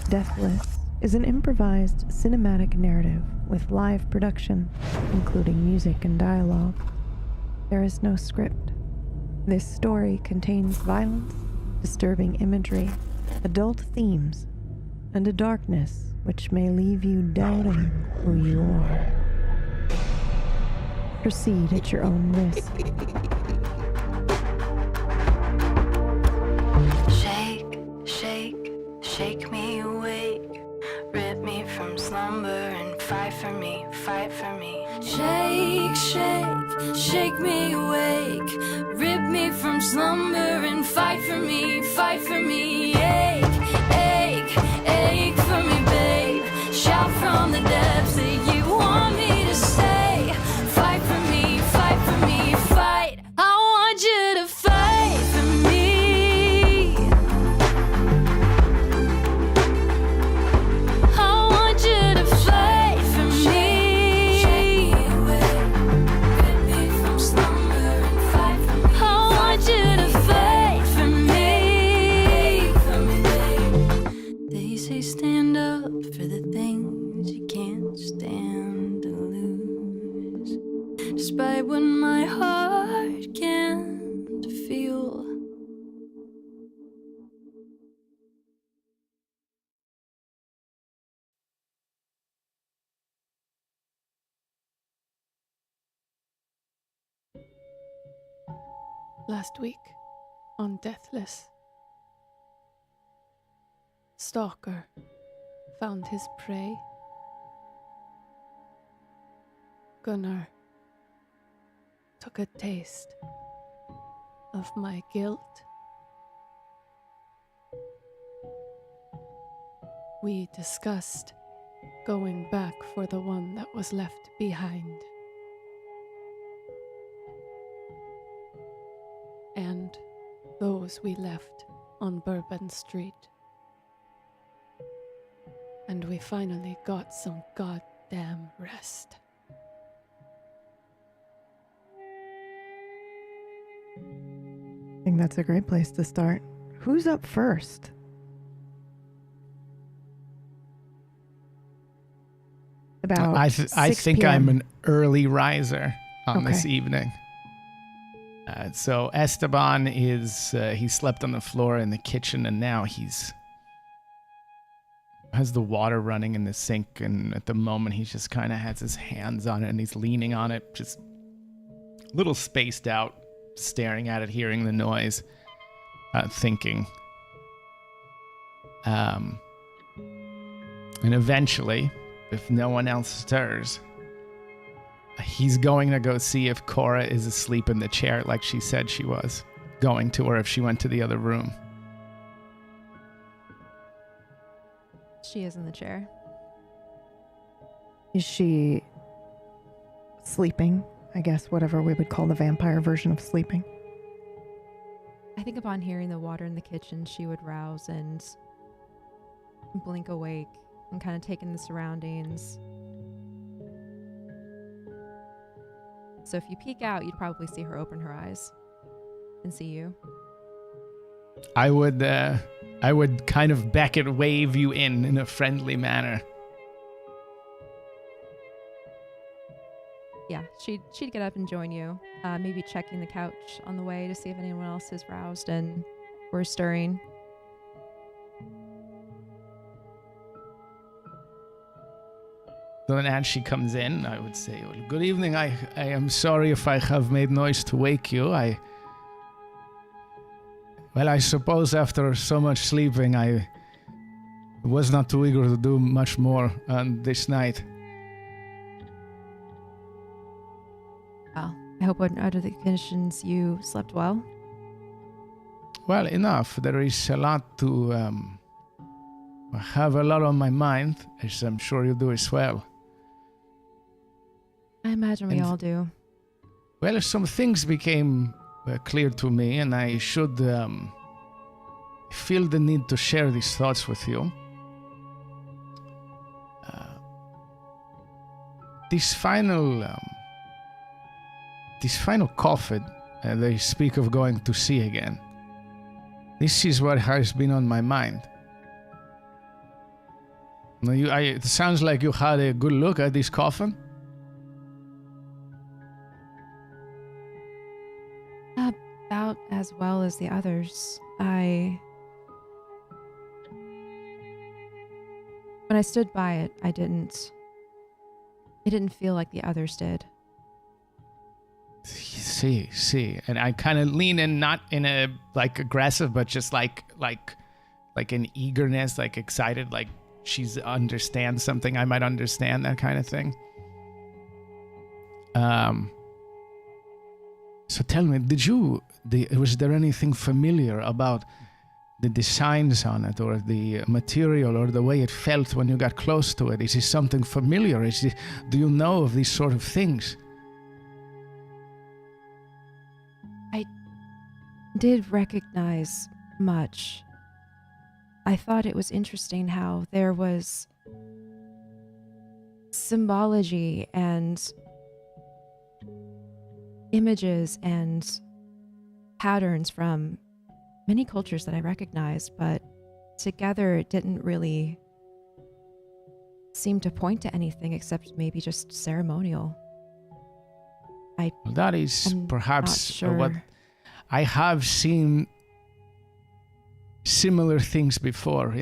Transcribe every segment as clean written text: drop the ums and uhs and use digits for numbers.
Deathless is an improvised cinematic narrative with live production, including music and dialogue. There is no script. This story contains violence, disturbing imagery, adult themes, and a darkness which may leave you doubting who you are. Proceed at your own risk. Shake, shake, shake me awake. Rip me from slumber and fight for me, fight for me. Shake, shake, shake me awake. Rip me from slumber and fight for me, fight for me. Ache, ache, ache for me, babe. Shout from the depths that you want me to say. Fight for me, fight for me, fight. I want you to fight for me. I want you to fight for me. Shake me away, rip me from slumber and fight for me. I want you to fight for me. For me, babe. They say stand up for the things you can't stand to lose. Despite what my heart can't feel. Last week, on Deathless, Stalker found his prey. Gunnar took a taste of my guilt. We discussed going back for the one that was left behind. And those we left on Bourbon Street. And we finally got some goddamn rest. I think that's a great place to start. Who's up first? About I 6 think p.m. I'm an early riser on this Okay. evening. So Esteban is, he slept on the floor in the kitchen, and now has the water running in the sink, and at the moment he just kind of has his hands on it and he's leaning on it, just a little spaced out, staring at it, hearing the noise, thinking. And eventually, if no one else stirs, he's going to go see if Cora is asleep in the chair like she said she was going to, or if she went to the other room. She is in the chair. Is she sleeping? I guess whatever we would call the vampire version of sleeping. I think upon hearing the water in the kitchen, she would rouse and blink awake and kind of take in the surroundings. So if you peek out, you'd probably see her open her eyes and see you. I would kind of beckon, wave you in a friendly manner. Yeah, she'd get up and join you, maybe checking the couch on the way to see if anyone else is roused and were stirring. So then as she comes in, I would say, well, good evening. I am sorry if I have made noise to wake you. I suppose after so much sleeping, I was not too eager to do much more on this night. Well, I hope under the conditions you slept well. Well, enough. There is a lot to... I have a lot on my mind, as I'm sure you do as well. I imagine we And- all do. Well, some things became clear to me, and I should feel the need to share these thoughts with you. This final coffin, they speak of going to sea again. This is what has been on my mind. It sounds like you had a good look at this coffin. About as well as the others. When I stood by it, it didn't feel like the others did. See. And I kind of lean in, not in a like aggressive, but just like an eagerness, like excited, like she's understands something I might understand, that kind of thing. So tell me, was there anything familiar about the designs on it, or the material, or the way it felt when you got close to it? Is it something familiar? Do you know of these sort of things? I did recognize much. I thought it was interesting how there was symbology and images and patterns from many cultures that I recognized, but together it didn't really seem to point to anything except maybe just ceremonial. That is I'm perhaps not sure. what I have seen similar things before.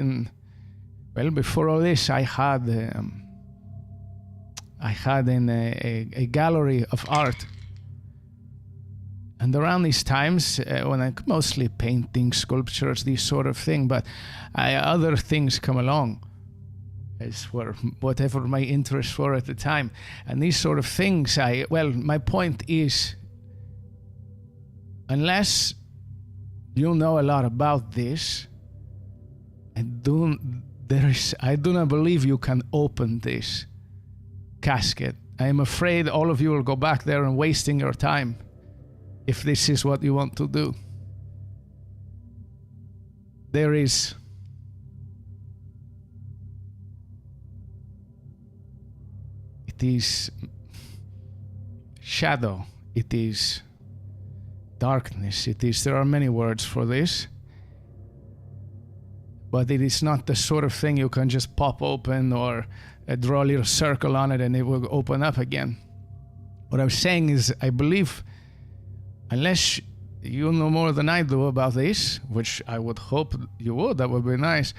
Before all this, I had in a gallery of art. And around these times, when I'm mostly painting, sculptures, these sort of thing, but other things come along as for whatever my interests were at the time. And these sort of things, my point is, unless you know a lot about this, I do not believe you can open this casket. I am afraid all of you will go back there and wasting your time, if this is what you want to do. There is shadow, it is darkness, there are many words for this, but it is not the sort of thing you can just pop open or draw a little circle on it and it will open up again. What I'm saying is, I believe, unless you know more than I do about this, which I would hope you would, that would be nice,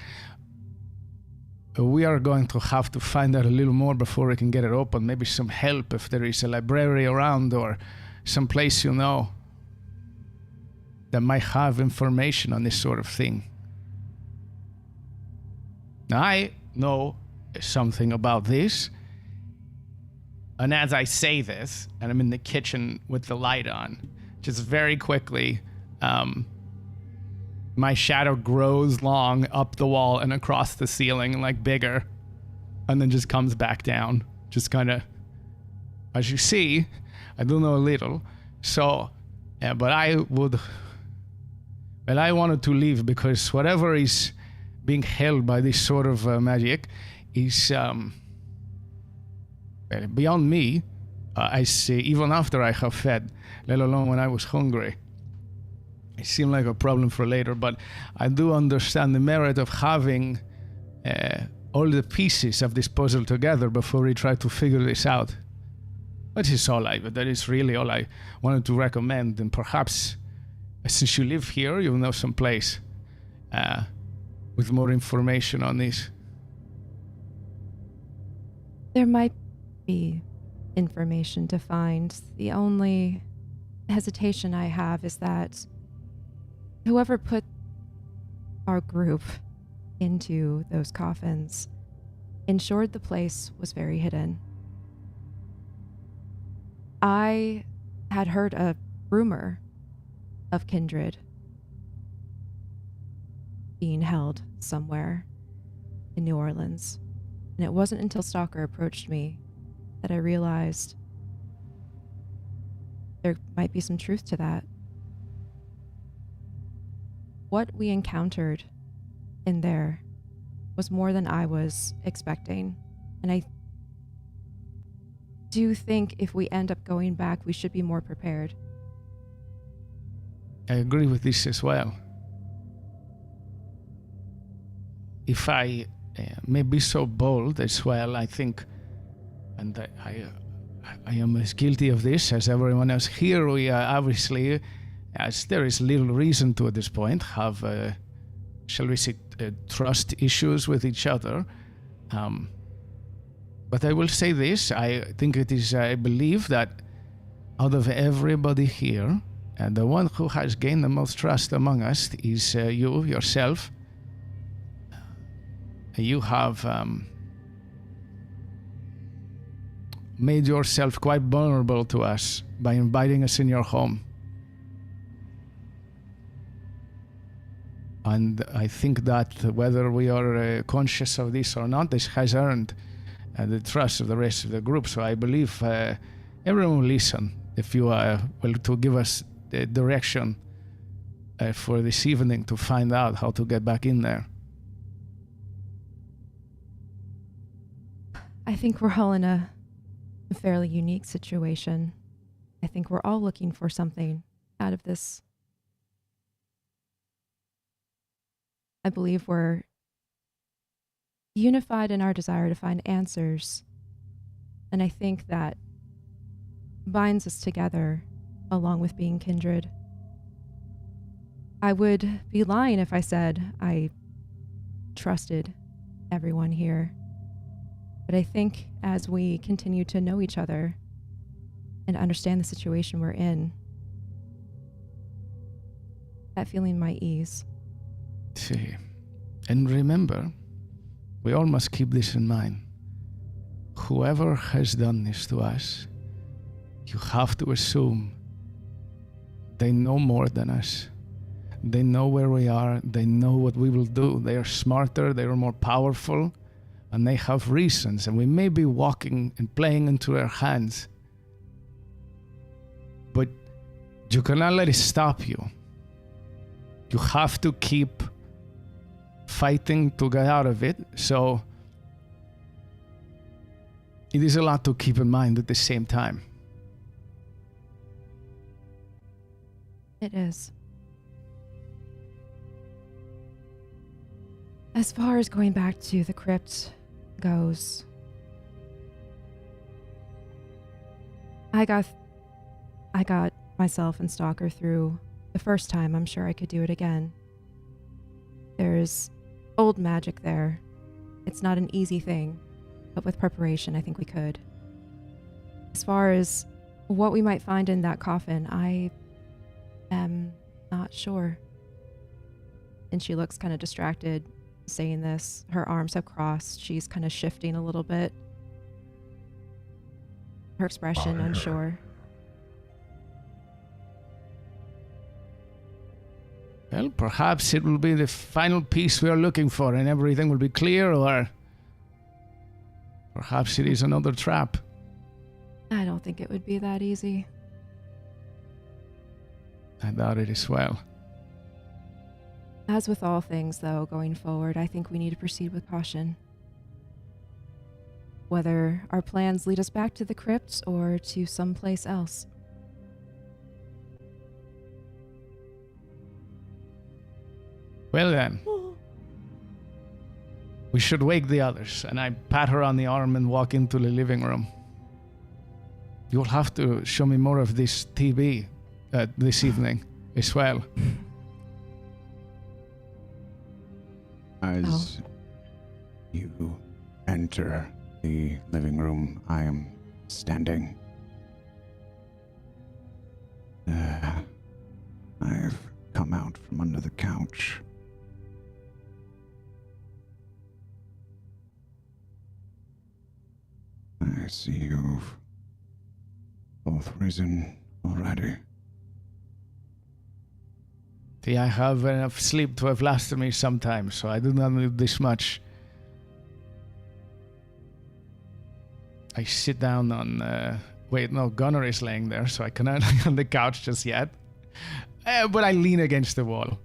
we are going to have to find out a little more before we can get it open. Maybe some help if there is a library around or some place that might have information on this sort of thing. Now, I know something about this, and as I say this, and I'm in the kitchen with the light on, just very quickly, my shadow grows long up the wall and across the ceiling, like bigger, and then just comes back down. Just kind of, as you see, I do know a little. So, but I wanted to leave because whatever is being held by this sort of magic is beyond me. I see, even after I have fed, let alone when I was hungry. It seemed like a problem for later, but I do understand the merit of having all the pieces of this puzzle together before we try to figure this out. That is really all I wanted to recommend, and perhaps since you live here, you know some place with more information on this. There might be information to find. The only hesitation I have is that whoever put our group into those coffins ensured the place was very hidden. I had heard a rumor of kindred being held somewhere in New Orleans, and it wasn't until Stalker approached me that I realized there might be some truth to that. What we encountered in there was more than I was expecting, and I do think if we end up going back, we should be more prepared. I agree with this as well. If I may be so bold as well, I think, and I am as guilty of this as everyone else here. We obviously, as there is little reason to at this point, have, shall we say, trust issues with each other. But I will say this, I think it is, I believe that out of everybody here, and the one who has gained the most trust among us is you, yourself. You have made yourself quite vulnerable to us by inviting us in your home. And I think that whether we are conscious of this or not, this has earned the trust of the rest of the group. So I believe everyone will listen if you are will to give us the direction for this evening to find out how to get back in there. I think we're all in a fairly unique situation. I think we're all looking for something out of this. I believe we're unified in our desire to find answers. And I think that binds us together along with being kindred. I would be lying if I said I trusted everyone here. But I think as we continue to know each other and understand the situation we're in, that feeling might ease. See, and remember, we all must keep this in mind. Whoever has done this to us, you have to assume they know more than us. They know where we are. They know what we will do. They are smarter. They are more powerful. And they have reasons. And we may be walking and playing into their hands. But you cannot let it stop you. You have to keep fighting to get out of it. So it is a lot to keep in mind at the same time. It is. As far as going back to the crypt goes, I got myself and Stalker through the first time. I'm sure I could do it again. There's old magic there. It's not an easy thing, but with preparation, I think we could. As far as what we might find in that coffin, I am not sure. And she looks kind of distracted saying this. Her arms have crossed. She's kind of shifting a little bit. Her expression unsure. Well, perhaps it will be the final piece we are looking for and everything will be clear, or perhaps it is another trap. I don't think it would be that easy. I doubt it as well. As with all things, though, going forward, I think we need to proceed with caution. Whether our plans lead us back to the crypt or to someplace else. Well then, we should wake the others, and I pat her on the arm and walk into the living room. You'll have to show me more of this TV this evening as well. As you enter the living room, I am standing. I've come out from under the couch. I see you've both risen already. See, I have enough sleep to have lasted me sometimes, so I do not need this much. I sit down on... wait, no, Gunnar is laying there, so I cannot lay on the couch just yet. But I lean against the wall.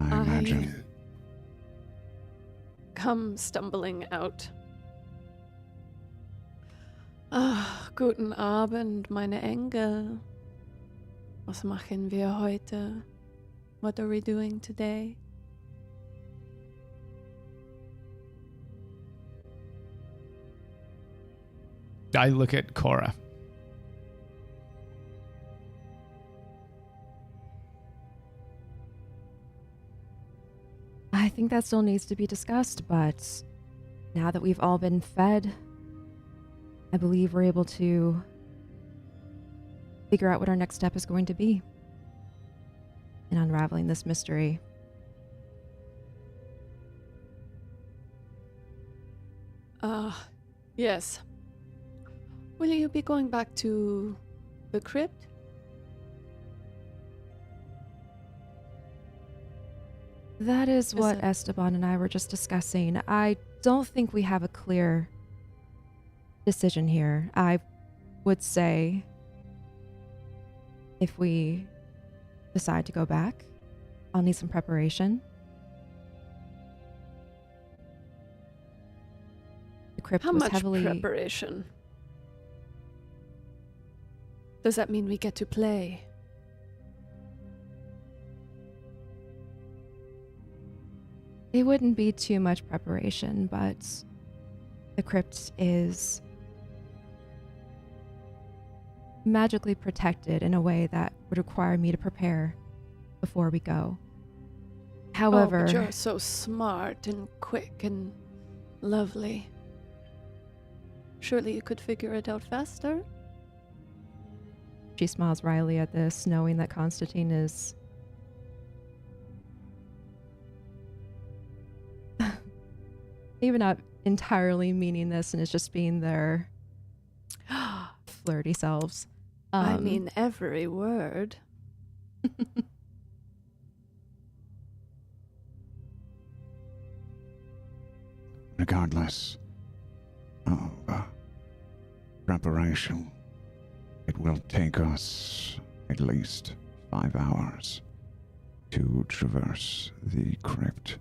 I imagine. Come stumbling out. Guten Abend, meine Engel. Was machen wir heute? What are we doing today? I look at Cora. I think that still needs to be discussed, but now that we've all been fed, I believe we're able to figure out what our next step is going to be in unraveling this mystery. Yes. Will you be going back to the crypt? That is what it- Esteban and I were just discussing. I don't think we have a clear decision here. I would say if we decide to go back, I'll need some preparation. The crypt How was much heavily... preparation? Does that mean we get to play? It wouldn't be too much preparation, but the crypt is magically protected in a way that would require me to prepare before we go. However, Oh, but you're so smart and quick and lovely. Surely you could figure it out faster? she smiles wryly at this, knowing that Constantine is even not entirely meaning this and is just being their flirty selves. I mean every word. Regardless of preparation, it will take us at least 5 hours to traverse the crypt,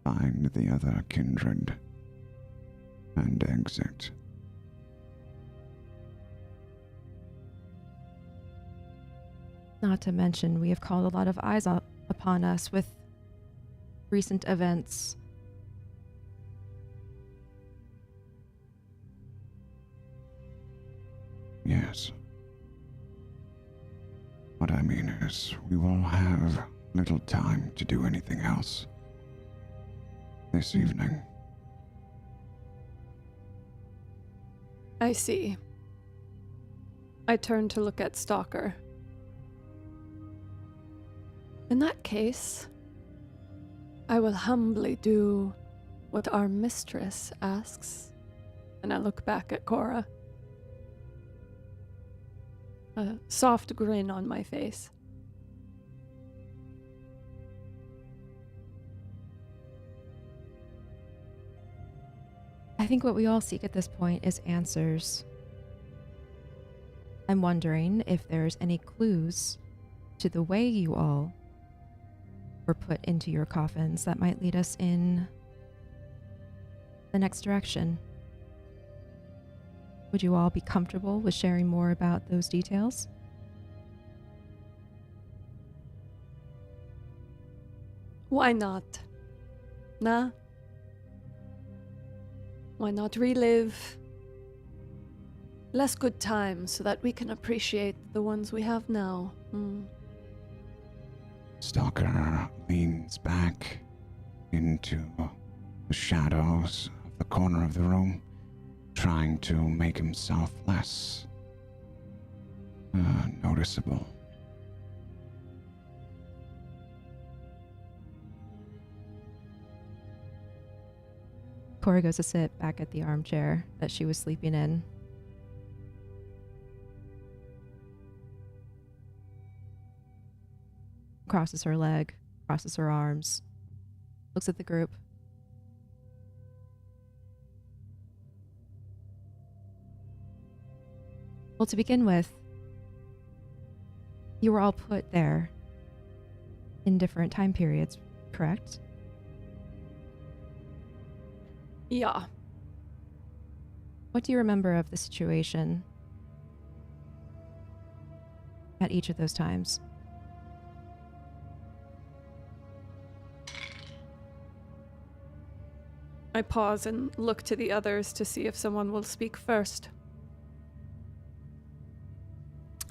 find the other kindred, and exit. Not to mention, we have called a lot of eyes upon us with recent events. Yes. What I mean is, we will have little time to do anything else this evening. I see. I turn to look at Stalker. In that case, I will humbly do what our mistress asks. And I look back at Cora. A soft grin on my face. I think what we all seek at this point is answers. I'm wondering if there's any clues to the way you all were put into your coffins that might lead us in the next direction. Would you all be comfortable with sharing more about those details? Why not? Nah? Why not relive less good times so that we can appreciate the ones we have now? Stalker leans back into the shadows of the corner of the room, trying to make himself less noticeable. Cora goes to sit back at the armchair that she was sleeping in. Crosses her leg, crosses her arms, looks at the group. Well, to begin with, you were all put there in different time periods, correct? Yeah. What do you remember of the situation at each of those times? I pause and look to the others to see if someone will speak first.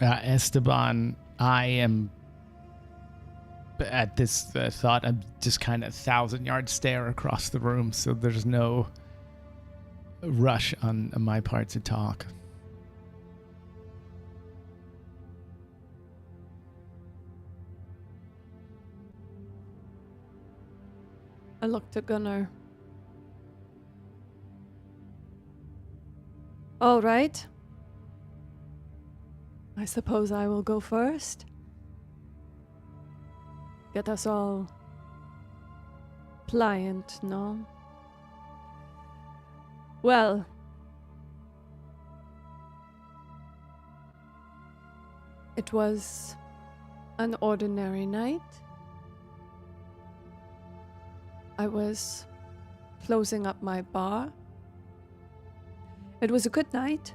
Esteban, I am at this thought. I'm just kind of 1,000-yard stare across the room, so there's no rush on my part to talk. I look to Gunnar. All right. I suppose I will go first. Get us all pliant, no? Well, it was an ordinary night. I was closing up my bar. It was a good night.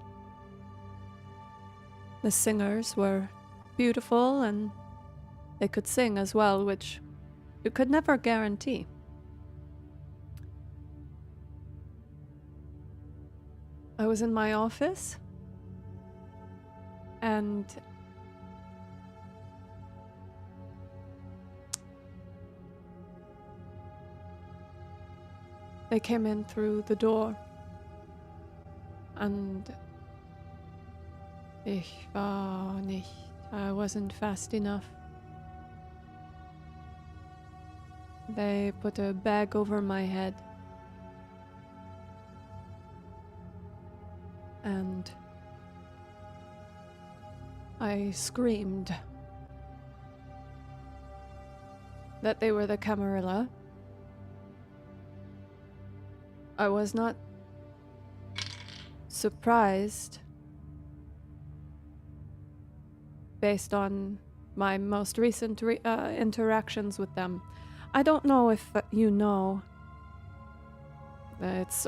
The singers were beautiful and they could sing as well, which you could never guarantee. I was in my office and they came in through the door, and I wasn't fast enough. They put a bag over my head, and I screamed that they were the Camarilla. I was not surprised based on my most recent interactions with them. I don't know if you know. It's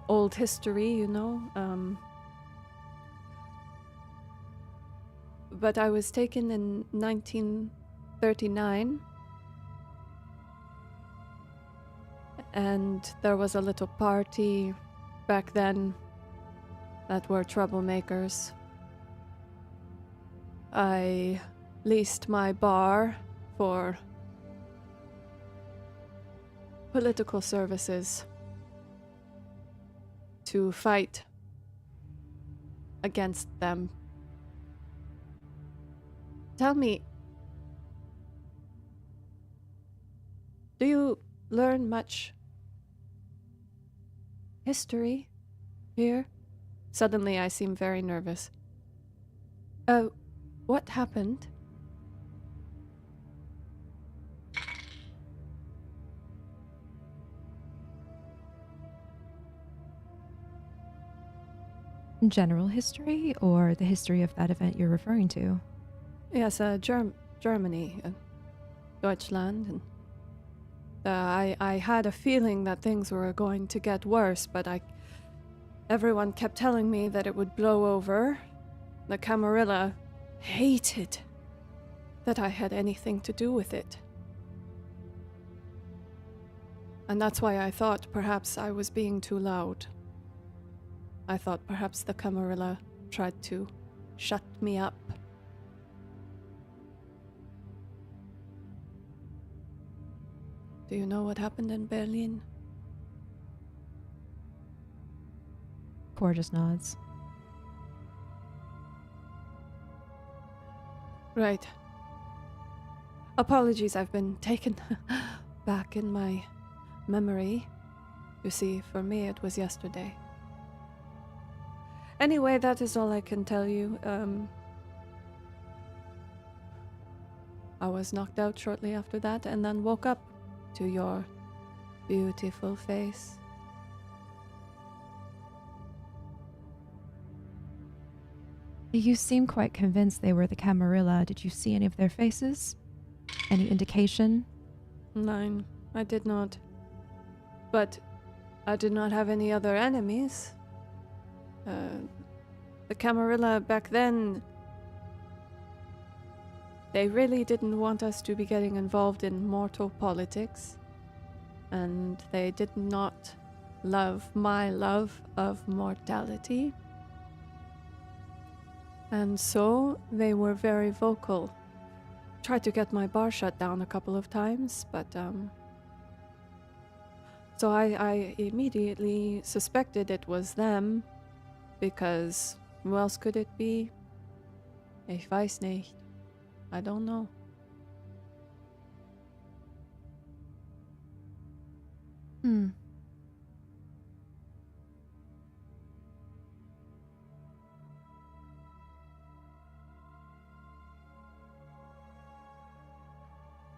old history, you know. But I was taken in 1939. And there was a little party back then that were troublemakers. I leased my bar for political services to fight against them. Tell me, do you learn much history here? Suddenly I seem very nervous. What happened? General history, or the history of that event you're referring to? Yes, Germany, Deutschland, and I had a feeling that things were going to get worse, but everyone kept telling me that it would blow over. The Camarilla hated that I had anything to do with it. And that's why I thought perhaps I was being too loud. I thought perhaps the Camarilla tried to shut me up. Do you know what happened in Berlin? Cor just nods. Right. Apologies, I've been taken back in my memory. You see, for me it was yesterday. Anyway, that is all I can tell you. I was knocked out shortly after that and then woke up to your beautiful face. You seem quite convinced they were the Camarilla. Did you see any of their faces? Any indication? Nein, I did not. But I did not have any other enemies. The Camarilla back then, they really didn't want us to be getting involved in mortal politics. And they did not my love of mortality. And so they were very vocal. Tried to get my bar shut down a couple of times, but so I immediately suspected it was them, because who else could it be? Ich weiß nicht. I don't know.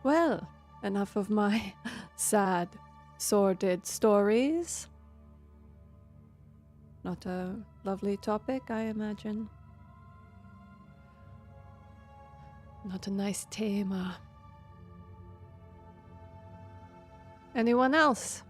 Well, enough of my sad, sordid stories. Not a lovely topic, I imagine. Not a nice tema. Anyone else?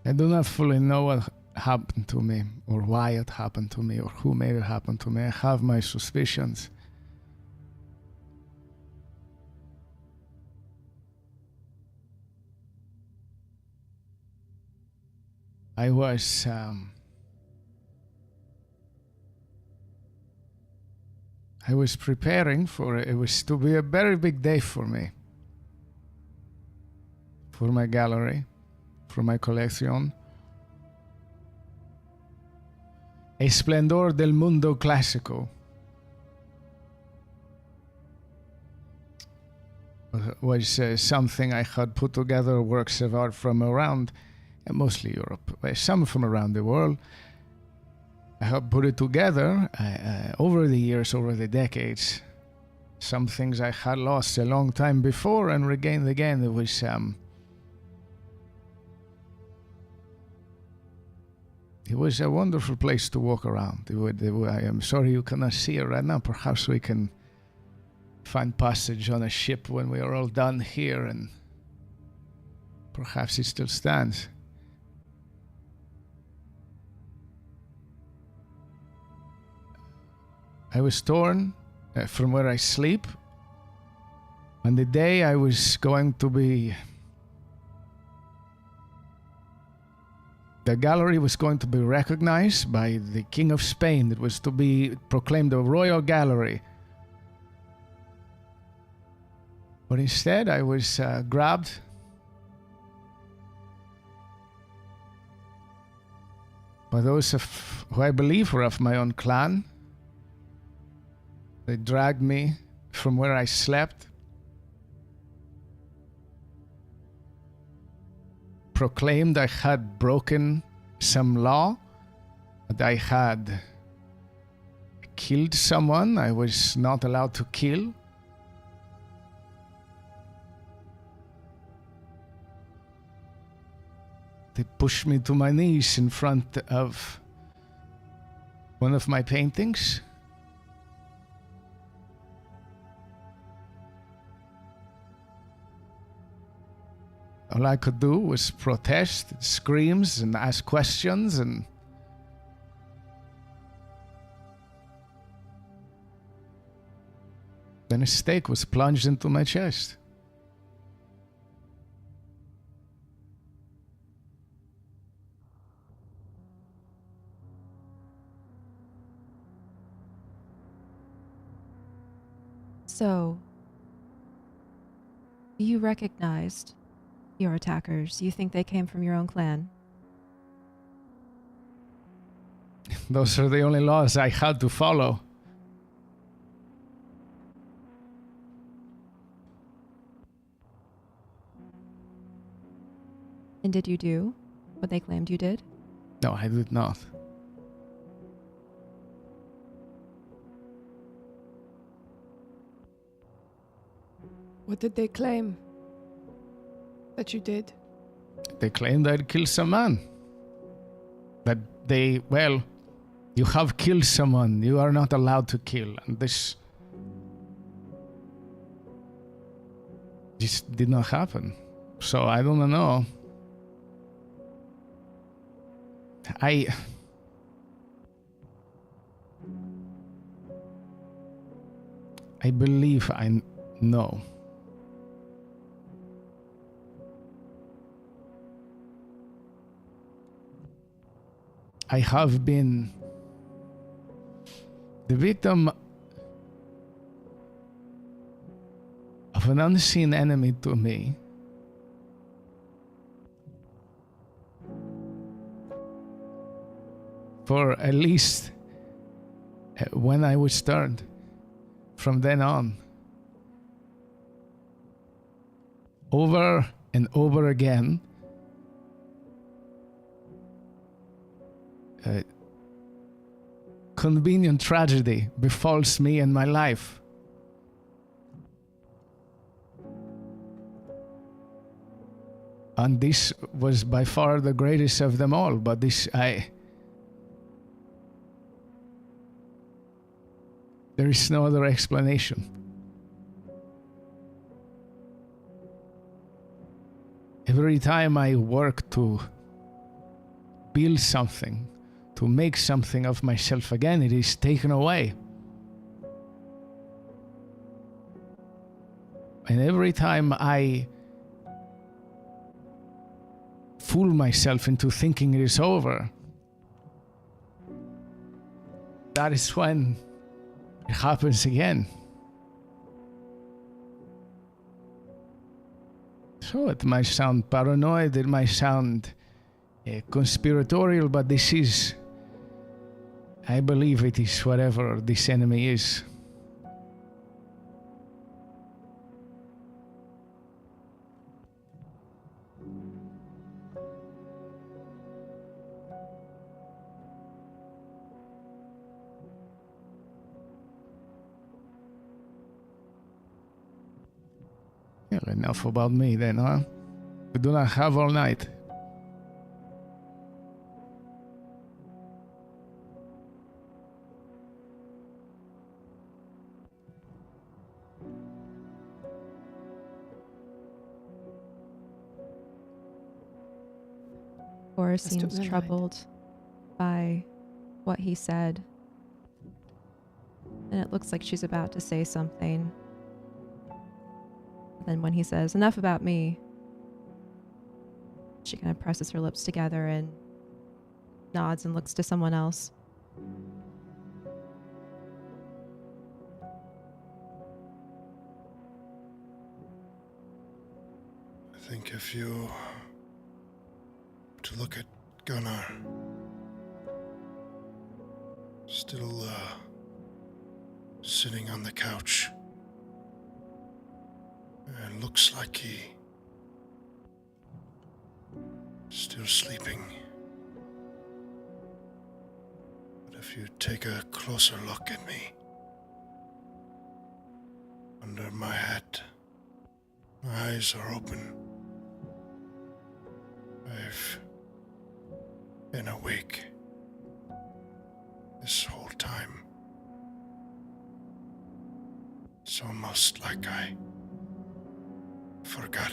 I do not fully know what happened to me, or why it happened to me, or who made it happen to me. I have my suspicions. I was preparing for it. It was to be a very big day for me, for my gallery, for my collection. Esplendor del mundo clásico was something I had put together, works of art from around, mostly Europe, some from around the world. I have put it together over the years, over the decades. Some things I had lost a long time before and regained again. It was it was a wonderful place to walk around. I am sorry you cannot see it right now. Perhaps we can find passage on a ship when we are all done here, and perhaps it still stands. I was torn from where I sleep on the day I was going to be... The gallery was going to be recognized by the King of Spain. It was to be proclaimed a royal gallery. But instead, I was grabbed by those who I believe were of my own clan. They dragged me from where I slept, proclaimed I had broken some law, that I had killed someone I was not allowed to kill. They pushed me to my knees in front of one of my paintings. All I could do was protest, screams, and ask questions, and then a stake was plunged into my chest. So, you recognized your attackers. You think they came from your own clan? Those are the only laws I had to follow. And did you do what they claimed you did? No, I did not. What did they claim that you did? They claimed I'd killed some man. That you have killed someone. You are not allowed to kill. And this just did not happen. So I don't know. I believe I know. I have been the victim of an unseen enemy to me. For at least when I was turned. From then on. Over and over again. Convenient tragedy befalls me in my life. And this was by far the greatest of them all, but there is no other explanation. Every time I work to build something, to make something of myself again, it is taken away. And every time I fool myself into thinking it is over, that is when it happens again. So it might sound paranoid, it might sound conspiratorial, but this is, I believe it is whatever this enemy is. Well, enough about me then, huh? We do not have all night. Cora Let's do seems the night. troubled by what he said. And it looks like she's about to say something. Then when he says, "Enough about me," she kind of presses her lips together and nods and looks to someone else. I think if you were to look at Gunnar, still sitting on the couch, and looks like he still sleeping. But if you take a closer look at me, under my hat, my eyes are open. I've been awake this whole time. It's almost like I forgot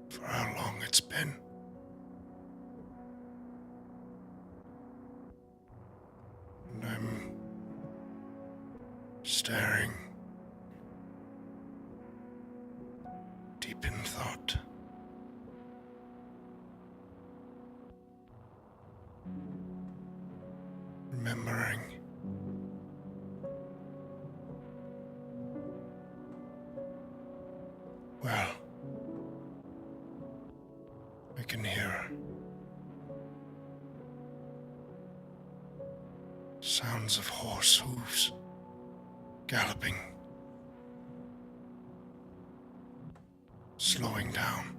for how long it's been. And I'm staring, deep in thought. Remembering well, I can hear sounds of horse hooves galloping, slowing down.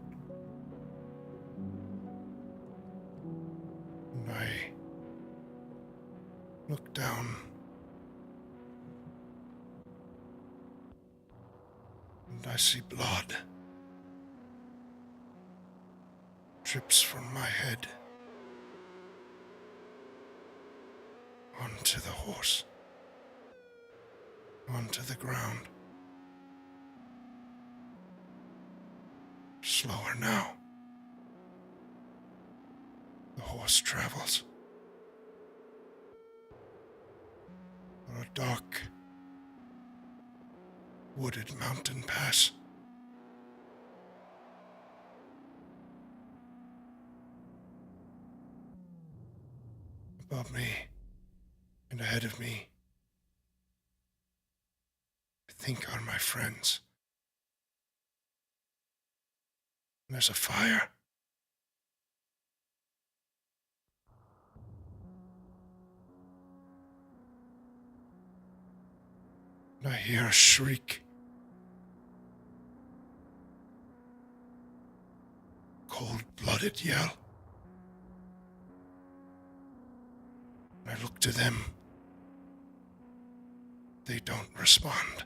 And I look down and I see blood drips from my head onto the horse, onto the ground. Slower now. The horse travels. dark, wooded mountain pass. Above me and ahead of me, I think are my friends. And there's a fire. And I hear a shriek. Cold-blooded yell. And I look to them. They don't respond.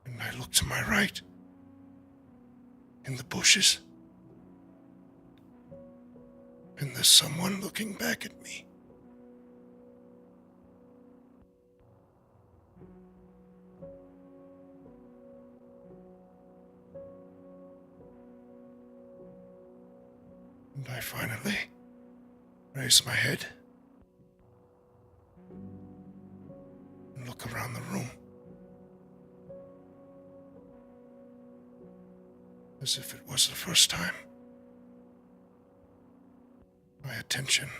And I look to my right. In the bushes. And there's someone looking back at me. And I finally raise my head and look around the room. As if it was the first time. My attention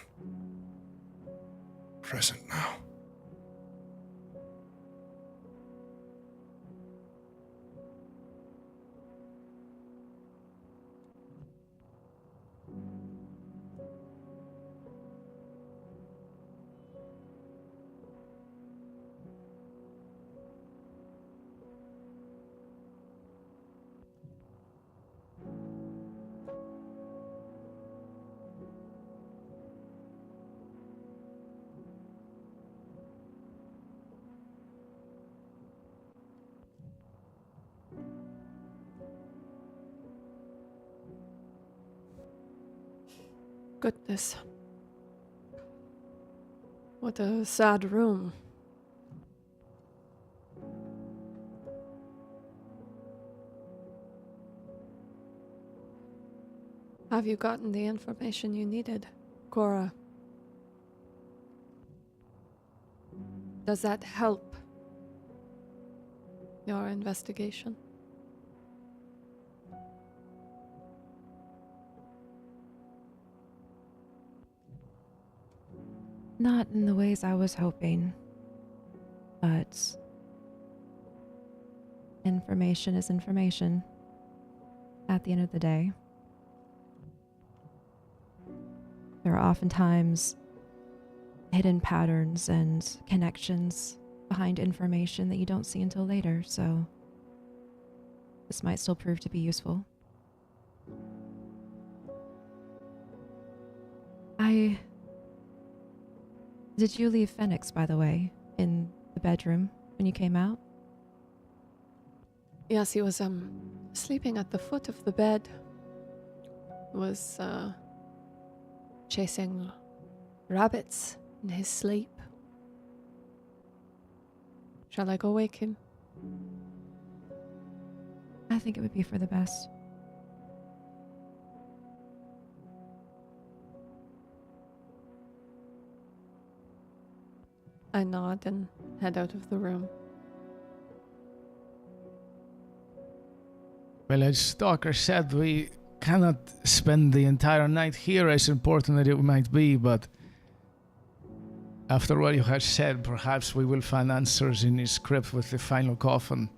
present now. Goodness. What a sad room. Have you gotten the information you needed, Cora? Does that help your investigation? Not in the ways I was hoping, but information is information at the end of the day. There are oftentimes hidden patterns and connections behind information that you don't see until later, so this might still prove to be useful. Did you leave Phoenix, by the way, in the bedroom when you came out? Yes, he was sleeping at the foot of the bed. Was chasing rabbits in his sleep. Shall I go wake him? I think it would be for the best. I nod and head out of the room. Well, as Stalker said, we cannot spend the entire night here, as important as it might be, but after what you have said, perhaps we will find answers in his crypt with the final coffin,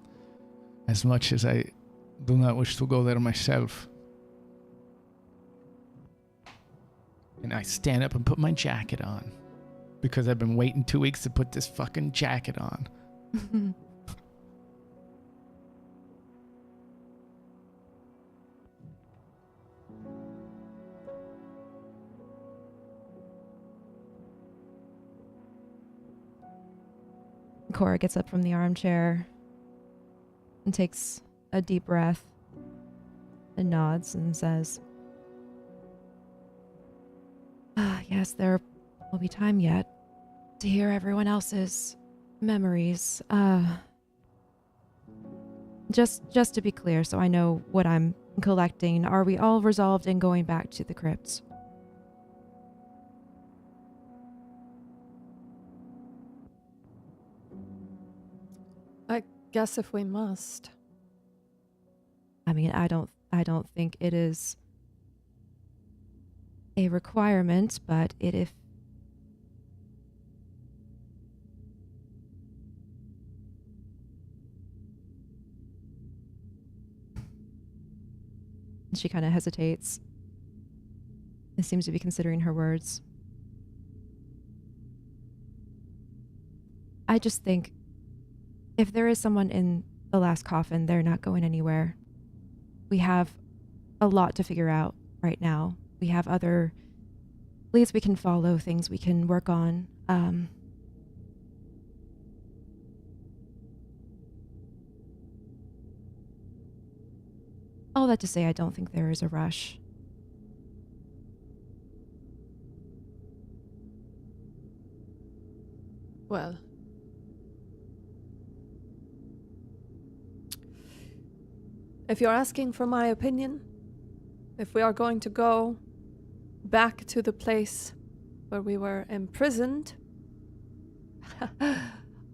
as much as I do not wish to go there myself. And I stand up and put my jacket on, because I've been waiting 2 weeks to put this fucking jacket on. Cora gets up from the armchair and takes a deep breath and nods and says, yes, there will be time yet to hear everyone else's memories. Just to be clear, so I know what I'm collecting, are we all resolved in going back to the crypts? guess if we must. I mean, I don't think it is a requirement, but if she kind of hesitates and seems to be considering her words. I just think if there is someone in the last coffin, they're not going anywhere. We have a lot to figure out right now. We have other leads we can follow, things we can work on. All that to say, I don't think there is a rush. Well, if you're asking for my opinion, if we are going to go back to the place where we were imprisoned,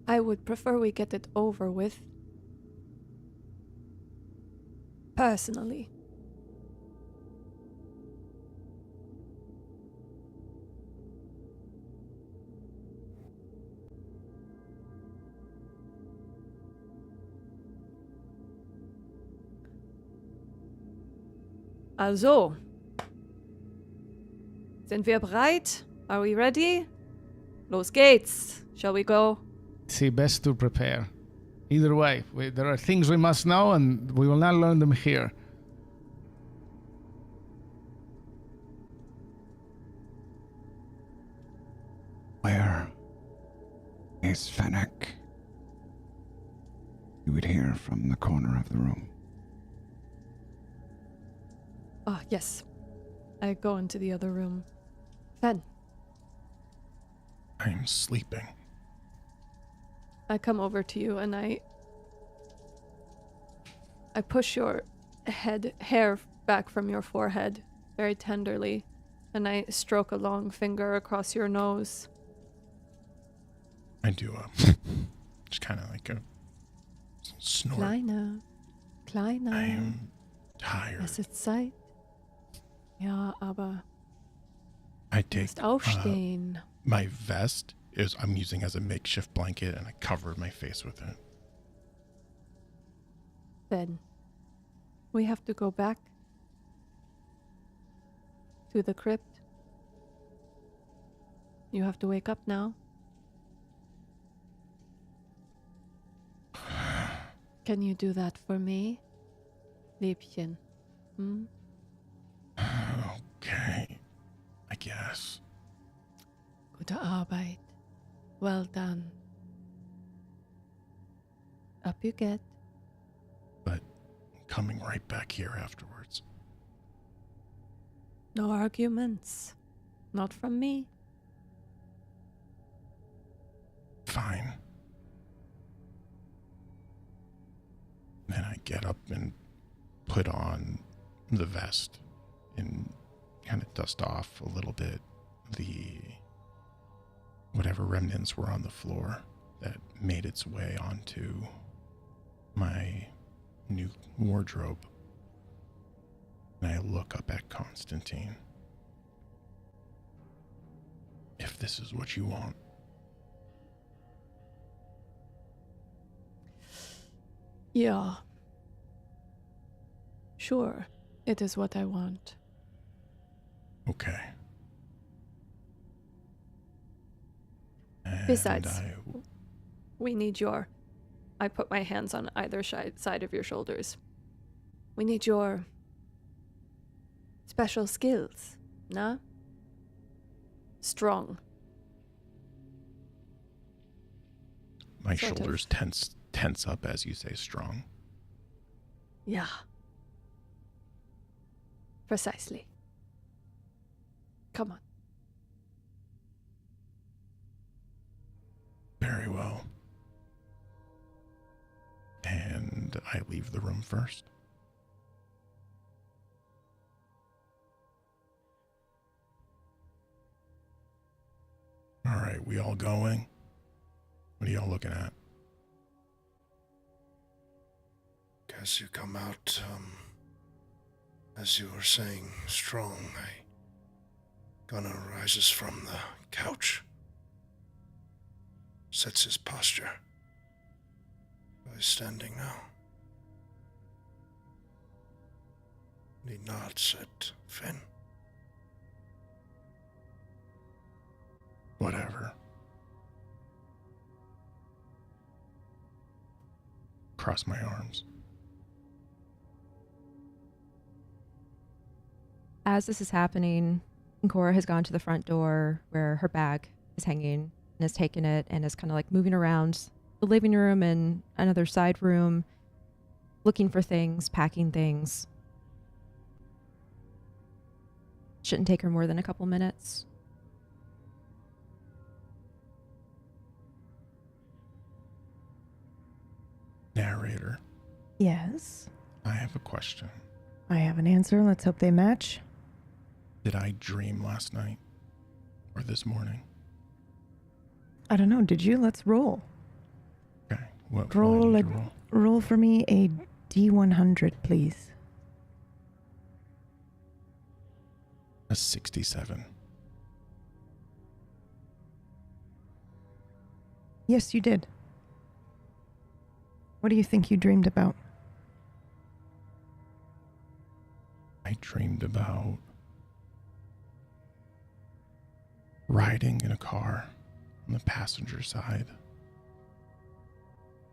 I would prefer we get it over with. Personally. Also, sind wir bereit? Are we ready? Los geht's. Shall we go? See, best to prepare. Either way, there are things we must know, and we will not learn them here. Where is Fennec? You would hear from the corner of the room. Ah, yes. I go into the other room. Fen, I'm sleeping. I come over to you and I push your hair back from your forehead very tenderly, and I stroke a long finger across your nose. I do just kind of like a snort. Kleiner. I am tired. Es ist Zeit. Ja, aber I du take musst aufstehen. my vest is I'm using as a makeshift blanket, and I covered my face with it. Then we have to go back to the crypt. You have to wake up now. Can you do that for me, Liebchen? Hmm? Okay, I guess. Gute Arbeit. Well done. Up you get. But I'm coming right back here afterwards. No arguments. Not from me. Fine. Then I get up and put on the vest and kind of dust off a little bit the whatever remnants were on the floor that made its way onto my new wardrobe. And I look up at Constantine. If this is what you want. Yeah. Sure, it is what I want. Okay. And Besides, we need your... I put my hands on either side of your shoulders. We need your special skills, nah? Strong. my sort of. shoulders tense up as you say strong. Yeah. Precisely. Come on. Very well. And I leave the room first. All right, we all going? What are y'all looking at? as you come out, as you were saying, strong, Gunnar rises from the couch, sets his posture. He's standing now. And he nods at Finn. Whatever. Cross my arms. As this is happening, Cora has gone to the front door where her bag is hanging and has taken it and is kind of like moving around the living room and another side room, looking for things, packing things. Shouldn't take her more than a couple minutes. Narrator, Yes. I have a question. I have an answer. Let's hope they match. Did I dream last night? Or this morning? I don't know. Did you? Let's roll. Okay. What Roll do I a- need to roll? Roll for me a D100, please. A 67. Yes, you did. What do you think you dreamed about? I dreamed about riding in a car on the passenger side,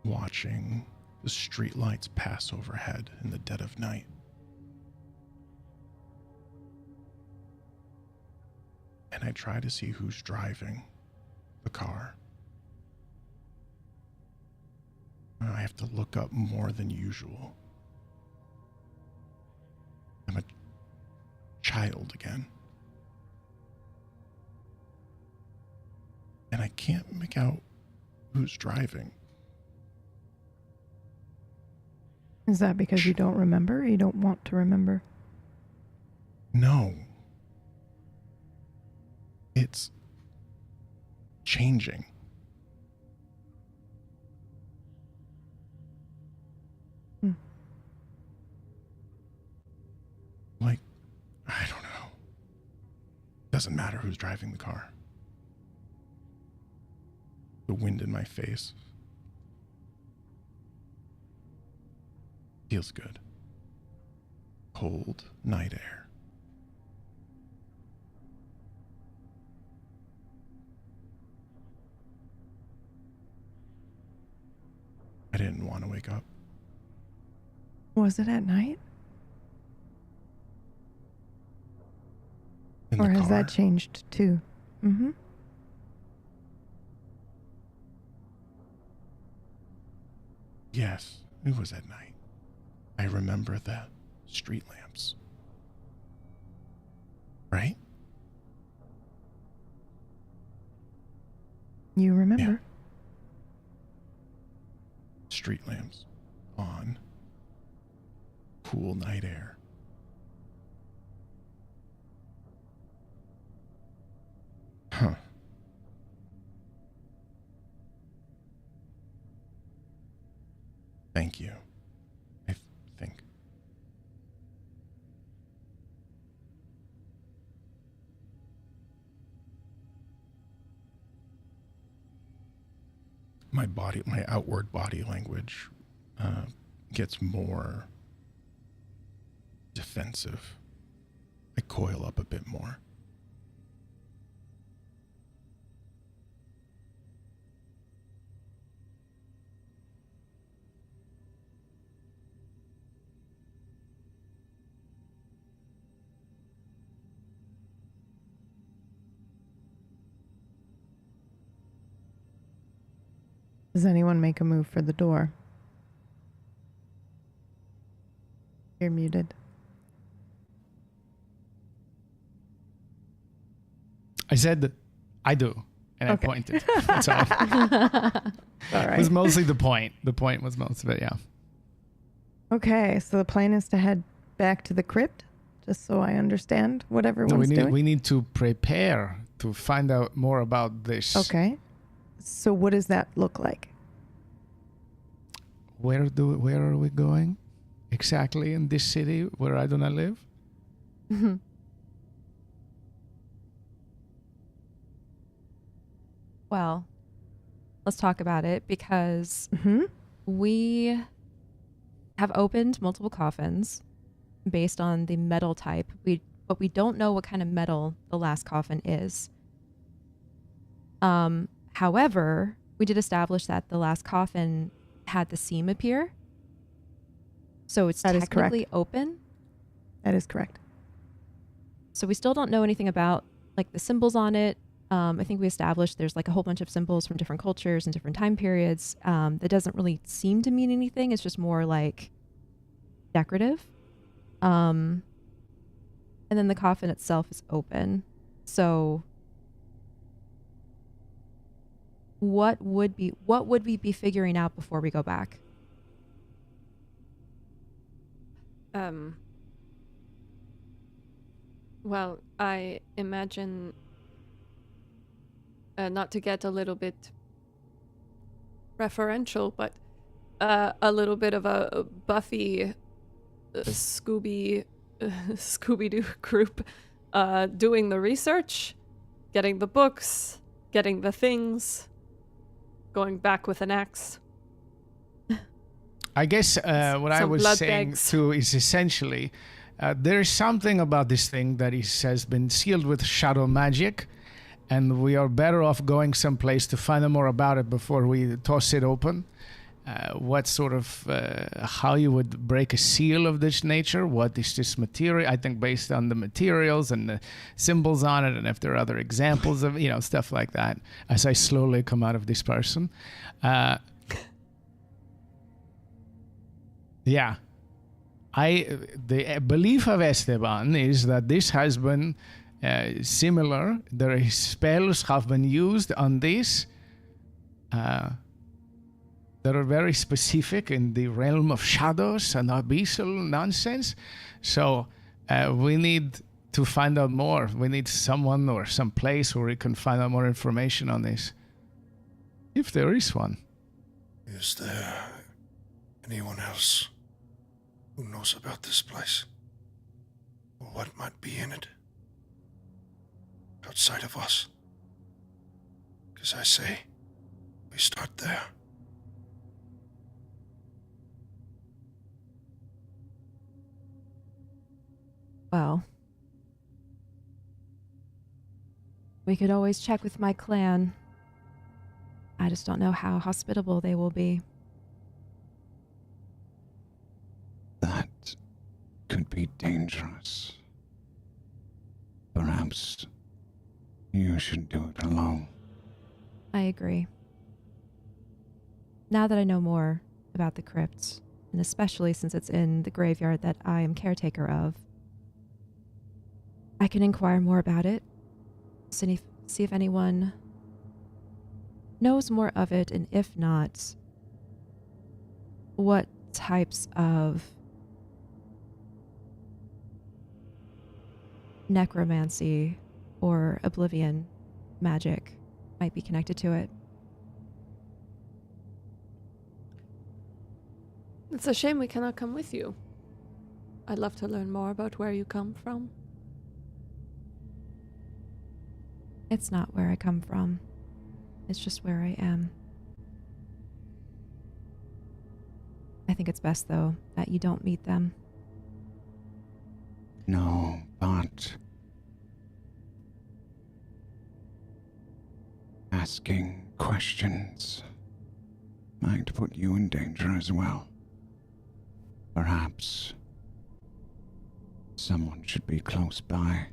watching the streetlights pass overhead in the dead of night. And I try to see who's driving the car. And I have to look up more than usual. I'm a child again. And I can't make out who's driving. Is that because you don't remember or you don't want to remember? No. It's changing. Like, I don't know. Doesn't matter who's driving the car. The wind in my face feels good. Cold night air. I didn't want to wake up. Was it at night? In Or the has that car. changed too? Mm-hmm. Yes, it was at night. I remember the street lamps. Right? You remember? Street lamps on. Cool night air. Huh. Thank you. I think. My outward body language gets more defensive. I coil up a bit more. Does anyone make a move for the door? You're muted. I said that I do, and Okay. I pointed. That's all. All It right. was mostly the point. The point was most of it, yeah. Okay, so the plan is to head back to the crypt, just so I understand what No, everyone's doing. we need to prepare to find out more about this. Okay. So what does that look like? Where are we going? exactly in this city where I do not live? Well, let's talk about it because we have opened multiple coffins based on the metal type. But we don't know what kind of metal the last coffin is. However, we did establish that the last coffin had the seam appear. So it's That is technically correct. open. That is correct. So we still don't know anything about like the symbols on it. I think we established there's like a whole bunch of symbols from different cultures and different time periods. That doesn't really seem to mean anything. It's just more like decorative. And then the coffin itself is open. So what would we be figuring out before we go back? Well, I imagine, not to get a little bit referential, but a little bit of a Buffy, Scooby-Doo group doing the research, getting the books, getting the things, going back with an axe. I guess what I Some was blood saying bags. too is essentially there is something about this thing that has been sealed with shadow magic, and we are better off going someplace to find out more about it before we toss it open. What sort of how you would break a seal of this nature? What is this material? I think based on the materials and the symbols on it, and if there are other examples of stuff like that. As I slowly come out of this person. Yeah. The belief of Esteban is that this has been similar. There spells have been used on this that are very specific in the realm of shadows and abyssal nonsense. So we need to find out more. We need someone or some place where we can find out more information on this. If there is one. Is there anyone else who knows about this place? Or what might be in it? Outside of us? Because I say, we start there. Well, we could always check with my clan. I just don't know how hospitable they will be. That could be dangerous. Perhaps you should do it alone. I agree. Now that I know more about the crypt, and especially since it's in the graveyard that I am caretaker of, I can inquire more about it, see if anyone knows more of it, and if not, what types of necromancy or oblivion magic might be connected to it. It's a shame we cannot come with you. I'd love to learn more about where you come from. It's not where I come from. It's just where I am. I think it's best, though, that you don't meet them. No, but asking questions might put you in danger as well. Perhaps someone should be close by.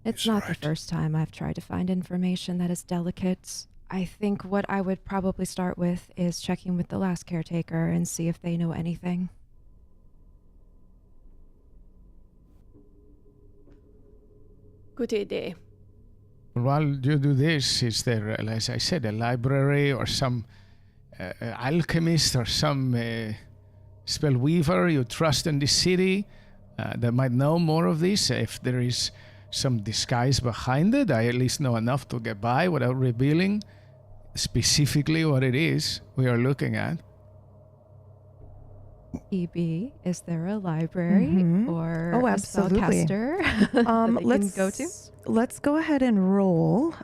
It's He's not the right. first time I've tried to find information that is delicate. I think what I would probably start with is checking with the last caretaker and see if they know anything. Good idea. While you do this, is there, as I said, a library or some alchemist or some spell weaver you trust in the city that might know more of this? If there is some disguise behind it. I at least know enough to get by without revealing specifically what it is we are looking at. EB, is there a library or Oh, a absolutely. spellcaster that they can go to? Let's go ahead and roll.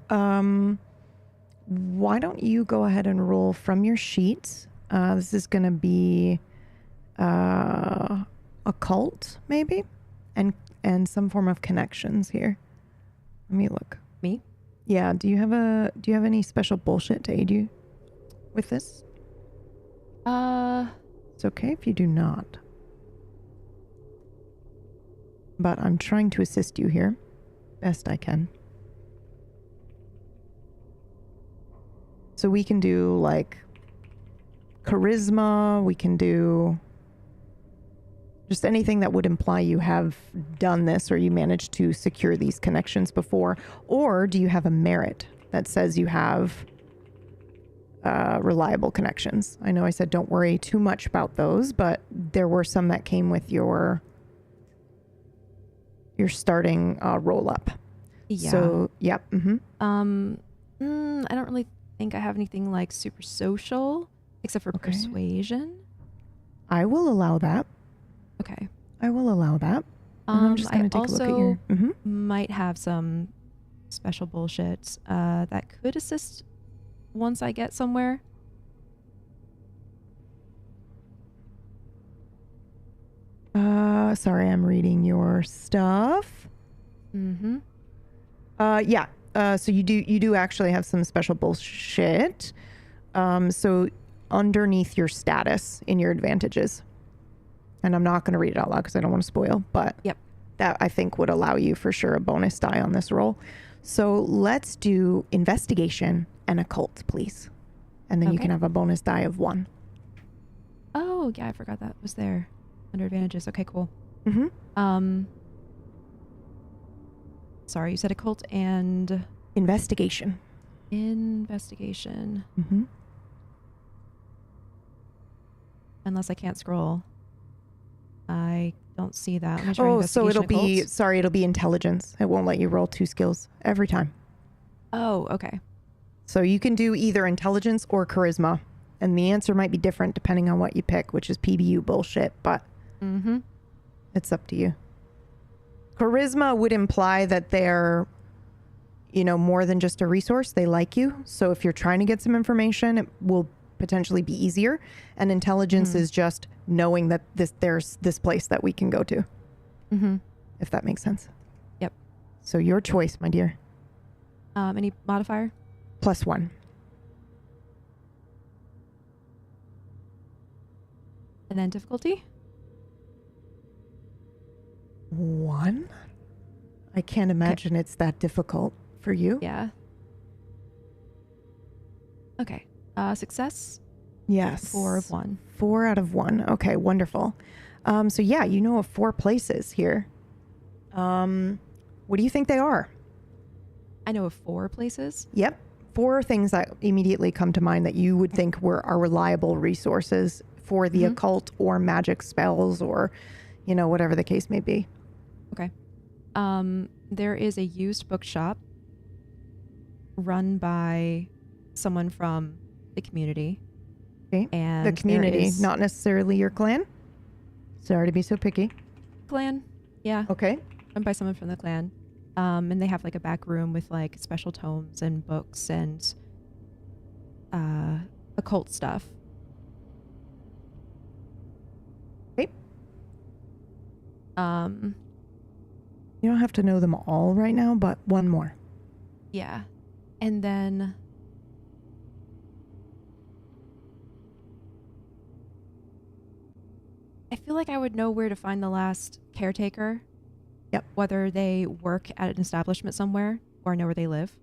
Why don't you go ahead and roll from your sheet? This is going to be occult, maybe, and some form of connections here. Let me look. Me? Yeah. Do you have any special bullshit to aid you with this? It's okay if you do not. But I'm trying to assist you here, best I can. So we can do like charisma, we can do just anything that would imply you have done this or you managed to secure these connections before. Or do you have a merit that says you have reliable connections? I know I said don't worry too much about those, but there were some that came with your starting roll up. Yeah. So, yep. I don't really think I have anything like super social except for Okay. persuasion. I will allow that. Okay. I will allow that. And I'm just going to I take a look at your... also might have some special bullshit that could assist once I get somewhere. Sorry, I'm reading your stuff. Yeah. So you do actually have some special bullshit. So underneath your status in your advantages, and I'm not going to read it out loud because I don't want to spoil, but Yep. that I think would allow you for sure a bonus die on this roll. So let's do investigation and occult, please. And then you Okay. can have a bonus die of 1. Oh, yeah, I forgot that was there under advantages. Okay, cool. Sorry, you said occult and Investigation. investigation. Unless I can't scroll. I don't see that. Let me try Oh, so it'll investigation, it'll be intelligence. It won't let you roll 2 skills every time. occult. Oh, okay. So you can do either intelligence or charisma. And the answer might be different depending on what you pick, which is PBU bullshit, but it's up to you. Charisma would imply that they're, more than just a resource. They like you. So if you're trying to get some information, it will potentially be easier. And intelligence is just knowing that there's this place that we can go to. If that makes sense. Yep. So your choice, my dear. Any modifier? +1. And then difficulty? 1? I can't imagine it's that difficult for you. Yeah. Okay. Success? Yes. 4 of 1. 4 out of 1. Okay, wonderful. So yeah, you know of 4 places here. What do you think they are? I know of 4 places. Yep. 4 things that immediately come to mind that you would think are reliable resources for the occult or magic spells or, whatever the case may be. Okay. There is a used bookshop run by someone from the community. Okay. And the community, there is not necessarily your clan. Sorry to be so picky. clan. Yeah. Okay. Run by someone from the clan. And they have like a back room with like special tomes and books and occult stuff. Okay. Um, You don't have to know them all right now, but one more. yeah. And then I feel like I would know where to find the last caretaker. Yep. Whether they work at an establishment somewhere or know where they live.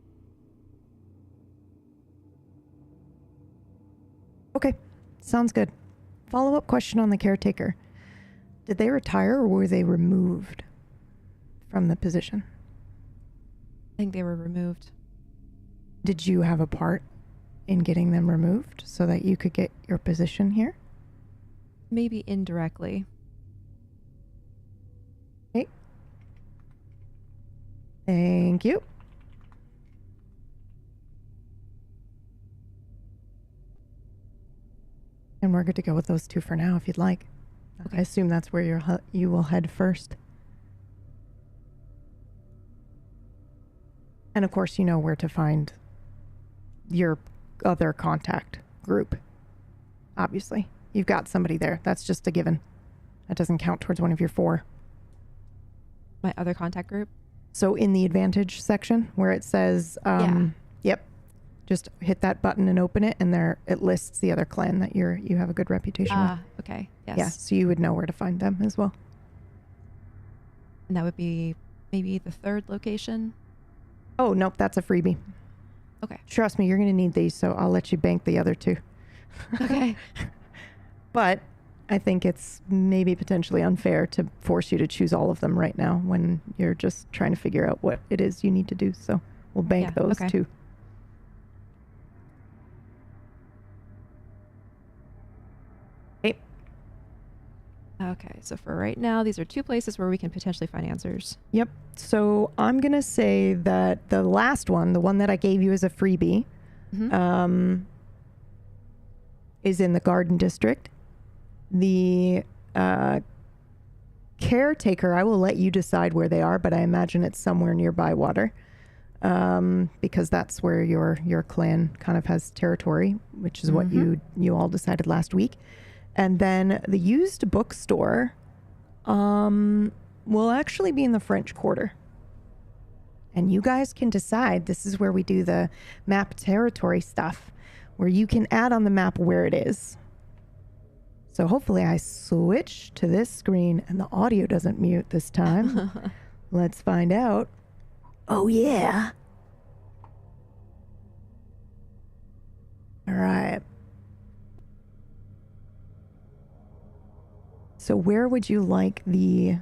Okay. Sounds good. Follow-up question on the caretaker. Did they retire or were they removed from the position? I think they were removed. Did you have a part in getting them removed so that you could get your position here? Maybe indirectly. Okay. Thank you. And we're good to go with those two for now, if you'd like. Okay. I assume that's where you will head first. And of course, you know where to find your other contact group. Obviously, you've got somebody there. That's just a given. That doesn't count towards one of your 4. My other contact group? So in the advantage section where it says, yep, just hit that button and open it, and there it lists the other clan that you have a good reputation with. Okay. Yes. Yeah, so you would know where to find them as well. And that would be maybe the 3rd location? Oh, nope, that's a freebie. Okay. Trust me, you're going to need these, so I'll let you bank the other 2. Okay. But I think it's maybe potentially unfair to force you to choose all of them right now when you're just trying to figure out what it is you need to do. So we'll bank those 2. Okay. Okay, so for right now, these are 2 places where we can potentially find answers. Yep. So I'm going to say that the last one, the one that I gave you as a freebie, is in the Garden District. The caretaker, I will let you decide where they are, but I imagine it's somewhere nearby water, because that's where your clan kind of has territory, which is what you all decided last week. And then the used bookstore will actually be in the French Quarter. And you guys can decide. This is where we do the map territory stuff, where you can add on the map where it is. So hopefully I switch to this screen and the audio doesn't mute this time. Let's find out. Oh, yeah. All right. So where would you like the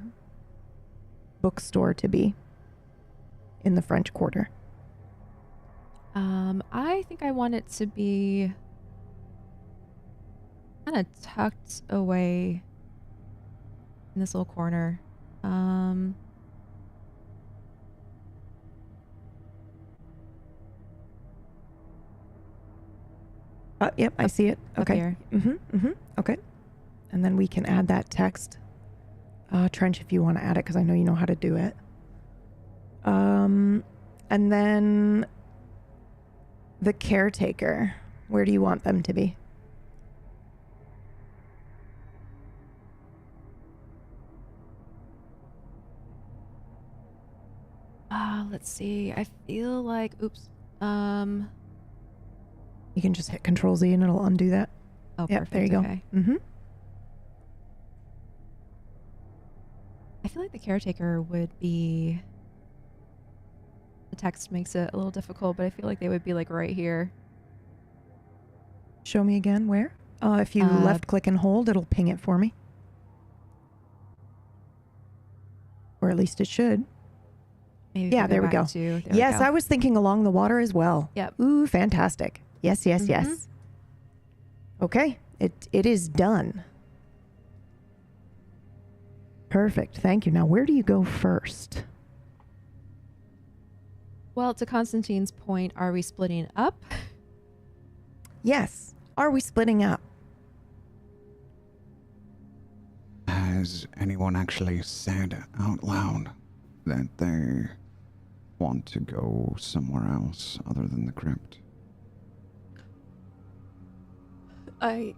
bookstore to be in the French Quarter? I think I want it to be kind of tucked away in this little corner. Yep, I see it. Up Okay. here. Okay. And then we can add that text. Trench, if you want to add it, because I know you know how to do it. And then the caretaker. Where do you want them to be? Let's see. I feel like, oops. You can just hit Control Z and it'll undo that. Oh, Yep, perfect. there you go. Okay. Mm-hmm. I feel like the caretaker would be. The text makes it a little difficult, but I feel like they would be like right here. Show me again where? If you left click and hold, it'll ping it for me. Or at least it should. Maybe Yeah, there we go. Yes, I was thinking along the water as well. Yep. Ooh, fantastic. Yes, yes, yes. Okay, it is done. Perfect. Thank you. Now, where do you go first? Well, to Constantine's point, are we splitting up? Yes. Are we splitting up? Has anyone actually said out loud that they want to go somewhere else other than the crypt? I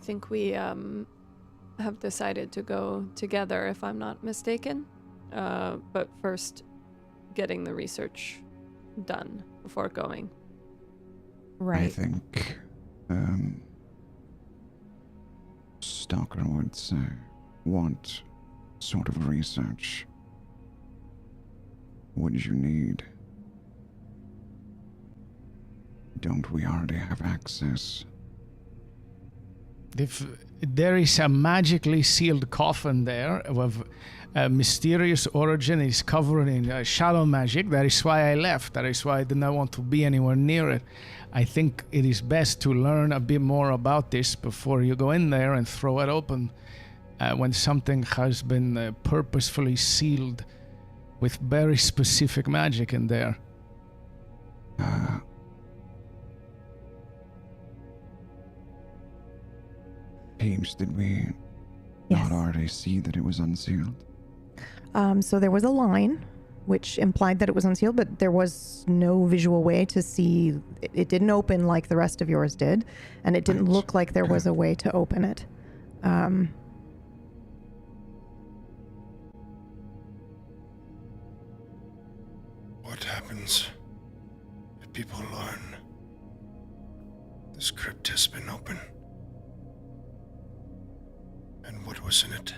think we have decided to go together, if I'm not mistaken. But first, getting the research done before going. Right. I think Stalker would say, what sort of research would you need? Don't we already have access? If there is a magically sealed coffin there with a mysterious origin, is covered in shadow magic. That is why I left. That is why I did not want to be anywhere near it. I think it is best to learn a bit more about this before you go in there and throw it open. When something has been purposefully sealed with very specific magic in there. Teams, did we Yes. not already see that it was unsealed? So there was a line which implied that it was unsealed, but there was no visual way to see. It didn't open like the rest of yours did, and it didn't Right. look like there was a way to open it. What happens if people learn this crypt has been open? And what was in it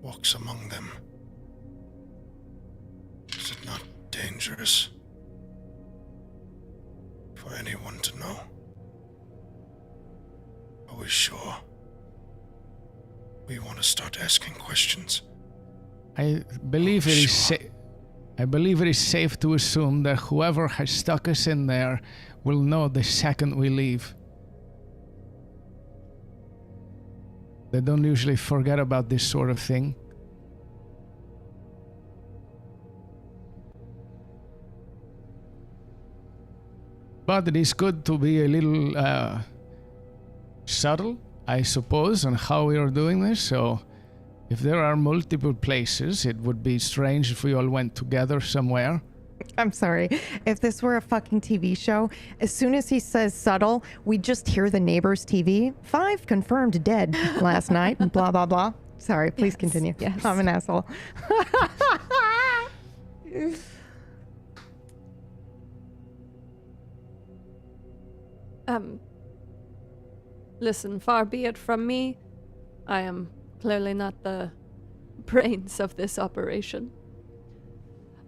walks among them. Is it not dangerous for anyone to know? Are we sure we want to start asking questions? I believe it is Sure. I believe it is safe to assume that whoever has stuck us in there will know the second we leave. They don't usually forget about this sort of thing. But it is good to be a little subtle, I suppose, on how we are doing this. So if there are multiple places, it would be strange if we all went together somewhere. I'm sorry. If this were a fucking TV show, as soon as he says subtle, we just hear the neighbor's TV. 5 confirmed dead last night, and blah, blah, blah. Sorry, please continue. yes. I'm an asshole. Listen, far be it from me. I am clearly not the brains of this operation.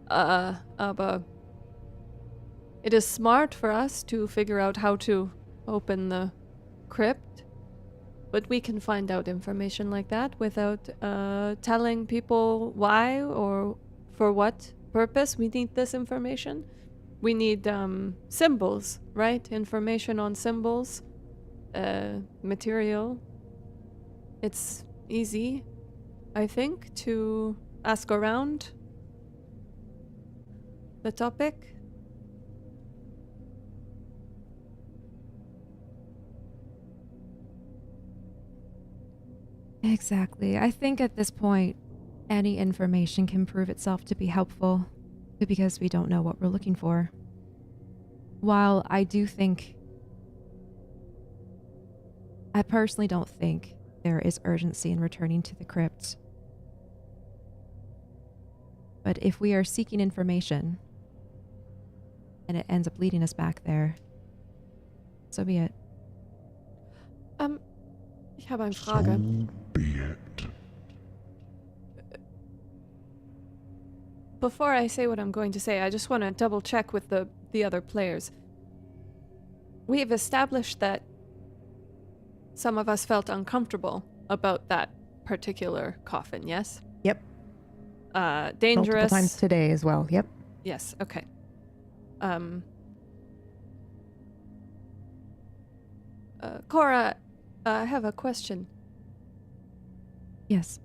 Aber it is smart for us to figure out how to open the crypt, but we can find out information like that without telling people why or for what purpose we need this information. We need symbols, right? Information on symbols, material. It's easy, I think, to ask around the topic. Exactly. I think at this point, any information can prove itself to be helpful because we don't know what we're looking for. While I personally don't think there is urgency in returning to the crypt. But if we are seeking information and it ends up leading us back there, so be it. Ich habe eine Frage. So be it. Before I say what I'm going to say, I just want to double check with the other players. We've established that some of us felt uncomfortable about that particular coffin, yes? Yep. Dangerous. Multiple times today as well. Yep. Yes, okay. Cora, I have a question. Yes.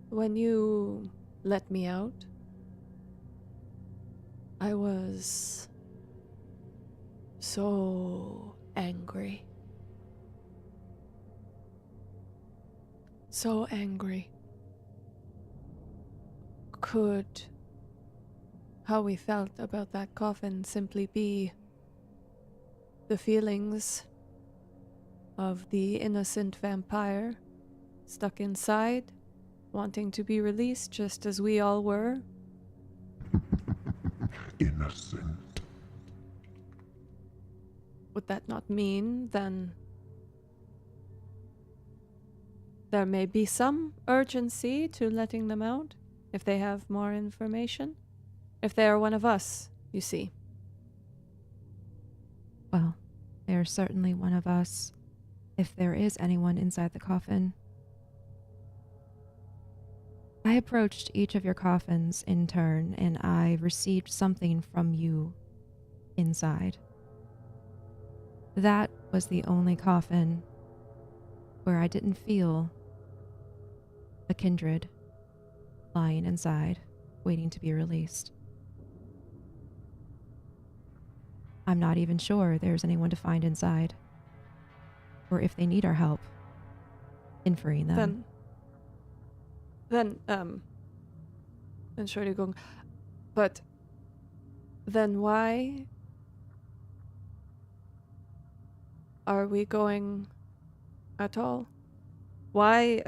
When you let me out, I was so angry. So angry. Could how we felt about that coffin simply be the feelings of the innocent vampire stuck inside, wanting to be released just as we all were? Innocent. Would that not mean then there may be some urgency to letting them out if they have more information? If they are one of us, you see. Well, they are certainly one of us, if there is anyone inside the coffin. I approached each of your coffins in turn, and I received something from you inside. That was the only coffin where I didn't feel a kindred lying inside, waiting to be released. I'm not even sure there's anyone to find inside, or if they need our help in freeing them. Entschuldigung, but then why are we going at all? Why,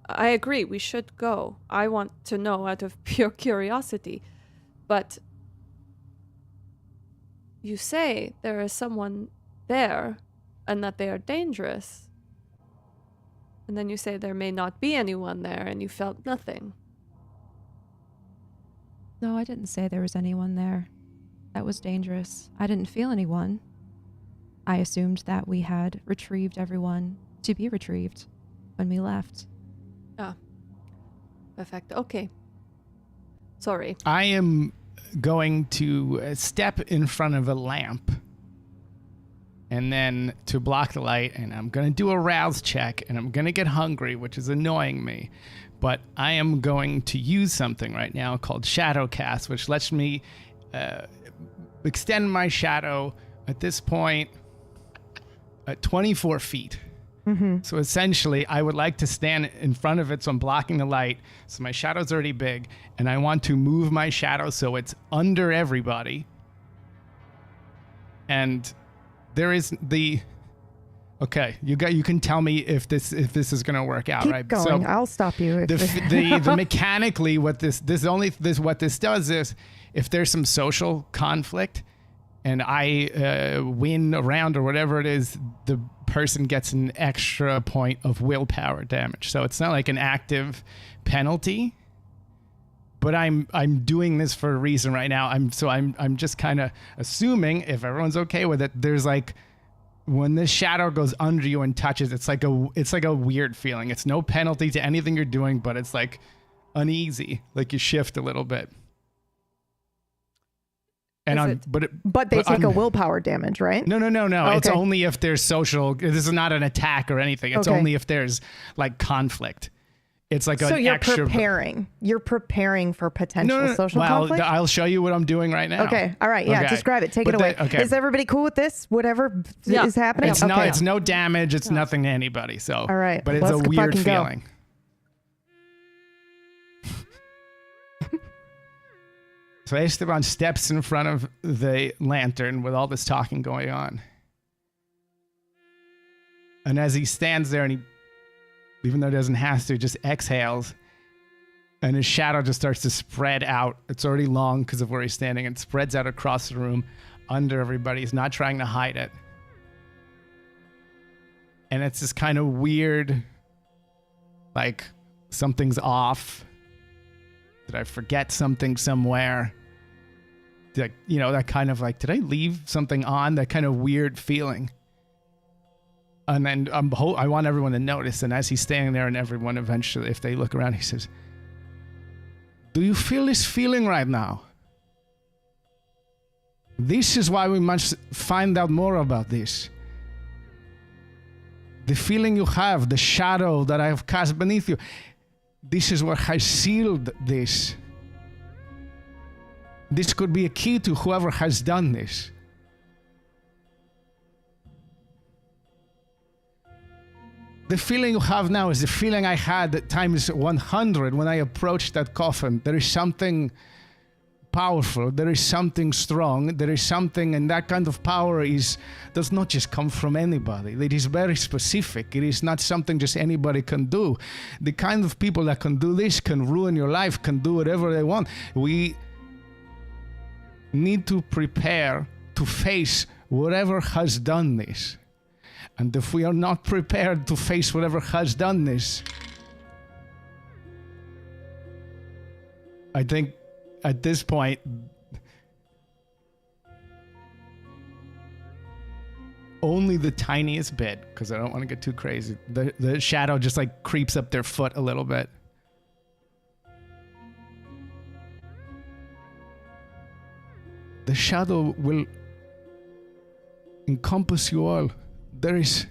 I agree, we should go. I want to know out of pure curiosity, but you say there is someone there and that they are dangerous. And then you say there may not be anyone there and you felt nothing. No, I didn't say there was anyone there. That was dangerous. I didn't feel anyone. I assumed that we had retrieved everyone to be retrieved when we left. Ah. Perfect. Okay. Sorry. I am going to step in front of a lamp and then to block the light, and I'm going to do a rouse check, and I'm going to get hungry, which is annoying me. But I am going to use something right now called Shadow Cast, which lets me extend my shadow at this point at 24 feet. Mm-hmm. So essentially, I would like to stand in front of it, so I'm blocking the light. So my shadow's already big, and I want to move my shadow so it's under everybody. And there is the... Okay, you can tell me if this is going to work out, Keep right? going. So I'll stop you. If the mechanically, what this does is, if there's some social conflict, and I win a round or whatever it is, the person gets an extra point of willpower damage. So it's not like an active penalty, but I'm doing this for a reason right now. I'm just kind of assuming, if everyone's okay with it, there's like, when this shadow goes under you and touches, it's like a weird feeling. It's no penalty to anything you're doing, but it's like uneasy, like you shift a little bit. And but they take a willpower damage, right? No. Okay. It's only if there's social. This is not an attack or anything. It's Okay. only if there's like conflict. It's like So an you're extra. preparing. You're preparing for potential social conflict? I'll show you what I'm doing right now. Okay. All right. Yeah. Okay. Describe it. Take But it away. okay. Is everybody cool with this? Whatever Yeah. is happening? It's okay. it's no damage. It's nothing to anybody. So. All right. But it's Let's a weird fucking go. feeling. So Esteban steps in front of the lantern with all this talking going on. And as he stands there and he, even though he doesn't have to, just exhales, and his shadow just starts to spread out. It's already long because of where he's standing, and spreads out across the room under everybody. He's not trying to hide it. And it's this kind of weird, like something's off. Did I forget something somewhere? Like, you know, that kind of like, did I leave something on? That kind of weird feeling. And then I want everyone to notice. And as he's standing there, and everyone eventually, if they look around, he says, "Do you feel this feeling right now? This is why we must find out more about this. The feeling you have, the shadow that I have cast beneath you, this is what has sealed this. This could be a key to whoever has done this. The feeling you have now is the feeling I had at times 100 when I approached that coffin. There is something powerful. There is something strong. There is something, and that kind of power does not just come from anybody. It is very specific. It is not something just anybody can do. The kind of people that can do this can ruin your life, can do whatever they want. We need to prepare to face whatever has done this. And if we are not prepared to face whatever has done this, I think at this point, only the tiniest bit, because I don't want to get too crazy, the shadow just like creeps up their foot a little bit. The shadow will encompass you all. There is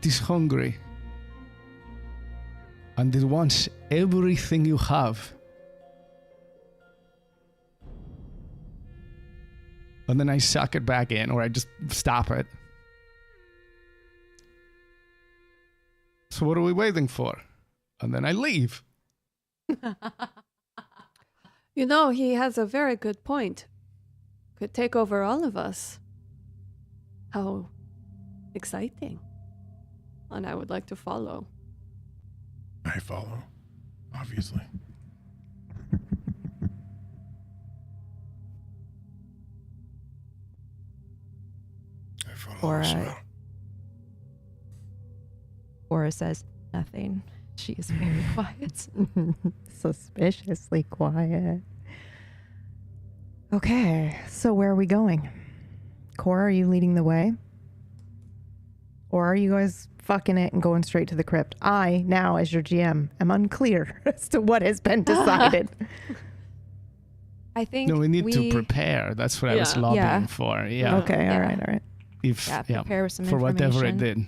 it is hungry. And it wants everything you have. And then I suck it back in, or I just stop it. So what are we waiting for? And then I leave. You know, he has a very good point. Could take over all of us. How exciting. And I would like to follow. I follow, obviously. I follow Or, as well. Cora says nothing. She is very quiet. Suspiciously quiet. Okay, so where are we going? Cora, are you leading the way? Or are you guys fucking it and going straight to the crypt? I, now as your GM, am unclear as to what has been decided. I think No, we need to prepare. That's what I was Yeah. lobbying Yeah. for. Yeah. Okay, Yeah. all right. If prepare with some for whatever it information. did.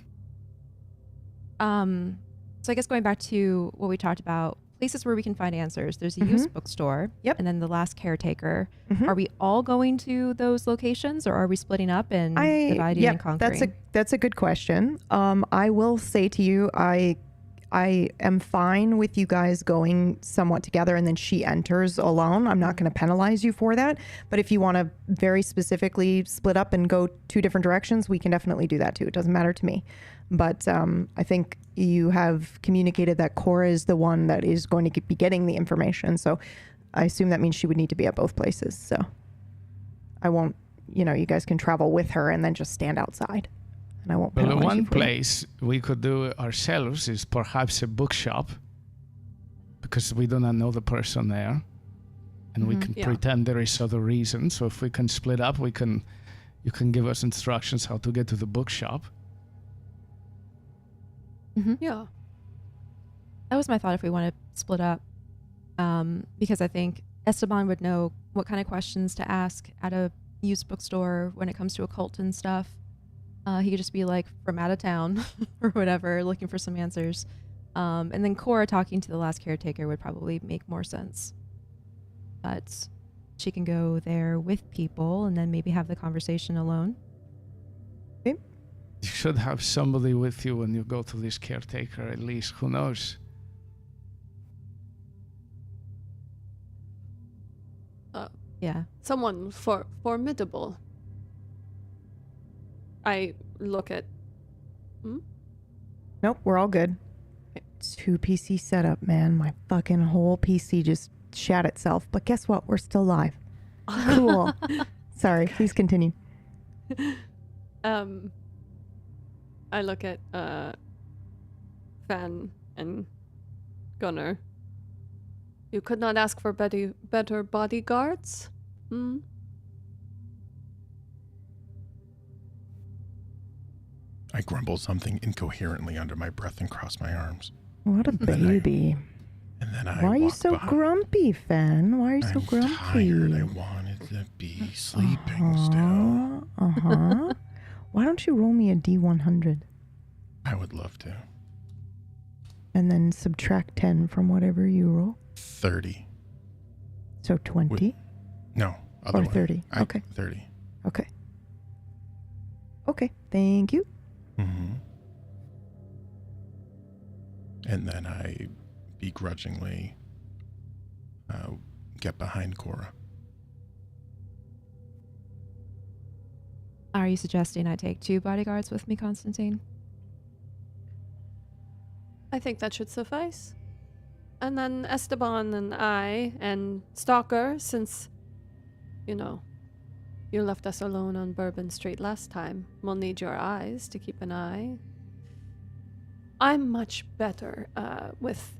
So I guess going back to what we talked about, places where we can find answers. There's a used bookstore. Yep. And then the last caretaker. Mhm. Are we all going to those locations, or are we splitting up and dividing and conquering? That's a good question. I will say to you, I am fine with you guys going somewhat together and then she enters alone. I'm not going to penalize you for that. But if you want to very specifically split up and go two different directions, we can definitely do that too. It doesn't matter to me. But I think you have communicated that Cora is the one that is going to be getting the information. So I assume that means she would need to be at both places. So I won't, you guys can travel with her and then just stand outside. And I won't Well, penalize the you one for it. place we could do ourselves is perhaps a bookshop, because we do not know the person there, and we can Yeah. pretend there is other reason. So if we can split up, you can give us instructions how to get to the bookshop. Yeah. That was my thought if we want to split up. Because I think Esteban would know what kind of questions to ask at a used bookstore when it comes to occult and stuff. He could just be like from out of town or whatever, looking for some answers. And then Cora talking to the last caretaker would probably make more sense. But she can go there with people and then maybe have the conversation alone. You should have somebody with you when you go to this caretaker, at least. Who knows? Yeah. Someone formidable. I look at... Nope, we're all good. 2 PC setup, man. My fucking whole PC just shat itself. But guess what? We're still live. Cool. Sorry, please continue. I look at Fan and Gunnar. You could not ask for better bodyguards? I grumble something incoherently under my breath and cross my arms. What a baby. And then I Why are you walk so behind. grumpy, Fan? Why are you so I'm grumpy? tired. I wanted to be sleeping still. Uh-huh. Why don't you roll me a D100 I would love to. and then subtract 10 from whatever you roll? 30. So 20 No, other or way. 30. Okay. 30. Okay. Okay. Thank you. Mm-hmm. And then I begrudgingly get behind Cora. Are you suggesting I take 2 bodyguards with me, Constantine? I think that should suffice. And then Esteban and I and Stalker, since, you left us alone on Bourbon Street last time, we'll need your eyes to keep an eye. I'm much better with,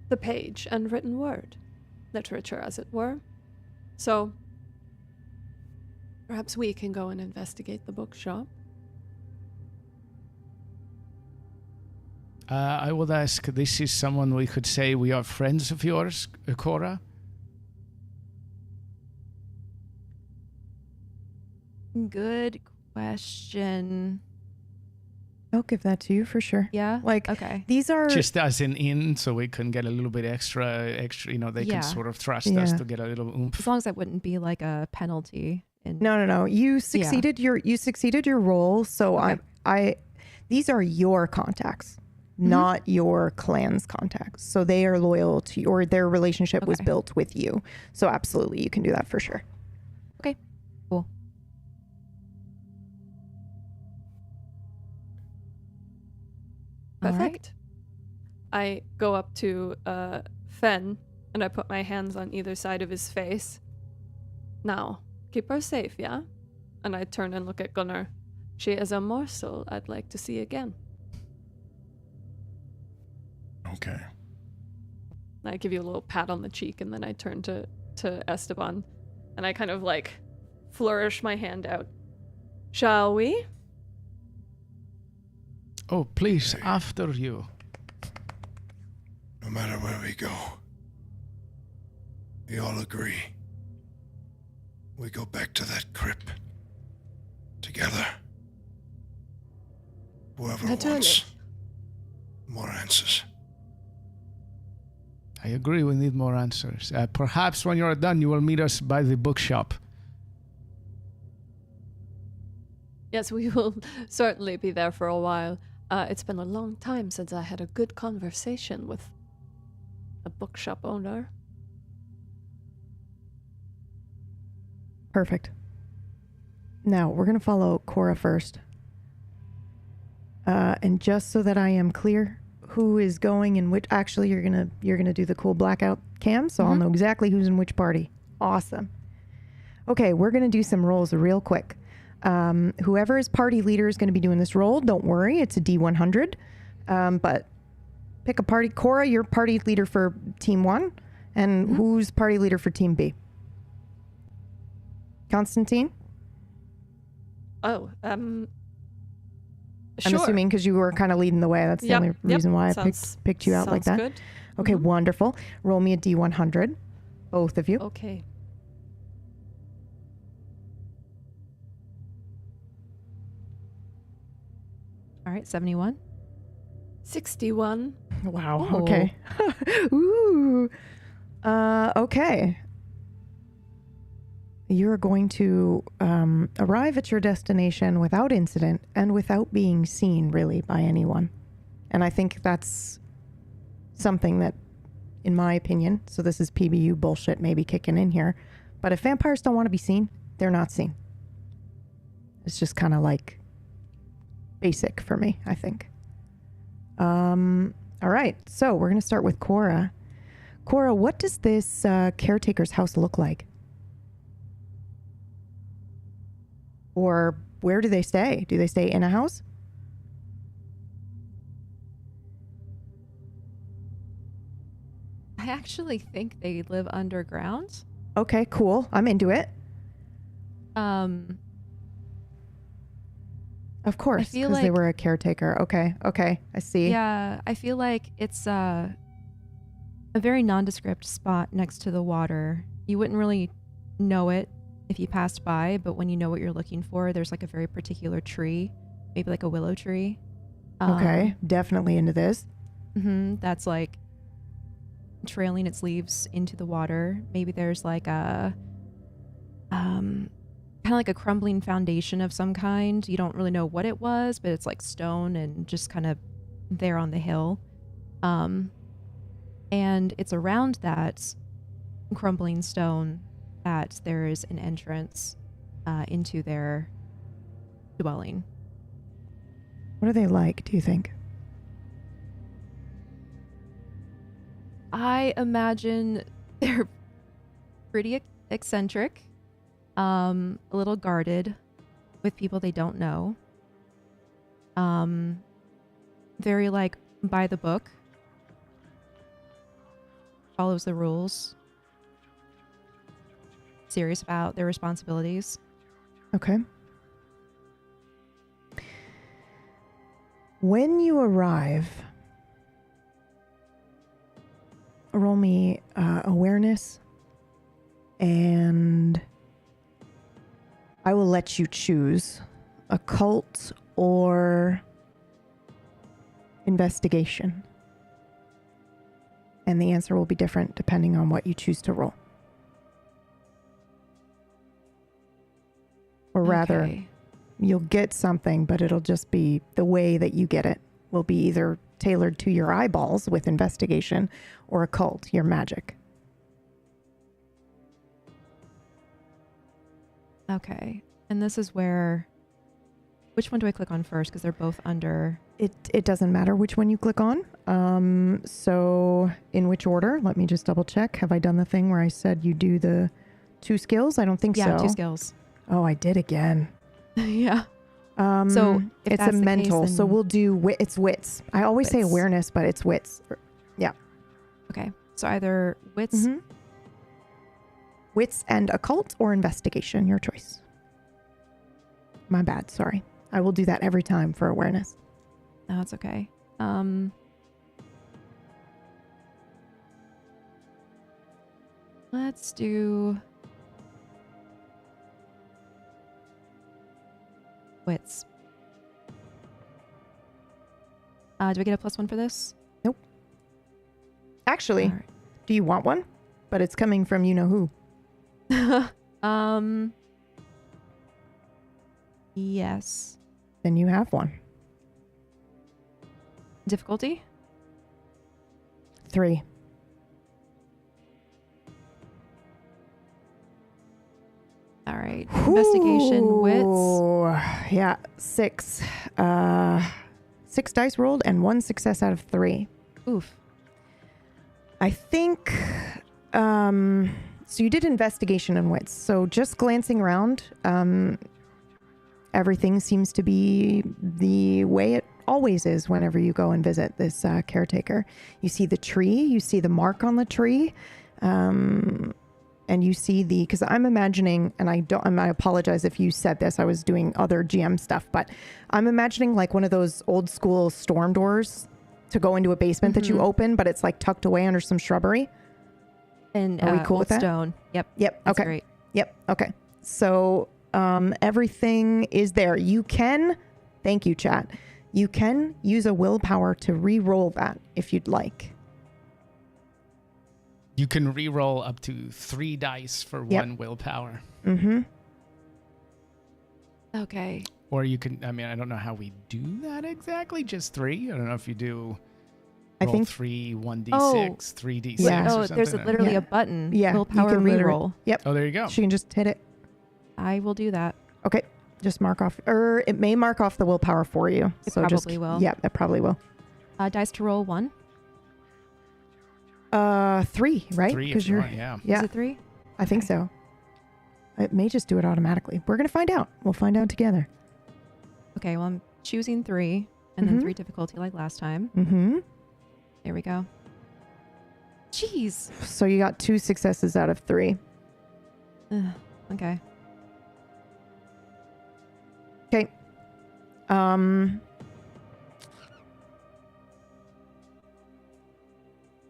the page and written word, literature as it were. So perhaps we can go and investigate the bookshop. I would ask, this is someone we could say we are friends of yours, Cora? Good question. I'll give that to you for sure. Yeah? Like, Okay. these are... Just as in, so we can get a little bit extra, they Yeah. can sort of trust us Yeah. to get a little oomph. As long as that wouldn't be like a penalty. No. You succeeded your role. So Okay. these are your contacts, not your clan's contacts. So they are loyal to you, or their relationship was Okay. built with you. So absolutely, you can do that for sure. Okay. Cool. All right. Perfect. I go up to Fen and I put my hands on either side of his face. Now, keep her safe, yeah? And I turn and look at Gunnar. She is a morsel I'd like to see again. Okay. I give you a little pat on the cheek, and then I turn to Esteban, and I kind of like flourish my hand out. Shall we? Oh, please, after you. No matter where we go, we all agree. We go back to that crypt. Together. Whoever Natürlich. wants more answers. I agree, we need more answers. Perhaps when you're done, you will meet us by the bookshop. Yes, we will certainly be there for a while. It's been a long time since I had a good conversation with a bookshop owner. Perfect. Now we're gonna follow Cora first, and just so that I am clear, who is going in which? Actually, you're gonna do the cool blackout cam, so I'll know exactly who's in which party. Awesome. Okay, we're gonna do some rolls real quick. Whoever is party leader is gonna be doing this roll. Don't worry, it's a D100, but pick a party. Cora, you're party leader for Team 1, and who's party leader for Team B? Constantine? Oh, I'm sure. assuming because you were kind of leading the way. That's the only reason why I picked you out like that. Good. Okay, wonderful. Roll me a D100, both of you. Okay. All right. 71. 61. Wow. Oh. Okay. Ooh. Okay. You're going to arrive at your destination without incident and without being seen, really, by anyone. And I think that's something that, in my opinion, so this is PBU bullshit maybe kicking in here, but if vampires don't want to be seen, they're not seen. It's just kind of like basic for me, I think. All right, so we're going to start with Cora. Cora, what does this caretaker's house look like? Or where do they stay? Do they stay in a house? I actually think they live underground. Okay, cool. I'm into it. Of course, I feel because they like- were a caretaker. Okay, I see. Yeah, I feel like it's a very nondescript spot next to the water. You wouldn't really know it if you passed by, but when you know what you're looking for, there's like a very particular tree, maybe like a willow tree. Okay, definitely into this. That's like trailing its leaves into the water. Maybe there's like a kind of like a crumbling foundation of some kind. You don't really know what it was, but it's like stone and just kind of there on the hill. And it's around that crumbling stone that there is an entrance into their dwelling. What are they like, do you think? I imagine they're pretty eccentric, a little guarded with people they don't know. Very like by the book, follows the rules, serious about their responsibilities. Okay. When you arrive, roll me awareness, and I will let you choose occult or investigation. And the answer will be different depending on what you choose to roll. Or rather, Okay. you'll get something, but it'll just be the way that you get it will be either tailored to your eyeballs with investigation or occult, your magic. Okay. And this is where... Which one do I click on first? Because they're both under... It doesn't matter which one you click on. So in which order? Let me just double check. Have I done the thing where I said you do the 2 skills? I don't think so. Yeah, 2 skills. Oh, I did again. Yeah. So if it's a that's the mental. case, So then- we'll do it's wits. I always say Wits. awareness, but it's wits. Okay. So either wits... Mhm. Wits and occult or investigation, your choice. My bad, sorry. I will do that every time for awareness. No, it's okay. Let's do wits. Do we get a +1 for this? Actually, All right. do you want one? But it's coming from you know who. Yes. Then you have one. Difficulty? 3. All right. Investigation, wits. Ooh, yeah, 6. 6 dice rolled and 1 success out of 3. Oof. I think, so you did investigation and wits. So just glancing around, everything seems to be the way it always is whenever you go and visit this caretaker. You see the tree, you see the mark on the tree, and you see because I'm imagining, and I apologize if you said this, I was doing other GM stuff, but I'm imagining like one of those old school storm doors to go into a basement that you open, but it's like tucked away under some shrubbery. And Are we cool with that? stone. Yep. Yep. That's Okay. great. Yep. Okay. So everything is there. You can, thank you, chat. You can use a willpower to re-roll that if you'd like. You can re-roll up to 3 dice for 1 willpower. Mm-hmm. Okay. Or you can, I mean, I don't know how we do that exactly, just 3. I don't know if you do I roll think 3, 1d6, Oh. 3d6 Yeah. or Oh, something. there's literally Yeah. a button. Yeah. you Willpower can literally- reroll. Yep. Oh, there you go. She can just hit it. I will do that. Okay. Just mark off, or it may mark off the willpower for you. It so just, probably will. Yeah, it probably will. Dice to roll 1. 3, right? 3 if Because you you're, want, yeah. yeah, Is it 3? I think Okay. so. It may just do it automatically. We're going to find out. We'll find out together. Okay, well, I'm choosing 3 and then Mhm. 3 difficulty like last time. Mm-hmm. There we go. Jeez. So you got 2 successes out of 3. Ugh, okay. Okay.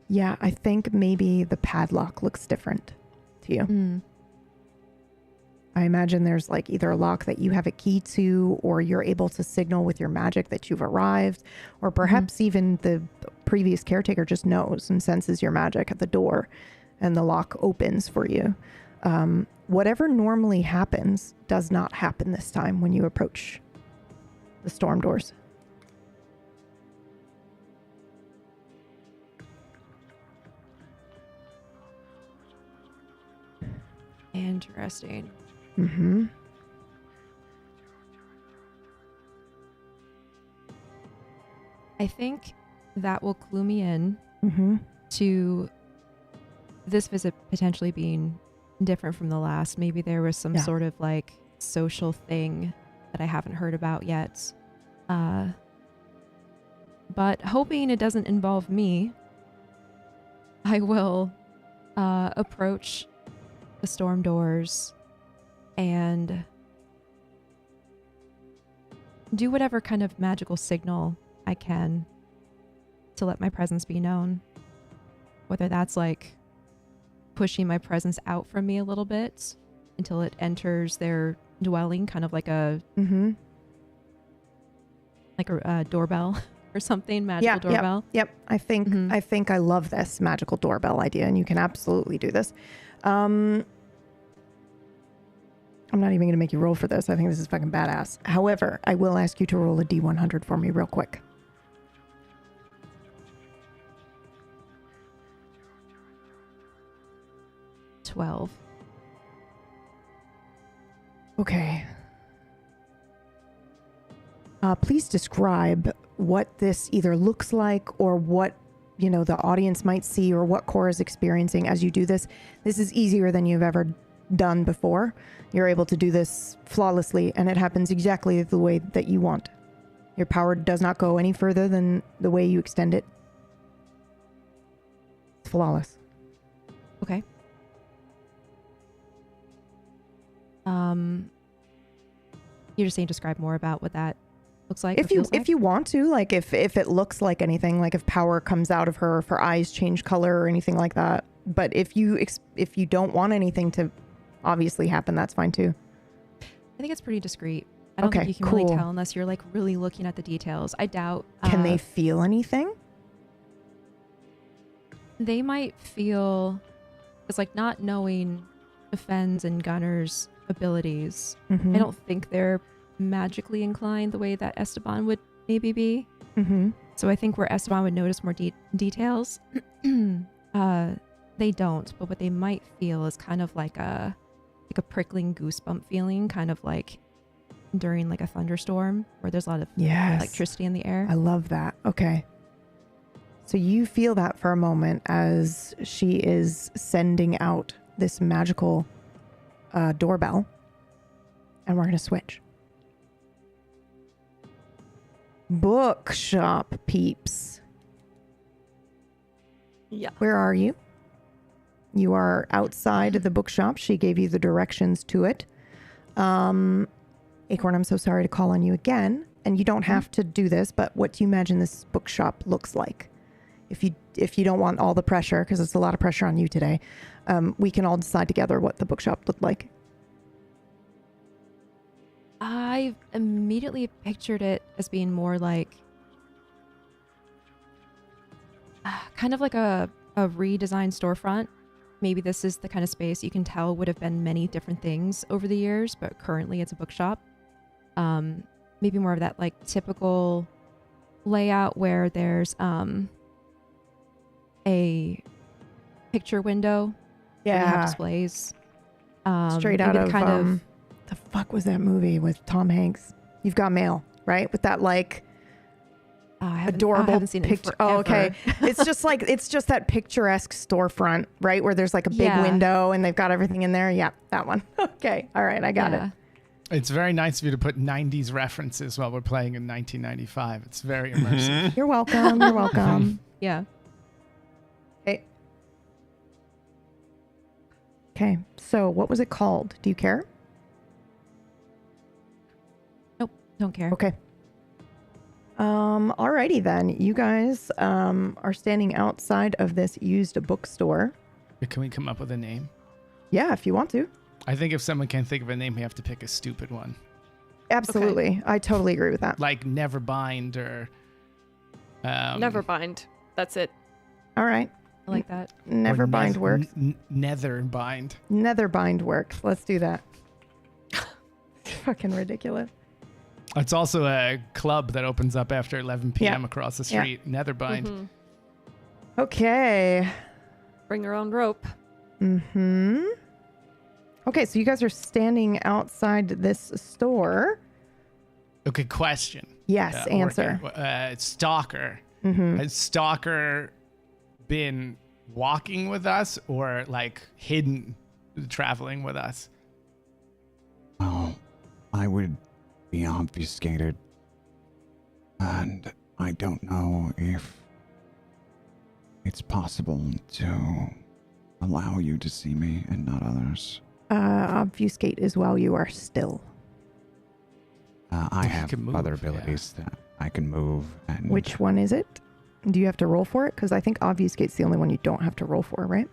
Yeah, I think maybe the padlock looks different to you. Mm. I imagine there's like either a lock that you have a key to, or you're able to signal with your magic that you've arrived, or perhaps even the previous caretaker just knows and senses your magic at the door and the lock opens for you. Whatever normally happens does not happen this time when you approach the storm doors. Interesting. Mm-hmm. I think that will clue me in Mm-hmm. to this visit potentially being different from the last. Maybe there was some Yeah. sort of like social thing that I haven't heard about yet. But hoping it doesn't involve me, I will approach the storm doors and do whatever kind of magical signal I can to let my presence be known. Whether that's like pushing my presence out from me a little bit until it enters their dwelling, kind of like a Mm-hmm. doorbell. or something. Magical doorbell. Yep. I think I love this magical doorbell idea, and you can absolutely do this. I'm not even going to make you roll for this. I think this is fucking badass. However, I will ask you to roll a D100 for me real quick. $12. Okay. Please describe what this either looks like or what, the audience might see or what Cora is experiencing as you do this. This is easier than you've ever done before. You're able to do this flawlessly, and it happens exactly the way that you want. Your power does not go any further than the way you extend it. It's flawless. Okay. You're just saying describe more about what that looks like. If you want to, like if it looks like anything, like if power comes out of her, if her eyes change color or anything like that. But if you don't want anything to obviously happen, that's fine too. I think it's pretty discreet. I don't think you can really tell unless you're like really looking at the details. I doubt. Can they feel anything? They might feel, it's like not knowing Fenn's and Gunner's abilities. Mm-hmm. I don't think they're magically inclined the way that Esteban would maybe be. Mm-hmm. So I think where Esteban would notice more details, they don't. But what they might feel is kind of like a prickling goosebump feeling, kind of like during like a thunderstorm where there's a lot of electricity in the air. I love that. Okay. So you feel that for a moment as she is sending out this magical doorbell, and we're going to switch. Bookshop peeps. Yeah. Where are you? You are outside of the bookshop. She gave you the directions to it. Acorn, I'm so sorry to call on you again, and you don't have to do this, but what do you imagine this bookshop looks like? If you don't want all the pressure, because it's a lot of pressure on you today, we can all decide together what the bookshop looked like. I immediately pictured it as being more like kind of like a redesigned storefront. Maybe this is the kind of space you can tell would have been many different things over the years, but currently it's a bookshop. Maybe more of that like typical layout where there's a picture window. where you have displays. Straight out of the fuck was that movie with Tom Hanks? You've Got Mail, right? With that like adorable I haven't seen picture. It forever. Oh, okay. It's just that picturesque storefront, right? Where there's like a big window and they've got everything in there. Yeah, that one. Okay. All right. I got it. It's very nice of you to put 90s references while we're playing in 1995. It's very immersive. You're welcome. You're welcome. Yeah. Okay. So what was it called? Do you care? Nope. Don't care. Okay. Alrighty then. You guys are standing outside of this used bookstore. Can we come up with a name? Yeah, if you want to. I think if someone can't think of a name, we have to pick a stupid one. Absolutely. Okay. I totally agree with that. Like Neverbind or... Neverbind. That's it. All right. I like that. Neverbind works. Netherbind. Netherbind works. Let's do that. Fucking ridiculous. It's also a club that opens up after 11 p.m. across the street. Yeah. Netherbind. Mm-hmm. Okay. Bring your own rope. Mm-hmm. Okay, so you guys are standing outside this store. Okay, question. Yes, answer. Stalker. Mm-hmm. Has Stalker been walking with us or like hidden traveling with us? Well, I would be obfuscated. And I don't know if it's possible to allow you to see me and not others. Obfuscate is while you are still. I have can move, other abilities that I can move. And Which one is it? Do you have to roll for it? Because I think obfuscate's the only one you don't have to roll for, right?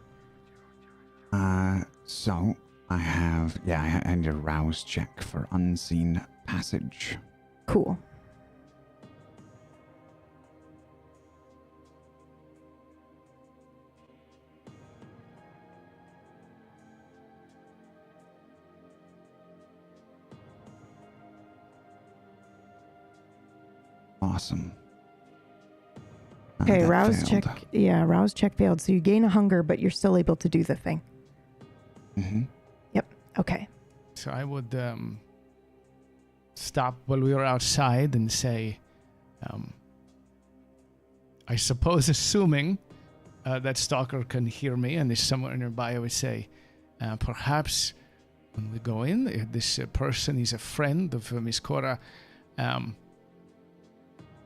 So I have, I need a rouse check for unseen passage. Cool. awesome. Okay, That rouse failed. check. Yeah, rouse check failed. So you gain a hunger, but you're still able to do the thing. Mm-hmm. Yep. Okay. So I would stop while we were outside and say, I suppose assuming that Stalker can hear me and is somewhere nearby, I would say, perhaps when we go in, if this person is a friend of Miss Cora,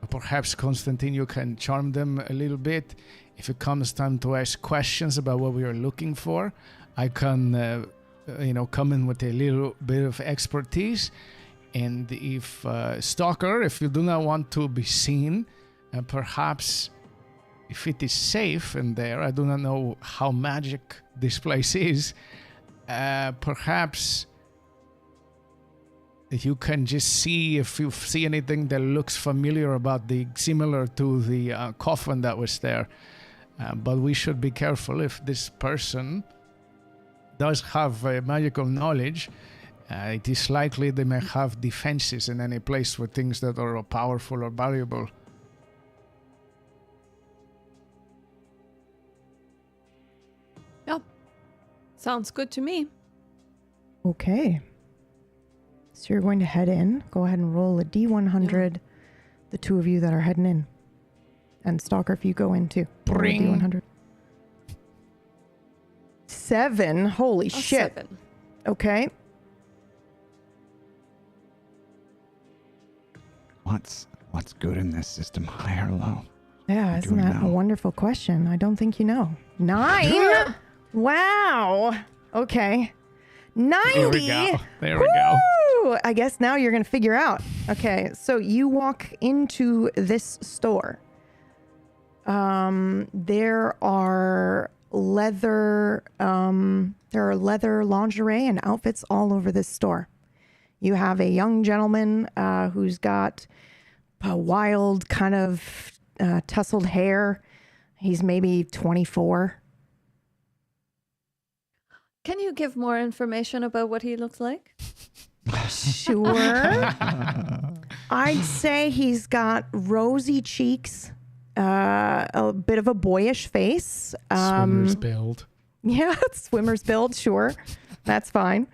perhaps Constantine, you can charm them a little bit. If it comes time to ask questions about what we are looking for, I can, come in with a little bit of expertise. And if Stalker, if you do not want to be seen, perhaps if it is safe in there, I do not know how magic this place is, perhaps you can just see if you see anything that looks familiar similar to the coffin that was there. But we should be careful if this person does have magical knowledge. It is likely they may have defenses in any place with things that are powerful or valuable. Yeah. Sounds good to me. Okay. So you're going to head in. Go ahead and roll a D100. The two of you that are heading in. And Stalker, if you go in too. Roll a Bring. D100. 7. Holy shit. 7. Okay. What's good in this system, high or low? Yeah, I isn't don't that a know. wonderful question? I don't think you know. 9? Wow. Okay. 90. There we go. There we go. Woo! I guess now you're going to figure out. Okay, so you walk into this store. There are leather lingerie and outfits all over this store. You have a young gentleman who's got a wild kind of tousled hair. He's maybe 24. Can you give more information about what he looks like? Sure. I'd say he's got rosy cheeks, a bit of a boyish face. Swimmer's build. Yeah, swimmer's build, sure. That's fine.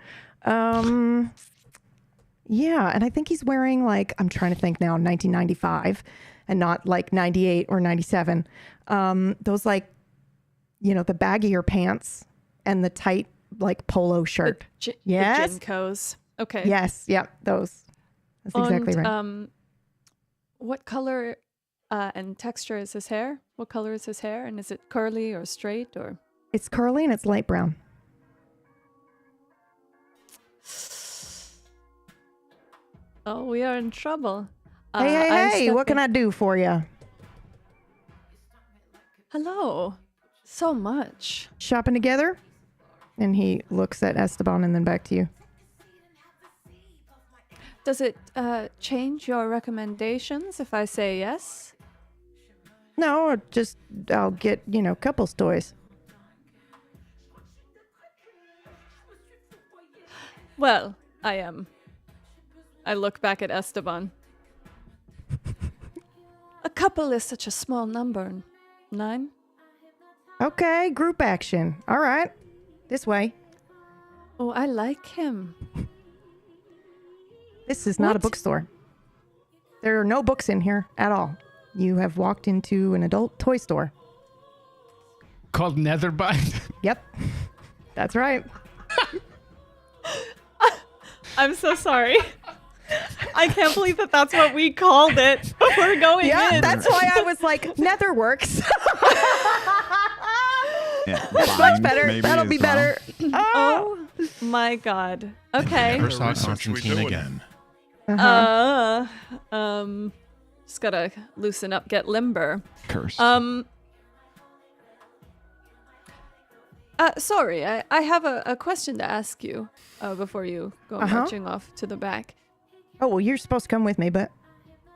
Yeah, and I think he's wearing I'm trying to think now, 1995 and not 98 or 97. Those the baggier pants and the tight polo shirt. Yes. The Jinkos. Okay. Yes, yep, those. That's exactly right. What color and texture is his hair? What color is his hair? And is it curly or straight or? It's curly and it's light brown. Oh, we are in trouble. Hey, what can I do for you? Hello. So much. Shopping together? And he looks at Esteban and then back to you. Does it change your recommendations if I say yes? No, I'll get, couples toys. Well, I look back at Esteban. A couple is such a small number. 9? Okay, group action. All right. This way. Oh, I like him. This is not a What? bookstore. There are no books in here at all. You have walked into an adult toy store. Called Netherbind. Yep. That's right. I'm so sorry. I can't believe that that's what we called it before going Yeah, in. that's why I was like, Netherworks. Yeah, That's much better. That'll be better. Oh my god. Okay. Never saw research we Constantine doing? again. Just gotta loosen up, get limber. Curse. Sorry, I have a question to ask you before you go marching off to the back. Oh, well, you're supposed to come with me, but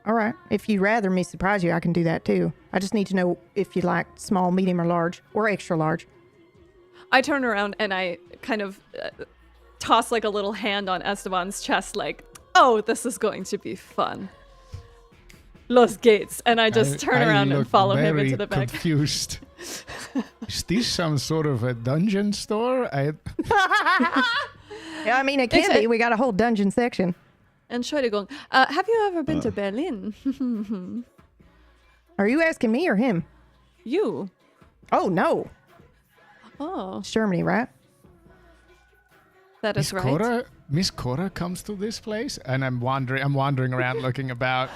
all right. If you'd rather me surprise you, I can do that too. I just need to know if you like small, medium, or large, or extra large. I turn around and I kind of toss a little hand on Esteban's chest oh, this is going to be fun. Los Gates, and I just turn around and look follow him very into the back. confused. Is this some sort of a dungeon store? Yeah, I mean, it can be. We got a whole dungeon section. Entschuldigung, have you ever been to Berlin? Are you asking me or him? You. Oh, no. Oh, It's Germany, right? that is Miss right. Cora, Miss Cora comes to this place, and I'm wandering around looking about.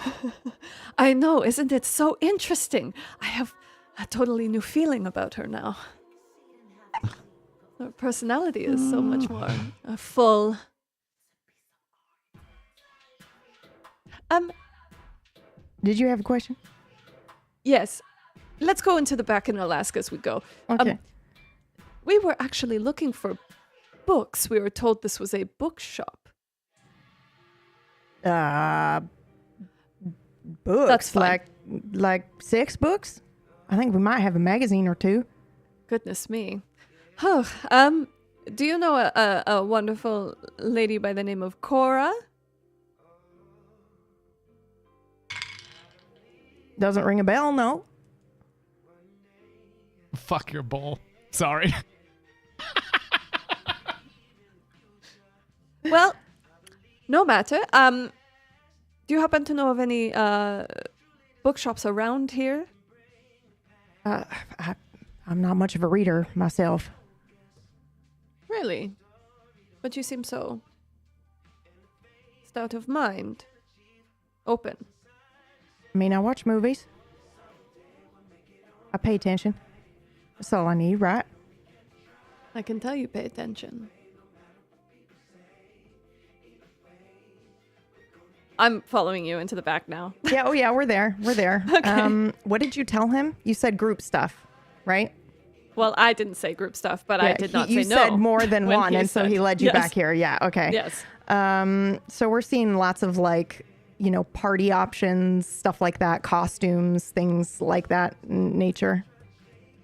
I know, isn't it so interesting? I have a totally new feeling about her now. Her personality is so much more full. Did you have a question? Yes. Let's go into the back in Alaska as we go. Okay. We were actually looking for books. We were told this was a bookshop. Books. That's fine. Like 6 books? I think we might have a magazine or 2. Goodness me. Oh, do you know a wonderful lady by the name of Cora? Doesn't ring a bell, no. Fuck your bowl. Sorry. Well, no matter. Do you happen to know of any bookshops around here? I'm not much of a reader myself. Really? But you seem so stout of mind. Open. I mean, I watch movies. I pay attention. That's all I need, right? I can tell you pay attention. I'm following you into the back now. Yeah, oh yeah, we're there. We're there. Okay. What did you tell him? You said group stuff, right? Well, I didn't say group stuff, but I Yeah, did not you say no. said more than when one, he and so said- he led you Yes. back here. Yeah, okay. Yes. So we're seeing lots of party options, stuff like that, costumes, things like that nature.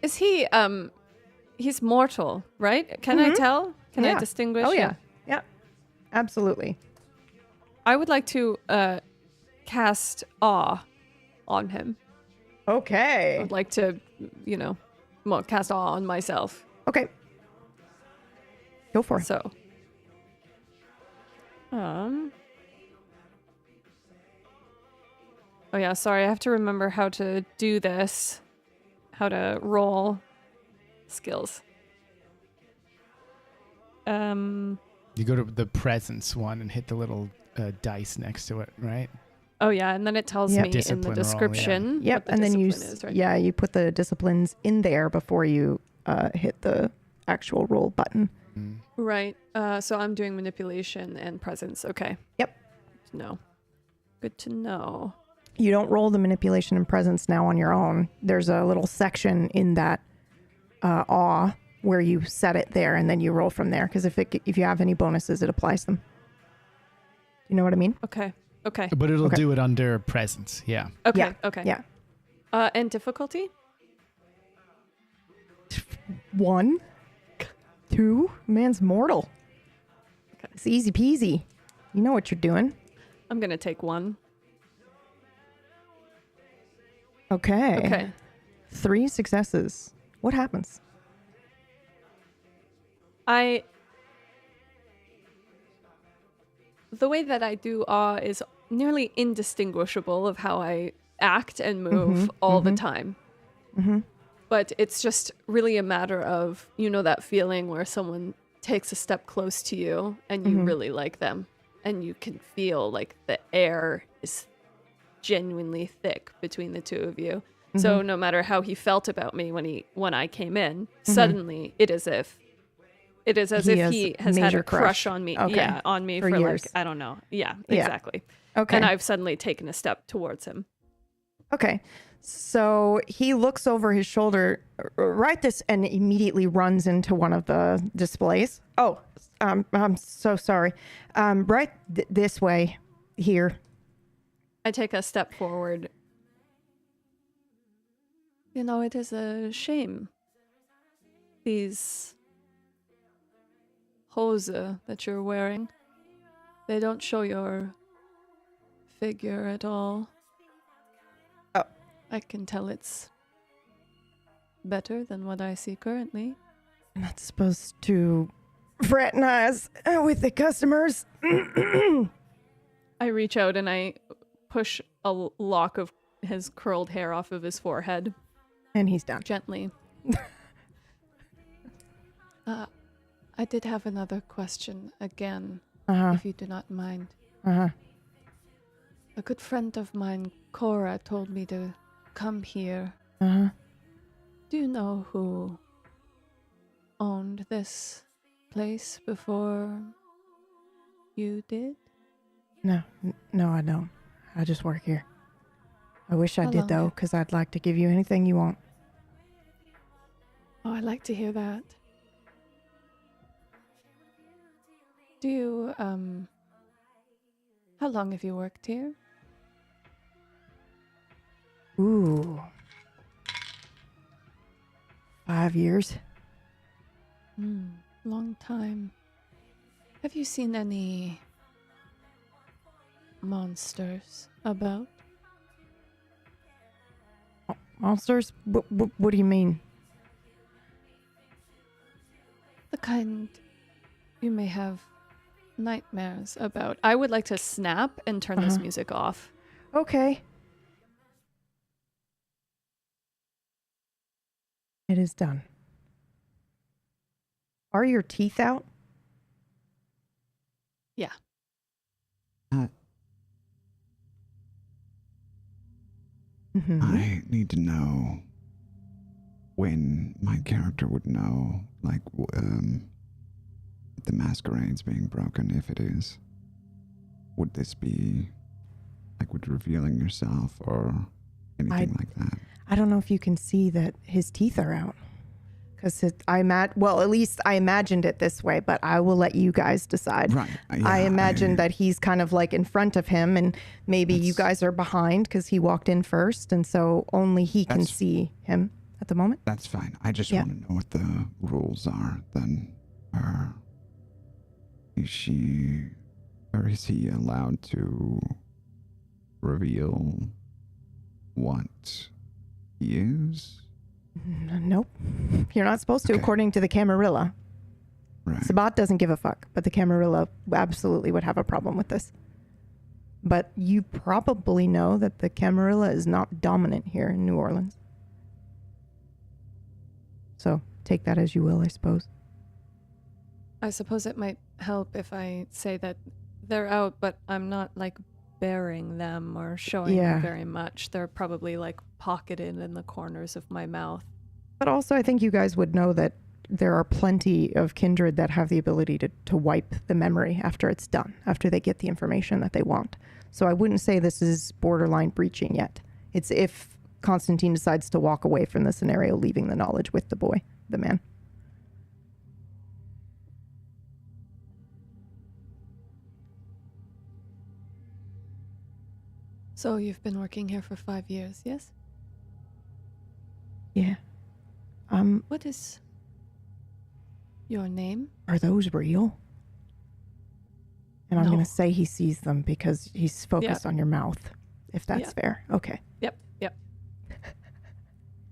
Is he, he's mortal, right? Can I tell? Can I Yeah. distinguish? Oh yeah. Yeah. Absolutely. I would like to cast awe on him. I Okay. would like to, cast awe on myself. Okay. Go for it. So, oh yeah, sorry, I have to remember how to do this, how to roll skills. You go to the presence one and hit the little dice next to it, right? Oh yeah, and then it tells Yep. me in the Discipline roll, yeah. description. Yep, what the and then you discipline is, right? you put the disciplines in there before you hit the actual roll button. Right. So I'm doing manipulation and presence. Okay. Yep. Good to know. Good to know. You don't roll the manipulation and presence now on your own. There's a little section in that awe where you set it there, and then you roll from there. Because if you have any bonuses, it applies them. You know what I mean? Okay. Okay. But it'll Okay. do it under presence. Yeah. Okay. Yeah. Okay. Yeah. And difficulty? 1, 2. Man's mortal. Okay. It's easy peasy. You know what you're doing. I'm gonna take 1. Okay. Okay. 3 successes. What happens? The way that I do awe is nearly indistinguishable of how I act and move all the time. But it's just really a matter of, that feeling where someone takes a step close to you and you really like them, and you can feel like the air is genuinely thick between the two of you. So no matter how he felt about me when I came in, suddenly it is as if he has had major a crush on me. Okay. Yeah, on me For for years. I don't know. Yeah, Yeah. exactly. Okay. And I've suddenly taken a step towards him. Okay. So he looks over his shoulder right this and immediately runs into one of the displays. Oh, I'm so sorry. Right this way here. I take a step forward. It is a shame. These hose that you're wearing, they don't show your figure at all. I can tell it's better than what I see currently. I'm not supposed to fraternize with the customers. I reach out and I push a lock of his curled hair off of his forehead. And he's done. Gently. I did have another question again, if you do not mind. A good friend of mine, Cora, told me to come here. Do you know who owned this place before you did? No, I don't. I just work here. I wish I How did, long though, have- because I'd like to give you anything you want. Oh, I like to hear that. Do you, how long have you worked here? Ooh. 5 years. Long time. Have you seen any monsters about? Monsters? What do you mean? The kind you may have nightmares about. I would like to snap and turn this music off. Okay. It is done. Are your teeth out? Yeah. I need to know when my character would know, like, the masquerade's being broken, if it is. Would this be, like, with revealing yourself or anything like that? I don't know if you can see that his teeth are out. Because at least I imagined it this way, but I will let you guys decide. Right. I imagined that he's kind of like in front of him, and maybe you guys are behind because he walked in first, and so only he can see him at the moment. That's fine. I just want to know what the rules are. Then, is she, or is he allowed to reveal what he is? Nope. You're not supposed to, according to the Camarilla. Right. Sabat doesn't give a fuck, but the Camarilla absolutely would have a problem with this. But you probably know that the Camarilla is not dominant here in New Orleans. So take that as you will, I suppose. I suppose it might help if I say that they're out, but I'm not like bearing them or showing them very much. They're probably like pocketed in the corners of my mouth. But also I think you guys would know that there are plenty of kindred that have the ability to wipe the memory after it's done, after they get the information that they want. So I wouldn't say this is borderline breaching yet. It's if Constantine decides to walk away from the scenario, leaving the knowledge with the boy, the man. So you've been working here for 5 years, yes? Yeah. What is your name? Are those real? And I'm going to say he sees them because he's focused on your mouth, if that's fair. Okay. Yep.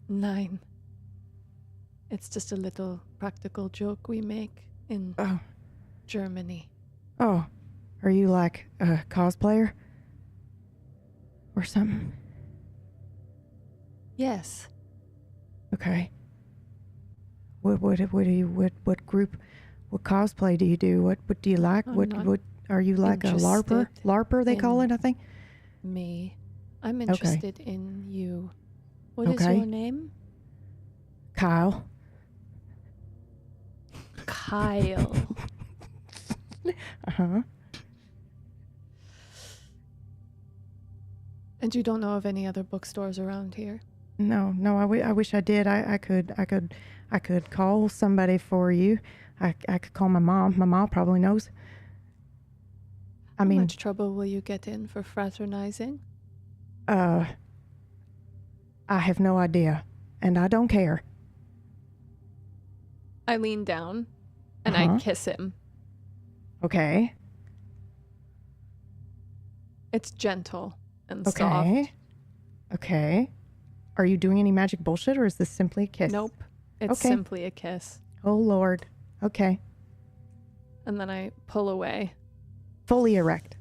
9. It's just a little practical joke we make in Germany. Oh, are you like a cosplayer? Or something? Yes. Okay. What group, what cosplay do you do? What do you like? I'm What are you like a LARPer? interested LARPer they call in it, I think. Me. I'm interested in you. What is Okay. your name? Kyle. Kyle. Uh-huh. And you don't know of any other bookstores around here? No, I wish I did. I could call somebody for you. I could call my mom. My mom probably knows. How much trouble will you get in for fraternizing? I have no idea, and I don't care. I lean down and I kiss him. Okay. It's gentle and soft. Okay. Are you doing any magic bullshit, or is this simply a kiss? Nope. It's Okay. simply a kiss. Oh, Lord. Okay. And then I pull away. Fully erect.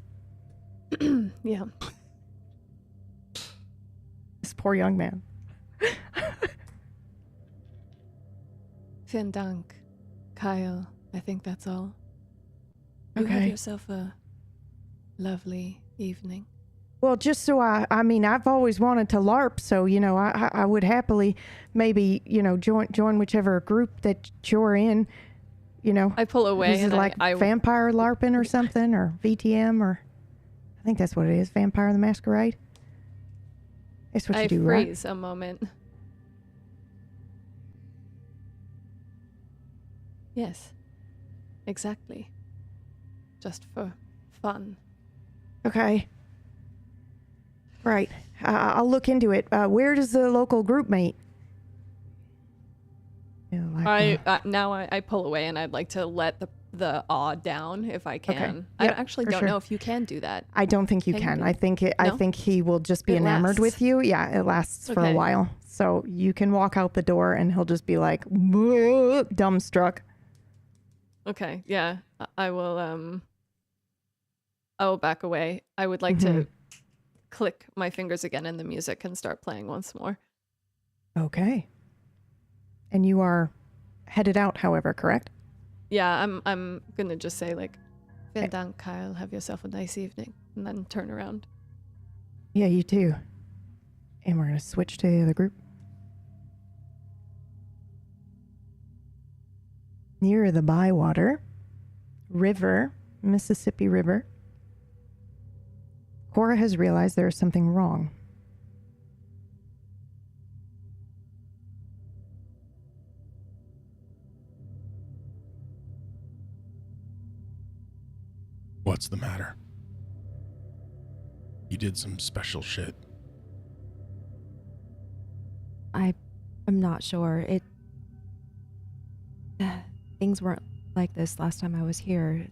Yeah. This poor young man. Vielen Dank, Kyle. I think that's all. You have Okay. yourself a lovely evening. Well, just so I mean, I've always wanted to LARP, so, you know, I would happily maybe, you know, join whichever group that you're in, you know. I pull away Is it and like I vampire LARPing or something, or VTM, or I think that's what it is, Vampire the Masquerade. That's what you do, right? freeze a moment. Yes, exactly. Just for fun. Okay. Right. I'll look into it. Where does the local group meet? You know, like, Now I pull away and I'd like to let the awe down if I can. Okay. I Yep, actually for don't sure. know if you can do that. I don't think you Can you can. do- I No? think he will just be It enamored with lasts. you. Yeah, it lasts for a Okay. while. So you can walk out the door and he'll just be like dumbstruck. Okay, yeah. I will back away. I would like to Mhm. click my fingers again and the music can start playing once more. Okay. And you are headed out, however, correct? Yeah, I'm gonna just say like, Vielen Dank, Kyle. Have yourself a nice evening, and then turn around. Yeah, you too. And we're going to switch to the other group. Near the Bywater River, Mississippi River, Cora has realized there is something wrong. What's the matter? You did some special shit. I'm not sure. Things weren't like this last time I was here.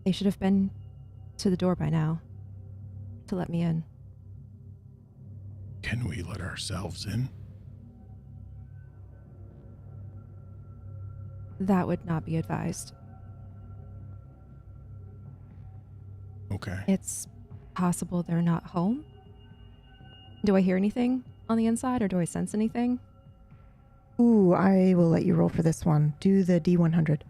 They should have been to the door by now to let me in. Can we let ourselves in? That would not be advised. Okay. It's possible they're not home. Do I hear anything on the inside, or do I sense anything? Ooh, I will let you roll for this one. Do the D100.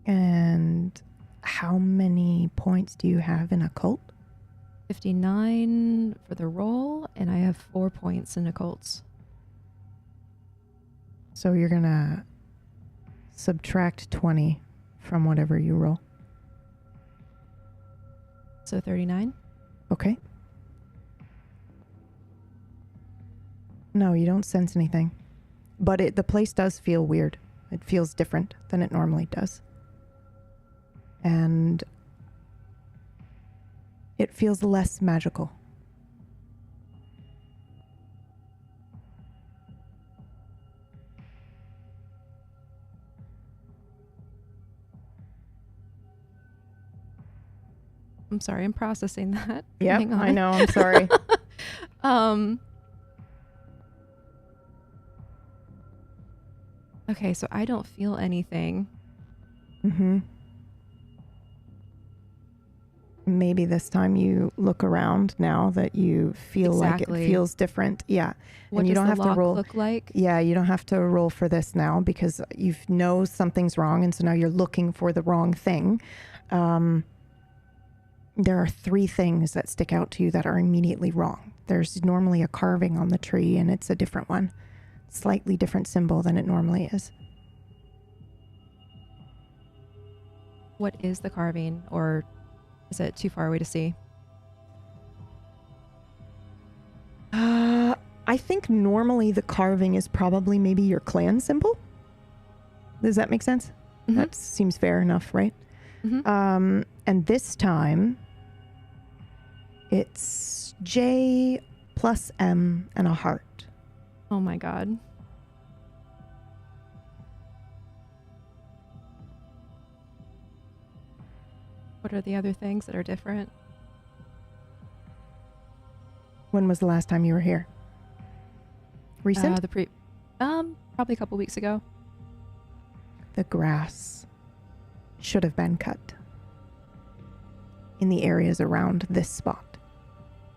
And how many points do you have in Occult? 59 for the roll, and I have 4 points in occults. So you're going to subtract 20 from whatever you roll. So 39. Okay. No, you don't sense anything. But the place does feel weird. It feels different than it normally does. And it feels less magical. I'm sorry, I'm processing that. Yep, Hang on. I know, I'm sorry. Okay, so I don't feel anything. Mm-hmm. Maybe this time you look around now that you feel like it Exactly. feels different. Yeah. What and you does don't the have to lock roll. look like? Yeah, you don't have to roll for this now because you know something's wrong, and so now you're looking for the wrong thing. There are 3 things that stick out to you that are immediately wrong. There's normally a carving on the tree, and it's a different one. Slightly different symbol than it normally is. What is the carving, or is it too far away to see? I think normally the carving is probably maybe your clan symbol. Does that make sense? Mhm. That seems fair enough, right? Mhm. And this time, it's J plus M and a heart. Oh my god. What are the other things that are different? When was the last time you were here? Recent? Probably a couple weeks ago. The grass should have been cut in the areas around this spot,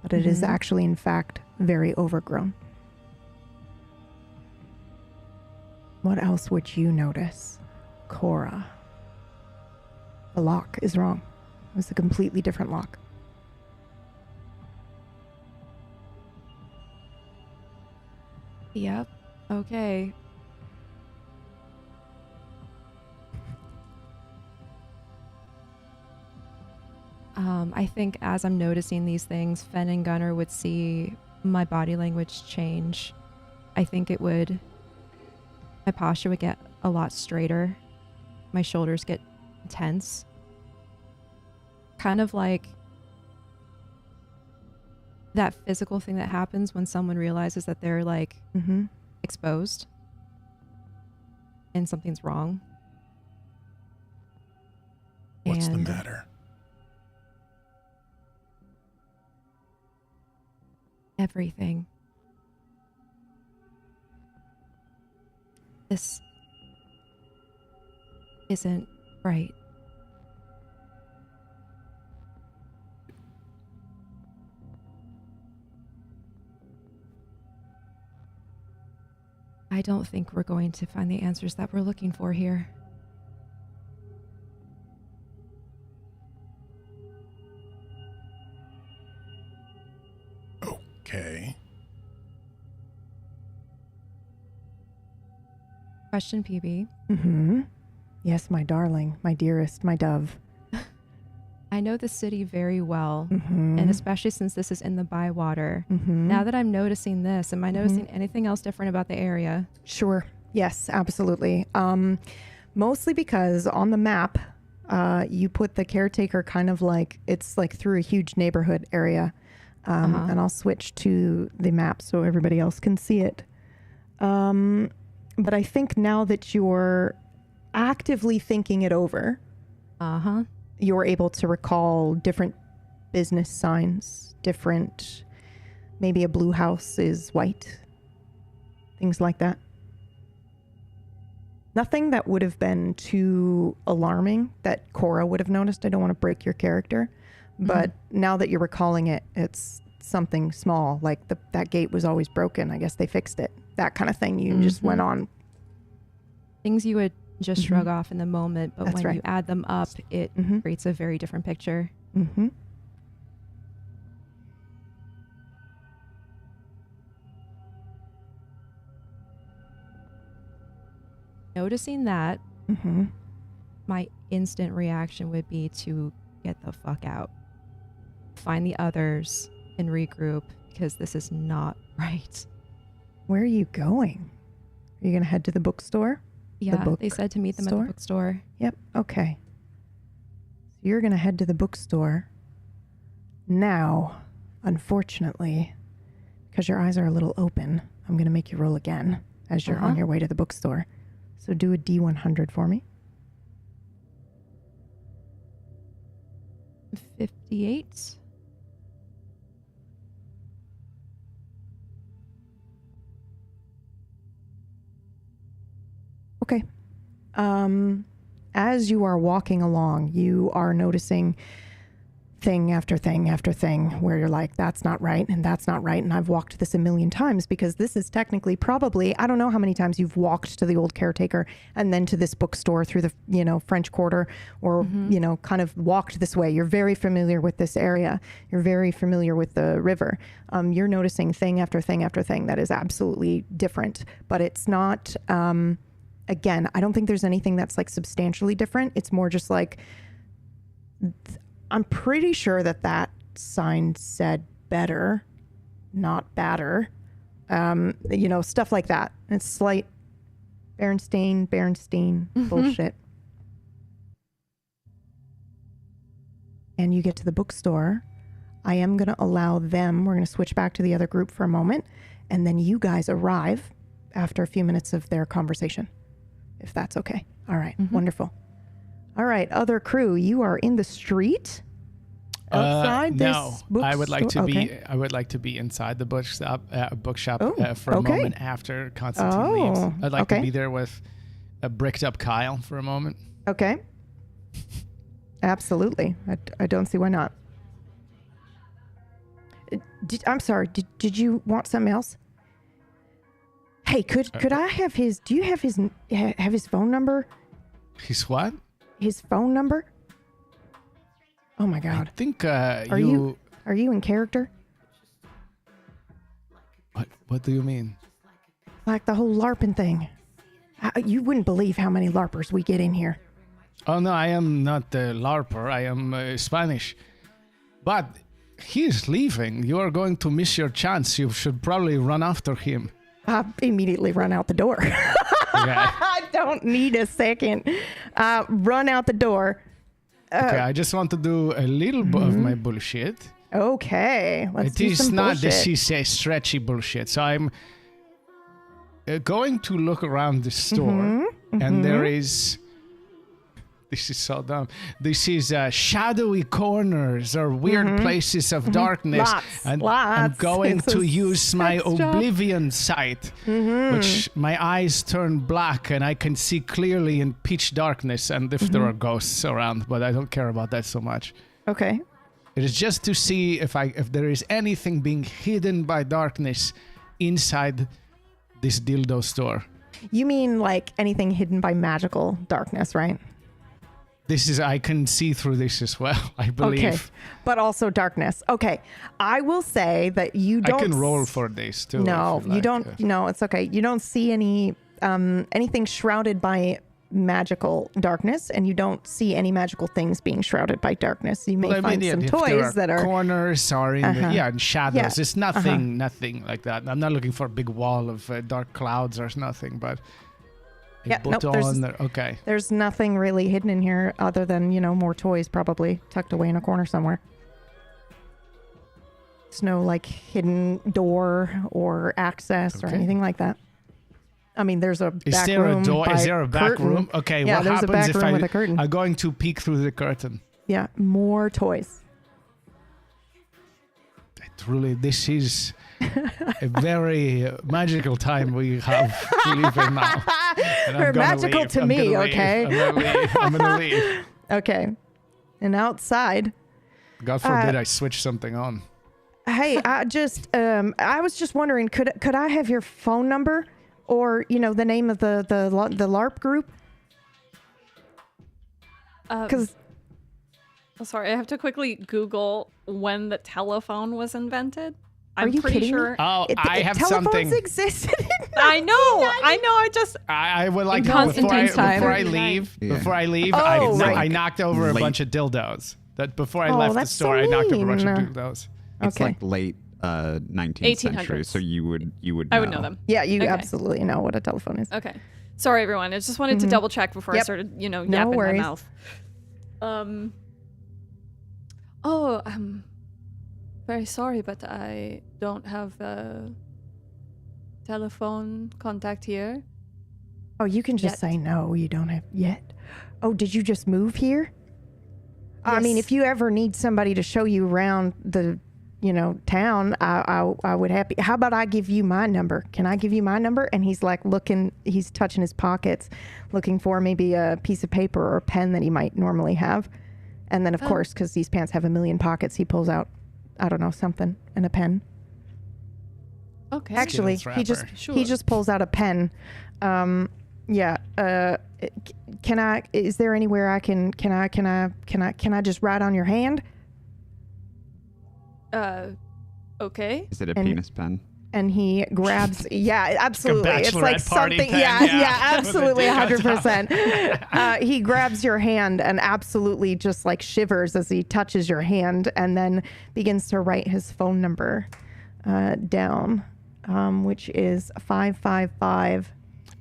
but it is actually, in fact, very overgrown. What else would you notice? Cora. The lock is wrong. It was a completely different lock. Yep. Okay. I think as I'm noticing these things, Fen and Gunnar would see my body language change. I think my posture would get a lot straighter. My shoulders get tense. Kind of like that physical thing that happens when someone realizes that they're like exposed and something's wrong. What's the matter? Everything. This isn't right. I don't think we're going to find the answers that we're looking for here. Okay. Question, PB. Yes, my darling, my dearest, my dove. I know the city very well, and especially since this is in the Bywater. Now that I'm noticing this, am I noticing anything else different about the area? Sure. Yes, absolutely. Mostly because on the map, you put the caretaker kind of like, it's like through a huge neighborhood area. And I'll switch to the map so everybody else can see it. But I think now that you're actively thinking it over, you're able to recall different business signs, maybe a blue house is white, things like that. Nothing that would have been too alarming that Cora would have noticed. I don't want to break your character, but now that you're recalling it, it's something small, like that gate was always broken. I guess they fixed it. That kind of thing. You just went on. Things you would just shrug off in the moment, but That's when right. you add them up, it creates a very different picture. Noticing that, my instant reaction would be to get the fuck out. Find the others and regroup, because this is not right. Where are you going? Are you going to head to the bookstore? Yeah, they said to meet them at the bookstore. Yep, okay. So you're going to head to the bookstore. Now, unfortunately, because your eyes are a little open, I'm going to make you roll again as you're on your way to the bookstore. So do a D100 for me. 58. Okay. As you are walking along, you are noticing thing after thing after thing where you're like, that's not right and that's not right. And I've walked this a million times, because this is technically probably, I don't know how many times you've walked to the old caretaker and then to this bookstore through the, French Quarter, or, kind of walked this way. You're very familiar with this area. You're very familiar with the river. You're noticing thing after thing after thing that is absolutely different, but it's not, again, I don't think there's anything that's like substantially different. It's more just like, I'm pretty sure that sign said better, not badder. Stuff like that. It's slight Berenstain bullshit. And you get to the bookstore. I am going to allow them, we're going to switch back to the other group for a moment, and then you guys arrive after a few minutes of their conversation, if that's okay. All right, wonderful. All right, other crew, you are in the street. outside no, this I would like to bookstore? be. I would like to be inside the bookshop Oh, for a okay. moment after Constantine leaves. Oh, I'd like okay. to be there with a bricked up Kyle for a moment. Okay. Absolutely. I don't see why not. I'm sorry. Did you want something else? Hey, could I have his? Do you have his phone number? His what? His phone number? Oh my I God. think Are you in character? What do you mean? Like the whole LARPing thing. You wouldn't believe how many LARPers we get in here. Oh no, I am not a LARPer. I am Spanish. But he is leaving. You are going to miss your chance. You should probably run after him. I immediately run out the door. Okay. I don't need a second. Run out the door. Okay, I just want to do a little bit of my bullshit. Okay, let's It do is some not bullshit. this is a stretchy bullshit. So I'm going to look around the store, and there is. This is so dumb. This is shadowy corners or weird places of darkness, and I'm going It's a to use my sex job. oblivion sight, which my eyes turn black and I can see clearly in pitch darkness. And if there are ghosts around, but I don't care about that so much. Okay. It is just to see if there is anything being hidden by darkness inside this dildo store. You mean like anything hidden by magical darkness, right? I can see through this as well, I believe. Okay, but also darkness. Okay, I will say that you don't. I can roll for this too. No, if you like. don't. No, it's okay. You don't see any anything shrouded by magical darkness, and you don't see any magical things being shrouded by darkness. You may Well, I find mean, some if there toys that are. corners or in in shadows. Yeah. It's nothing like that. I'm not looking for a big wall of dark clouds or nothing, but. Yeah, nope, Okay. There's nothing really hidden in here other than, more toys probably tucked away in a corner somewhere. There's no like hidden door or access or anything like that. I mean, there's a back room. Is there a back curtain. room? Okay, Yeah, what there's a happens back if room with a curtain. I'm going to peek through the curtain? Yeah, more toys. This is a very magical time we have to live in now. And I'm Or gonna magical leave. to I'm me, gonna leave. okay? I'm gonna leave. Okay. And outside, God forbid I switch something on. hey, I was just wondering, could I have your phone number or, the name of the LARP group? Because Sorry, I have to quickly Google when the telephone was invented. Are I'm you pretty kidding me? sure. Oh, I have telephones something. existed. I know. I just. I would like In to Constantine's time. before I leave. Yeah. Before I leave, Oh, right. I knocked over a Late. bunch of dildos. That before I Oh, left the that's so store, I knocked over a bunch of mean. dildos. It's Okay. like late 19th century, 1800s. so you would I would know them. Yeah, you Okay. absolutely know what a telephone is. Okay. Sorry, everyone. I just wanted to double check before I Yep. started, No yapping worries. my mouth. Very sorry, but I don't have telephone contact here. Oh, you can just Yet. say no. You don't have yet. Oh, did you just move here? I mean, Yes. if you ever need somebody to show you around the, town, I would happy. How about I give you my number? Can I give you my number? And he's like he's touching his pockets, looking for maybe a piece of paper or a pen that he might normally have. And then, of course, because these pants have a million pockets, he pulls out, I don't know, something and a pen. Okay. Actually, Skittles he just wrapper. Sure. he just pulls out a pen. Yeah. Can I? Is there anywhere I can? Can I just write on your hand? Okay. Is it a And- penis pen? And he grabs. Yeah, absolutely. It's like bachelorette party something. pen, Yeah, yeah. absolutely, With a dick on top. 100%. He grabs your hand and absolutely just like shivers as he touches your hand, and then begins to write his phone number down, which is 555.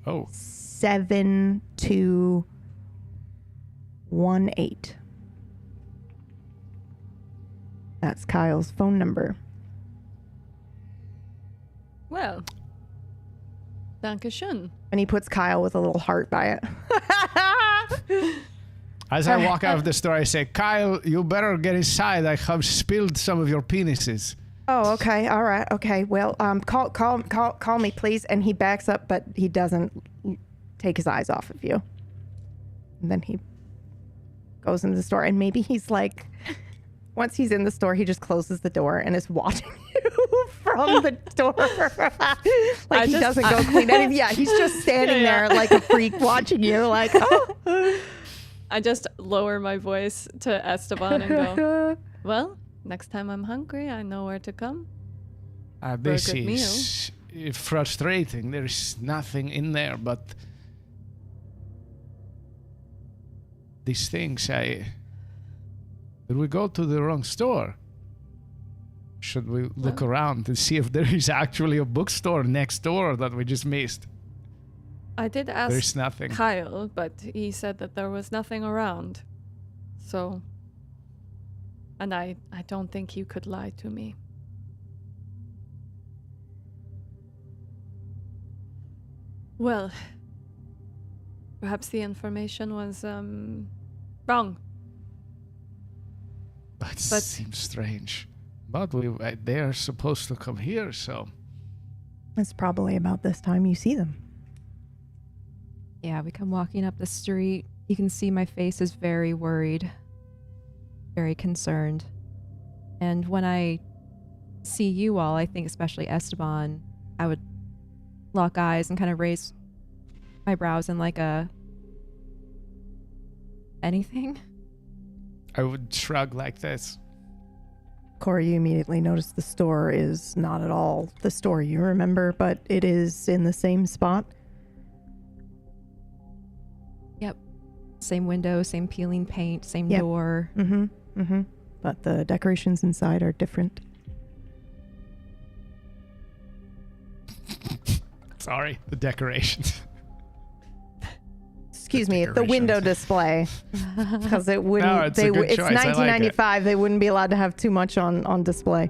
Oh, 7218. That's Kyle's phone number. Well. Dankeschön. And he puts Kyle with a little heart by it. As I walk out of the store, I say, Kyle, you better get inside. I have spilled some of your penises. Oh, okay. All right. Okay. Well, call me, please. And he backs up, but he doesn't take his eyes off of you. And then he goes into the store, and maybe he's like, once he's in the store, he just closes the door and is watching you from the door. Like he doesn't go clean anything. Yeah, he's just standing there like a freak watching you, like, oh. I just lower my voice to Esteban and go, well, next time I'm hungry, I know where to come. This For a good is frustrating. There's nothing in there but these things. Did we go to the wrong store? Should we look around and see if there is actually a bookstore next door that we just missed? I did ask There's nothing. Kyle, but he said that there was nothing around. So, and I don't think you could lie to me. Well, perhaps the information was wrong. That seems strange. But they are supposed to come here, so... It's probably about this time you see them. Yeah, we come walking up the street. You can see my face is very worried, very concerned. And when I see you all, I think especially Esteban, I would lock eyes and kind of raise my brows in like a... anything? I would shrug like this. Corey, you immediately notice the store is not at all the store you remember, but it is in the same spot. Yep. Same window, same peeling paint, same door. Mm-hmm. Mm-hmm. But the decorations inside are different. Sorry, the decorations. Excuse me, the window display, because it wouldn't. No, it's a good it's choice. I like 1995. They wouldn't be allowed to have too much on display.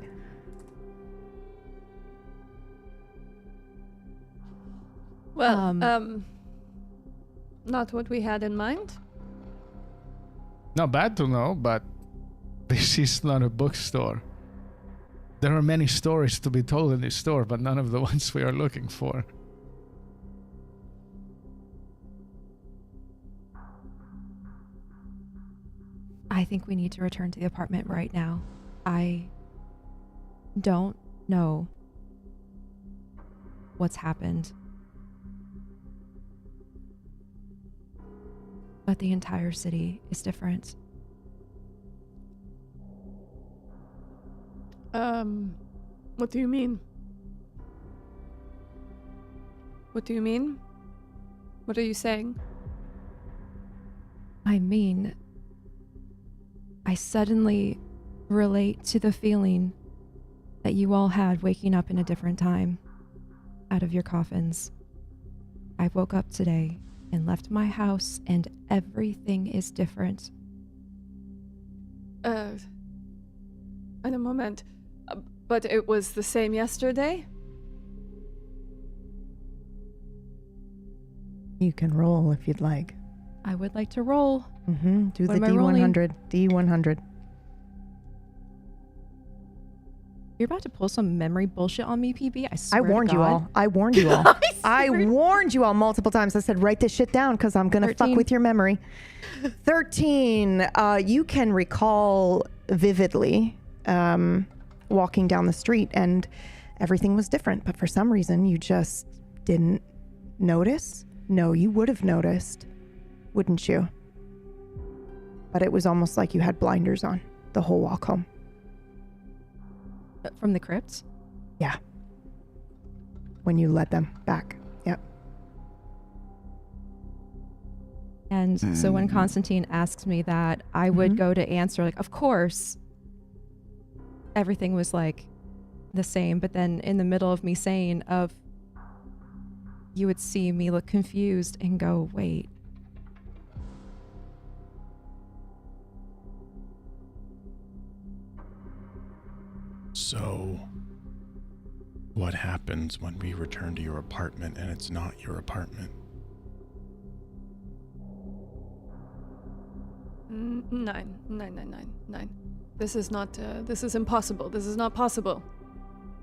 Well, not what we had in mind. Not bad to know, but this is not a bookstore. There are many stories to be told in this store, but none of the ones we are looking for. I think we need to return to the apartment right now. I don't know what's happened. But the entire city is different. What do you mean? What do you mean? What are you saying? I mean, I suddenly relate to the feeling that you all had waking up in a different time out of your coffins. I woke up today and left my house and everything is different. In a moment. But it was the same yesterday? You can roll if you'd like. I would like to roll. Mm-hmm. Do What the am I rolling? D100. D100. You're about to pull some memory bullshit on me, PB? I swear I warned to you God. all. I warned you all. I warned you all multiple times. I said, write this shit down because I'm going to fuck 13. with your memory. 13. You can recall vividly walking down the street and everything was different. But for some reason, you just didn't notice. No, you would have noticed, wouldn't you? But it was almost like you had blinders on the whole walk home. From the crypt? Yeah. When you led them back. Yep. And so when Constantine asks me that, I would go to answer, like, of course, everything was like the same. But then in the middle of me saying you would see me look confused and go, wait. So, what happens when we return to your apartment and it's not your apartment? 9. This is not, this is impossible. This is not possible.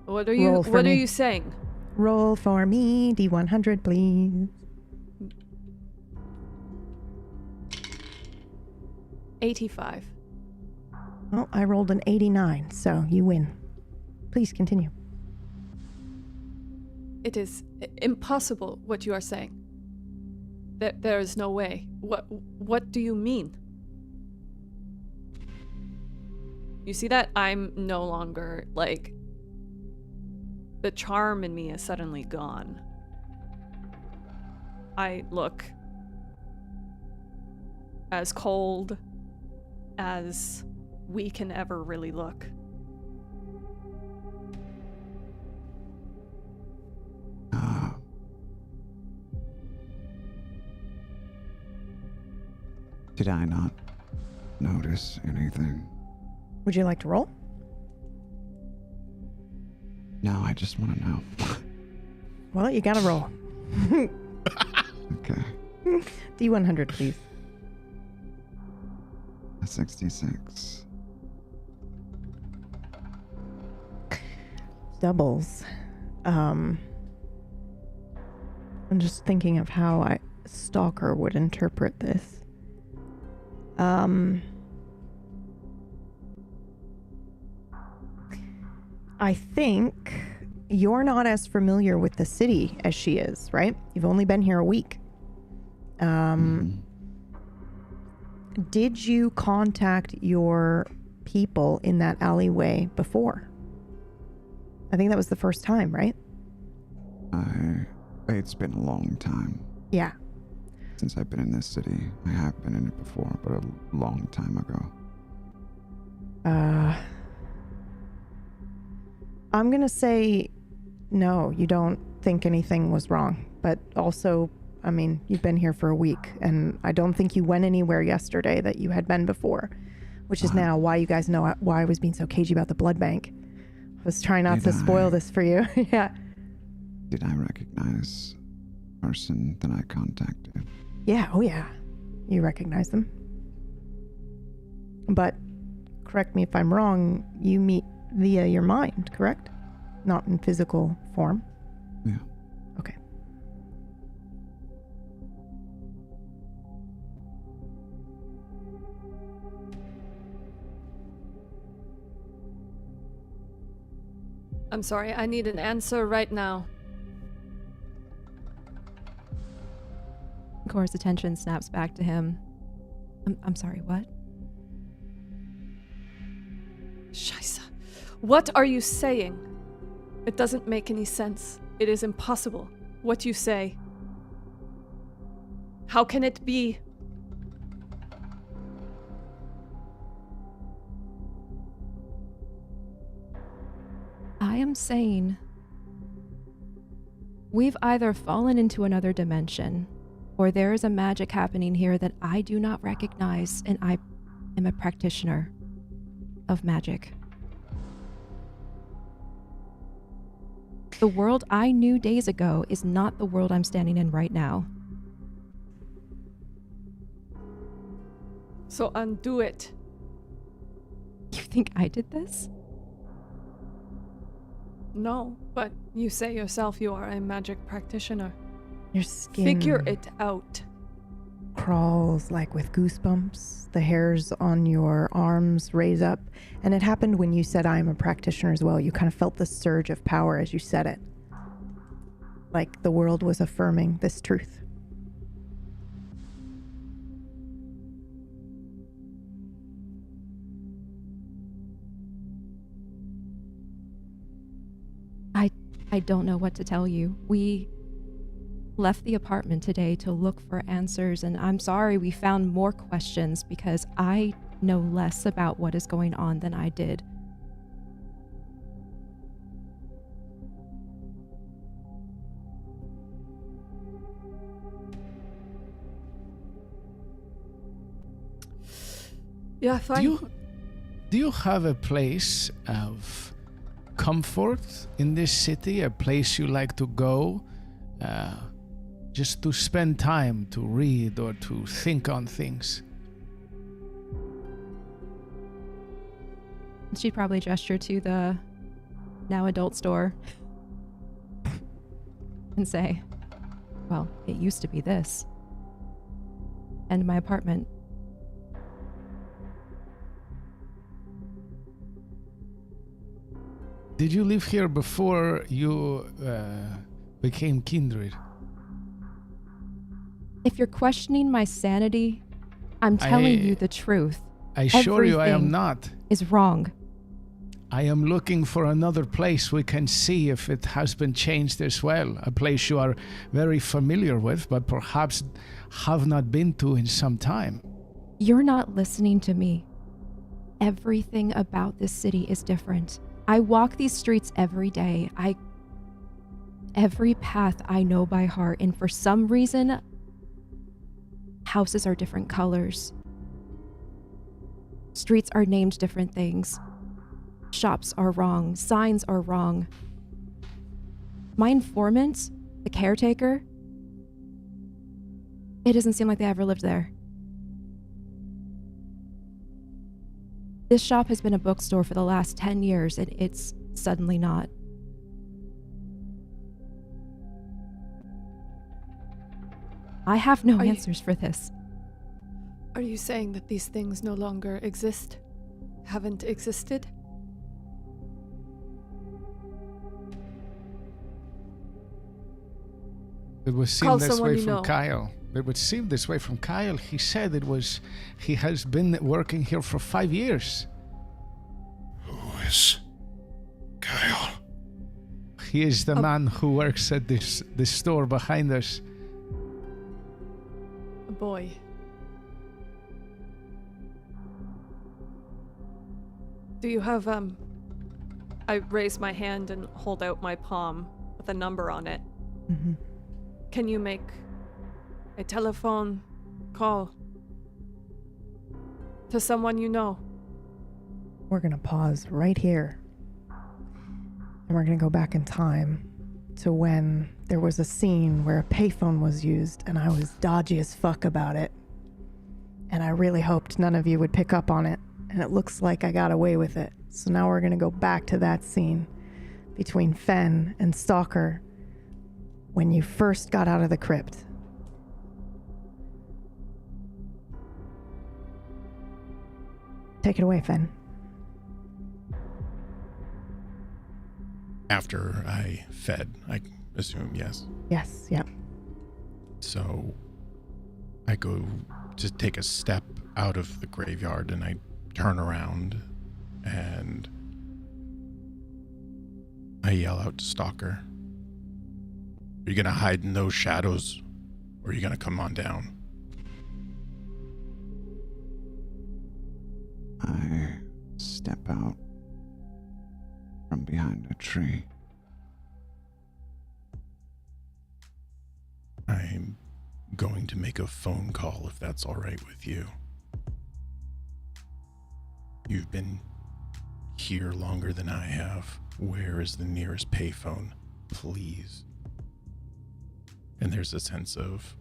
What are Roll for me. you saying? Roll for me, D100, please. 85. Well, I rolled an 89, so you win. Please continue. It is impossible what you are saying. There is no way. What do you mean? You see that? I'm no longer, like... The charm in me is suddenly gone. I look as cold as we can ever really look. Did I not notice anything? Would you like to roll? No, I just want to know. Well, you gotta roll. Okay. D100, please. A 66. Doubles. I'm just thinking of how a stalker would interpret this. I think you're not as familiar with the city as she is, right? You've only been here a week. Did you contact your people in that alleyway before? I think that was the first time, right? It's been a long time Yeah. since I've been in this city. I have been in it before, but a long time ago. I'm gonna say no, you don't think anything was wrong. But also, I mean, you've been here for a week, and I don't think you went anywhere yesterday that you had been before, which is now why you guys know why I was being so cagey about the blood bank. I was trying not to spoil this for you. Yeah. Did I recognize the person that I contacted? Yeah, oh yeah. You recognize them. But, correct me if I'm wrong, you meet via your mind, correct? Not in physical form? Yeah. Okay. I'm sorry, I need an answer right now. Cora's attention snaps back to him. I'm sorry, what? Scheisse. What are you saying? It doesn't make any sense. It is impossible. What you say. How can it be? I am saying we've either fallen into another dimension, or there is a magic happening here that I do not recognize, and I am a practitioner of magic. The world I knew days ago is not the world I'm standing in right now. So undo it. You think I did this? No, but you say yourself you are a magic practitioner. Your skin Figure it out. crawls like with goosebumps. The hairs on your arms raise up. And it happened when you said, I'm a practitioner as well. You kind of felt the surge of power as you said it. Like the world was affirming this truth. I don't know what to tell you. We left the apartment today to look for answers, and I'm sorry we found more questions because I know less about what is going on than I did. Yeah, fine. Do you have a place of comfort in this city, a place you like to go just to spend time to read or to think on things? She'd probably gesture to the now adult store and say, well, it used to be this. And my apartment. Did you live here before you became kindred? If you're questioning my sanity, I'm telling you the truth. I assure you I am Everything not. Is wrong. I am looking for another place we can see if it has been changed as well. A place you are very familiar with, but perhaps have not been to in some time. You're not listening to me. Everything about this city is different. I walk these streets every day. Every path I know by heart, and for some reason, houses are different colors. Streets are named different things. Shops are wrong. Signs are wrong. My informant, the caretaker, it doesn't seem like they ever lived there. This shop has been a bookstore for the last 10 years, and it's suddenly not. I have no answers for this. Are you saying that these things no longer exist? Haven't existed? It would seem Call this someone way you from know. Kyle. It would seem this way from Kyle. He said he has been working here for 5 years. Who is Kyle? He is the man who works at this store behind us. A boy. Do you have, I raise my hand and hold out my palm with a number on it. Mm-hmm. Can you make a telephone call to someone you know? We're going to pause right here. And we're going to go back in time to when there was a scene where a payphone was used and I was dodgy as fuck about it. And I really hoped none of you would pick up on it. And it looks like I got away with it. So now we're going to go back to that scene between Fen and Stalker when you first got out of the crypt. Take it away, Fen. After I fed, I assume, yes. Yes, yep. So I go to take a step out of the graveyard and I turn around and I yell out to Stalker, "Are you gonna hide in those shadows or are you gonna come on down?" I step out from behind a tree. I'm going to make a phone call if that's all right with you. You've been here longer than I have. Where is the nearest payphone, please? And there's a sense of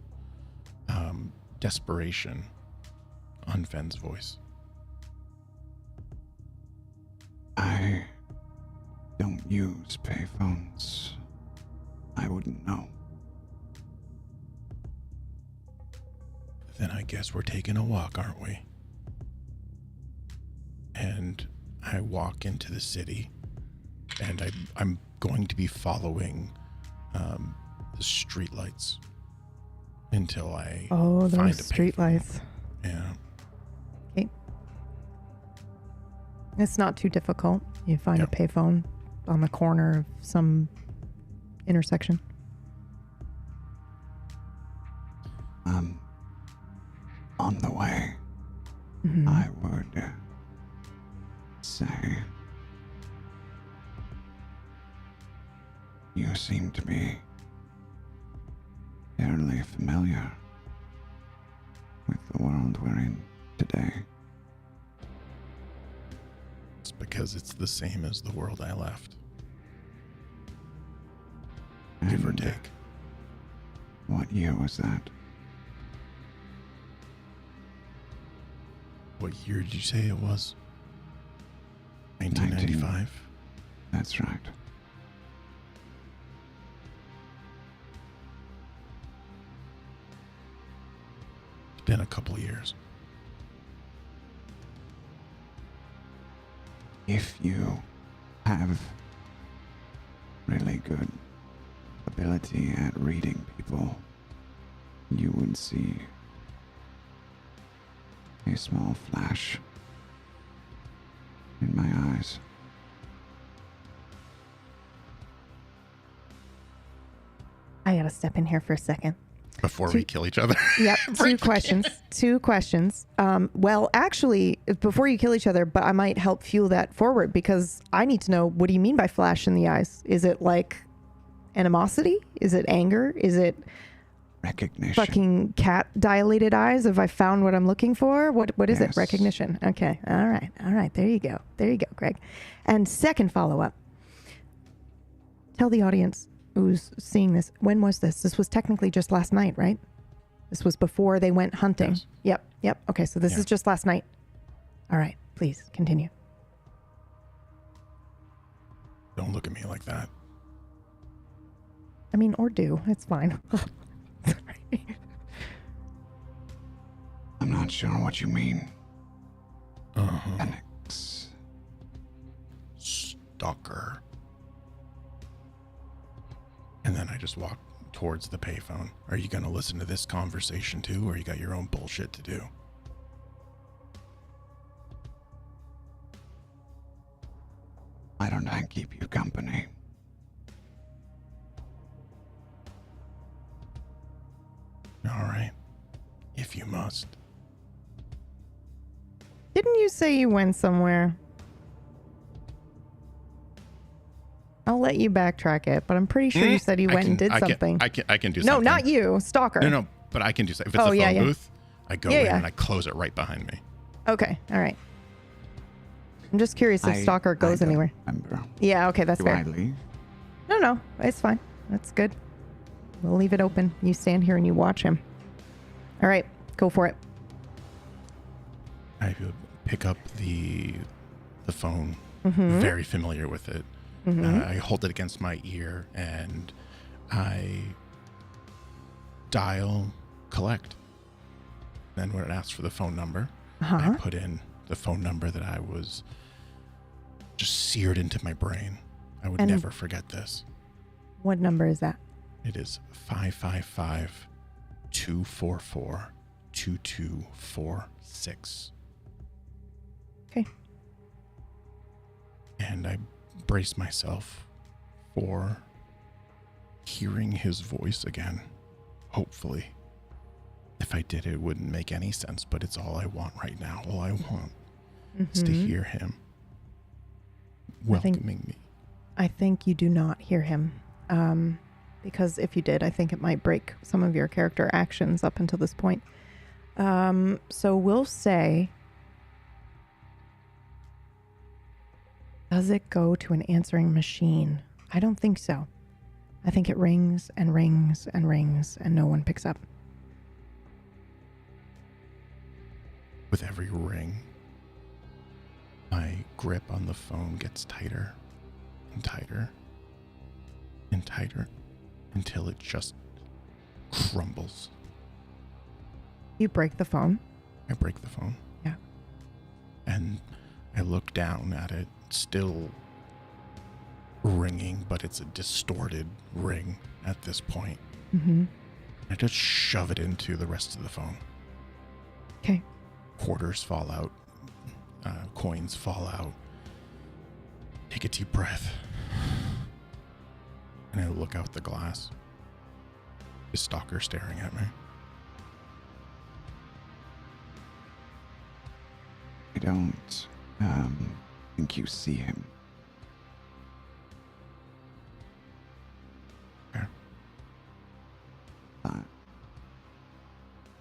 desperation on Fen's voice. I don't use payphones. I wouldn't know. Then I guess we're taking a walk, aren't we? And I walk into the city, and I'm going to be following the streetlights until I Oh, find those a payphone. streetlights. Yeah. Okay. It's not too difficult. You find Yep. a payphone on the corner of some intersection. On the way, Mhm. I would say you seem to be fairly familiar with the world we're in today. It's because it's the same as the world I left, give or And take. What year was that? What year did you say it was? 1995. That's right. It's been a couple of years. If you have really good ability at reading people, you would see a small flash in my eyes. I gotta step in here for a second. Before we kill each other. Yep, two questions. Well, actually, before you kill each other, but I might help fuel that forward because I need to know, what do you mean by flash in the eyes? Is it like animosity? Is it anger? Is it Recognition. fucking cat dilated eyes? Have I found what I'm looking for? What is it? Yes. Recognition. Okay. All right. There you go, Greg. And second follow-up. Tell the audience who's seeing this, when was this? This was technically just last night, right? This was before they went hunting. Yes. Yep. Okay, so this is just last night. All right, please continue. Don't look at me like that. I mean, or do. It's fine. Sorry. I'm not sure what you mean. Uh-huh. Alex. Stalker. And then I just walk towards the payphone. Are you going to listen to this conversation too, or you got your own bullshit to do? Why don't I keep you company? All right. If you must. Didn't you say you went somewhere? I'll let you backtrack it, but I'm pretty sure you said you went and did something. I can do something. No, not you, Stalker. No, but I can do something. If it's a phone booth, I go in and I close it right behind me. Okay, all right. I'm just curious if Stalker goes anywhere. Remember. Yeah, okay, that's Do fair. I leave? No, it's fine. That's good. We'll leave it open. You stand here and you watch him. All right, go for it. I pick up the phone, very familiar with it. I hold it against my ear and I dial collect. Then when it asks for the phone number, I put in the phone number that I was just seared into my brain. I would never forget this. What number is that? It is 555-244-2246. Okay. And I brace myself for hearing his voice again. Hopefully. If I did, it wouldn't make any sense, but it's all I want right now. All I want is to hear him welcoming me. I think you do not hear him. Because if you did, I think it might break some of your character actions up until this point. So we'll say, does it go to an answering machine? I don't think so. I think it rings and rings and rings and no one picks up. With every ring, my grip on the phone gets tighter and tighter and tighter until it just crumbles. You break the phone? I break the phone. Yeah. And I look down at it, still ringing, but it's a distorted ring at this point. I just shove it into the rest of the phone. Okay. Quarters fall out. Coins fall out. Take a deep breath. And I look out the glass. The stalker staring at me. I don't think you see him. Okay. But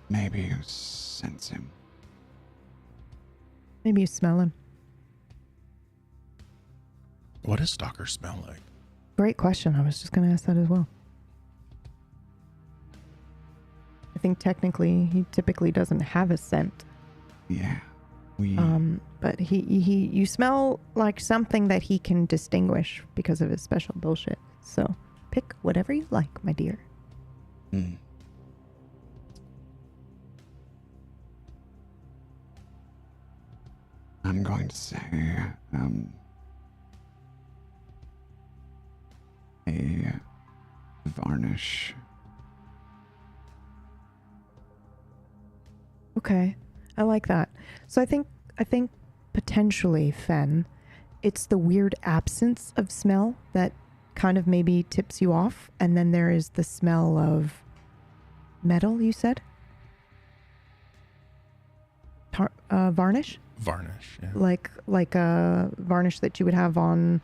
maybe you sense him. Maybe you smell him. What does stalker smell like? Great question. I was just going to ask that as well. I think technically he typically doesn't have a scent. Yeah. But you smell like something that he can distinguish because of his special bullshit. So pick whatever you like, my dear. I'm going to say, a varnish. Okay, I like that. So I think potentially, Fen, it's the weird absence of smell that kind of maybe tips you off, and then there is the smell of metal. You said varnish. Varnish, yeah. Like a varnish that you would have on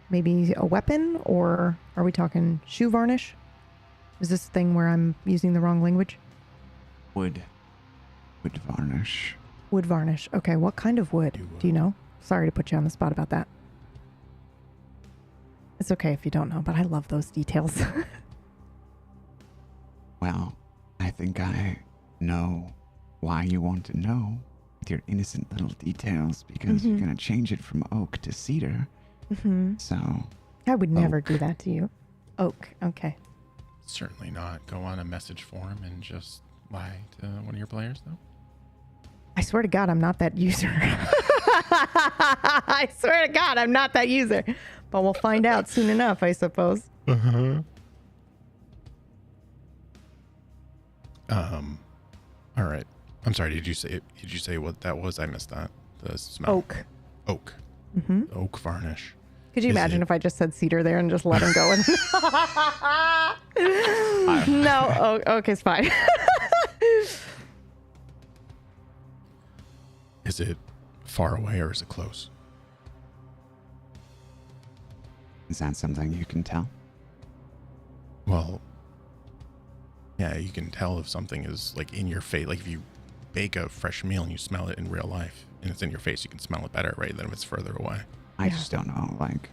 maybe a weapon, or are we talking shoe varnish? Is this a thing where I'm using the wrong language? Wood varnish. Wood varnish. Okay, what kind of wood? Do you know? Sorry to put you on the spot about that. It's okay if you don't know, but I love those details. Well, I think I know why you want to know with your innocent little details, because you're going to change it from oak to cedar. So I would never oak. do that to you. Oak. Okay. Certainly not. Go on a message forum and just lie to one of your players, though. I swear to God, I'm not that user. I swear to God, I'm not that user. But we'll find out soon enough, I suppose. All right. I'm sorry. Did you say what that was? I missed that. The smell. Oak. The oak varnish. Could you imagine if I just said cedar there and just let him go? No. Oak is fine. Is it far away or is it close? is that something you can tell? Well, yeah, you can tell if something is like in your face. Like if you bake a fresh meal and you smell it in real life and it's in your face, you can smell it better, right, than if it's further away. I just don't know. Like,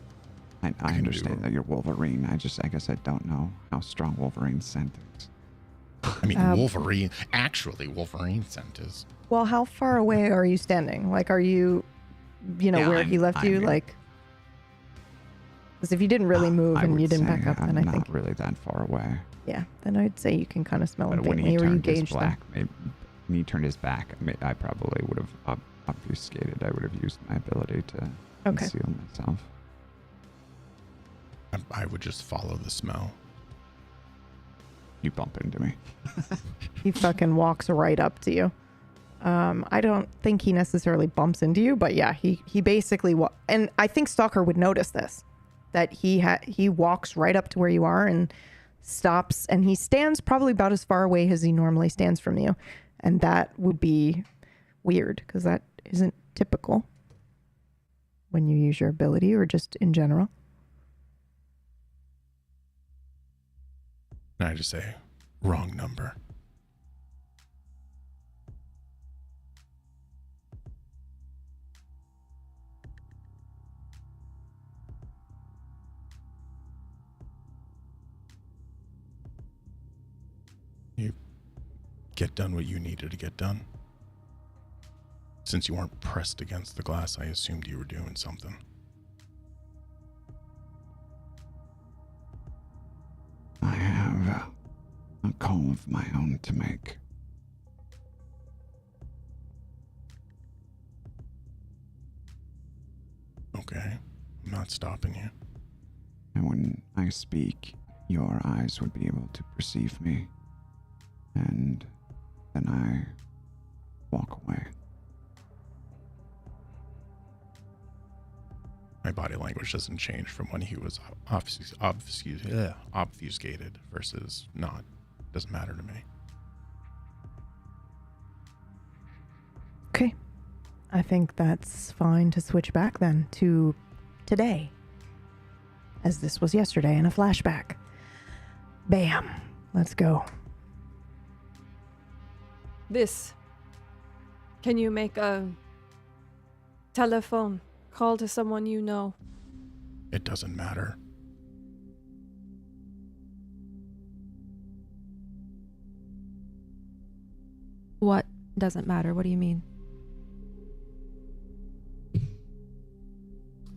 I understand that you're Wolverine. I guess I don't know how strong Wolverine's scent is. I mean, Wolverine scent is. Well, how far away are you standing? Like, are you, where he left you? Like, because if you didn't really move and you didn't back up, then I think not really that far away. Yeah, then I'd say you can kind of smell him But when faintly, he or you turned his gauge back, when he turned his back, I probably would have obfuscated. I would have used my ability to conceal myself. I would just follow the smell. You bump into me. He fucking walks right up to you. I don't think he necessarily bumps into you, but yeah, he basically and I think Stalker would notice this, that he walks right up to where you are and stops, and he stands probably about as far away as he normally stands from you, and that would be weird because that isn't typical when you use your ability or just in general. And I just say, wrong number. You get done what you needed to get done. Since you weren't pressed against the glass, I assumed you were doing something. I have a call of my own to make. Okay, I'm not stopping you. And when I speak, your eyes would be able to perceive me. And then I walk away. My body language doesn't change from when he was obfuscated versus not. Doesn't matter to me. Okay. I think that's fine to switch back then to today, as this was yesterday in a flashback. Bam. Let's go. Can you make a telephone call to someone you know? It doesn't matter. What doesn't matter? What do you mean?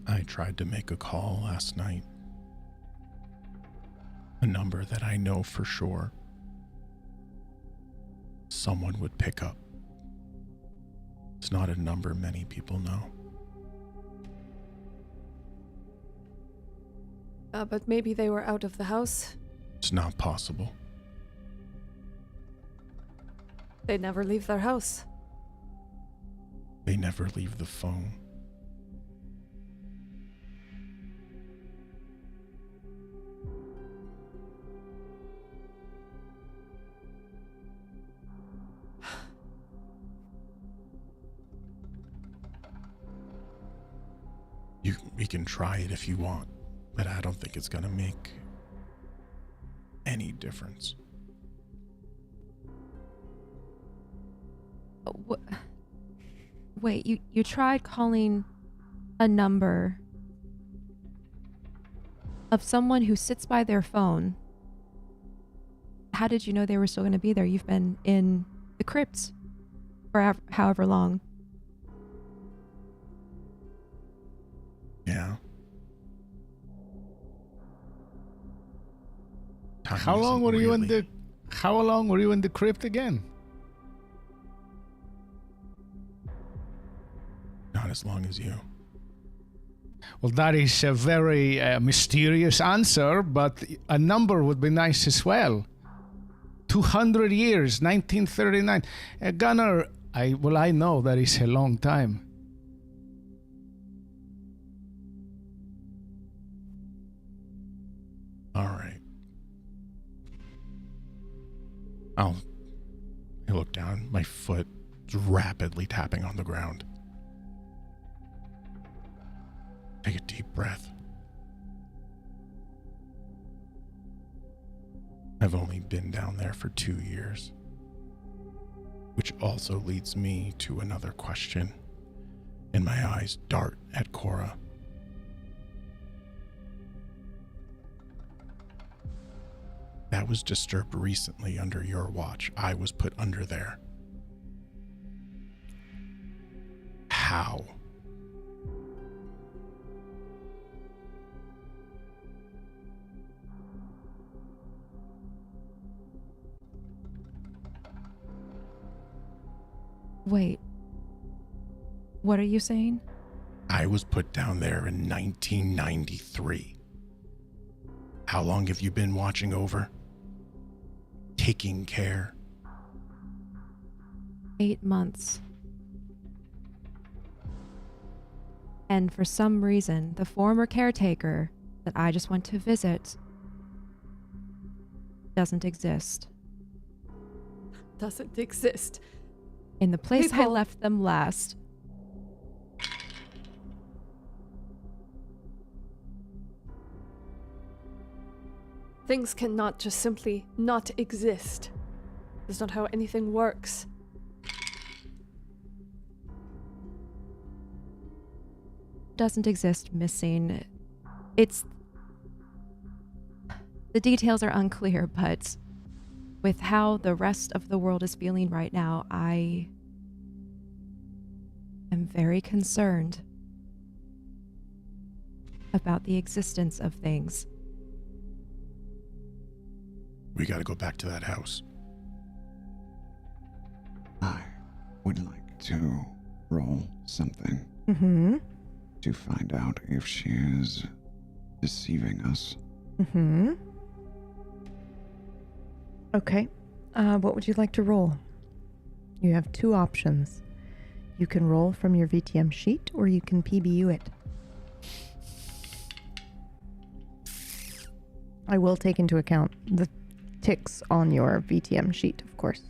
I tried to make a call last night. A number that I know for sure someone would pick up. It's not a number many people know. But maybe they were out of the house. It's not possible. They never leave their house. They never leave the phone. We can try it if you want, but I don't think it's gonna make any difference. Wait, you tried calling a number of someone who sits by their phone. How did you know they were still going to be there? You've been in the crypts for however long. Yeah. How long were you in the crypt again? Not as long as you. Well, that is a very mysterious answer, but a number would be nice as well. 200 years, 1939. Gunnar, I know that is a long time. All right. I look down. My foot is rapidly tapping on the ground. Take a deep breath. I've only been down there for 2 years. Which also leads me to another question. And my eyes dart at Cora. That was disturbed recently under your watch. I was put under there. How? Wait. What are you saying? I was put down there in 1993. How long have you been watching over? Taking care? 8 months. And for some reason, the former caretaker that I just went to visit doesn't exist. Doesn't exist. In the place I People- left them last. Things cannot just simply not exist. That's not how anything works. Doesn't exist missing. It's... The details are unclear, but with how the rest of the world is feeling right now, I am very concerned about the existence of things. We gotta go back to that house. I would like to roll something Mm-hmm. to find out if she is deceiving us. Mm-hmm. Okay. What would you like to roll? You have two options. You can roll from your VTM sheet, or you can PBU it. I will take into account the ticks on your VTM sheet, of course.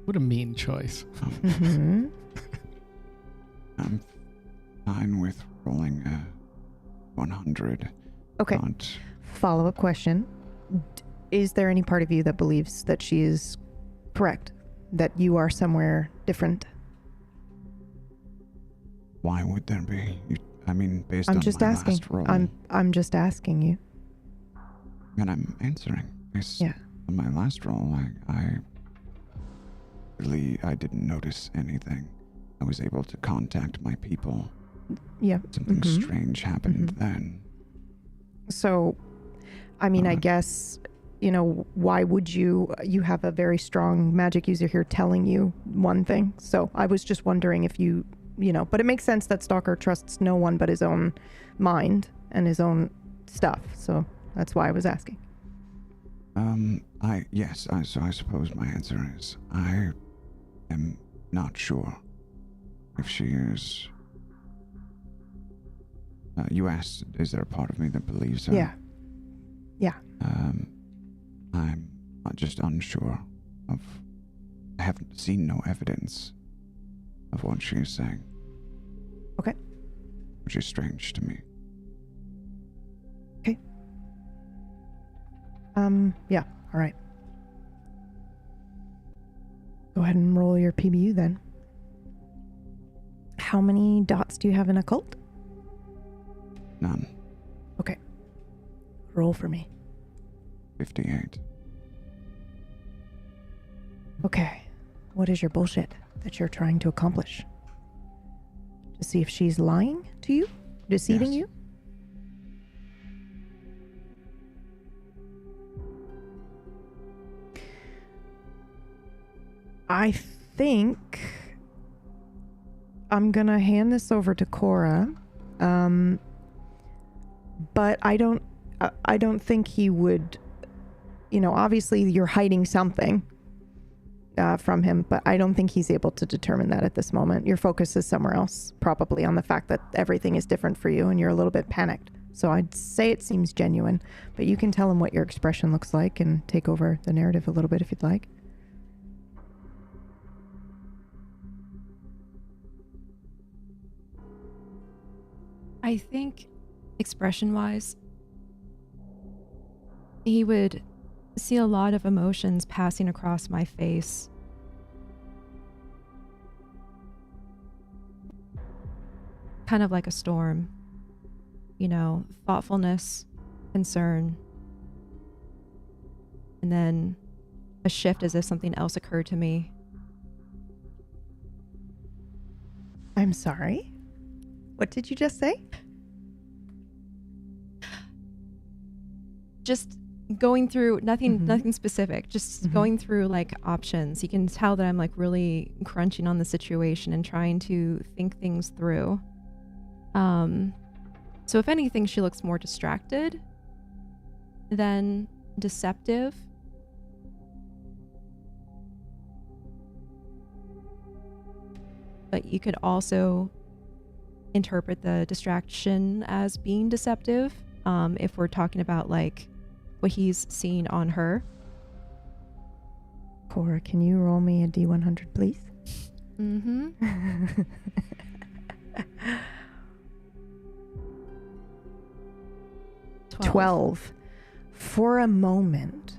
What a mean choice. Mm-hmm. I'm fine with rolling a 100. Okay. But Follow-up question. Is there any part of you that believes that she is correct? That you are somewhere different? why would there be? Based I'm on just my asking. last roll. I'm just asking you. And I'm answering. Based Yeah. on my last roll, I really didn't notice anything. I was able to contact my people Yeah. Something strange happened then. So, I mean, I guess, why would you have a very strong magic user here telling you one thing. So I was just wondering if but it makes sense that Stalker trusts no one but his own mind and his own stuff. So that's why I was asking. So I suppose my answer is I am not sure if she is. You asked, is there a part of me that believes her? Yeah. Yeah. I'm just unsure of. I haven't seen no evidence of what she is saying. Okay. Which is strange to me. Okay. Yeah. All right. Go ahead and roll your PBU then. How many dots do you have in Occult? None. Okay. Roll for me. 58. Okay. What is your bullshit that you're trying to accomplish? To see if she's lying to you? Deceiving you? I think I'm gonna hand this over to Cora. But I don't think he would, obviously you're hiding something from him, but I don't think he's able to determine that at this moment. Your focus is somewhere else, probably on the fact that everything is different for you and you're a little bit panicked. So I'd say it seems genuine, but you can tell him what your expression looks like and take over the narrative a little bit if you'd like. I think expression-wise, he would see a lot of emotions passing across my face. Kind of like a storm. Thoughtfulness, concern, and then a shift as if something else occurred to me. I'm sorry? What did you just say? Just going through nothing specific, just going through like options. You can tell that I'm like really crunching on the situation and trying to think things through. So if anything, she looks more distracted than deceptive. But you could also interpret the distraction as being deceptive, if we're talking about like what he's seen on her. Cora, can you roll me a D100, please? 12. For a moment,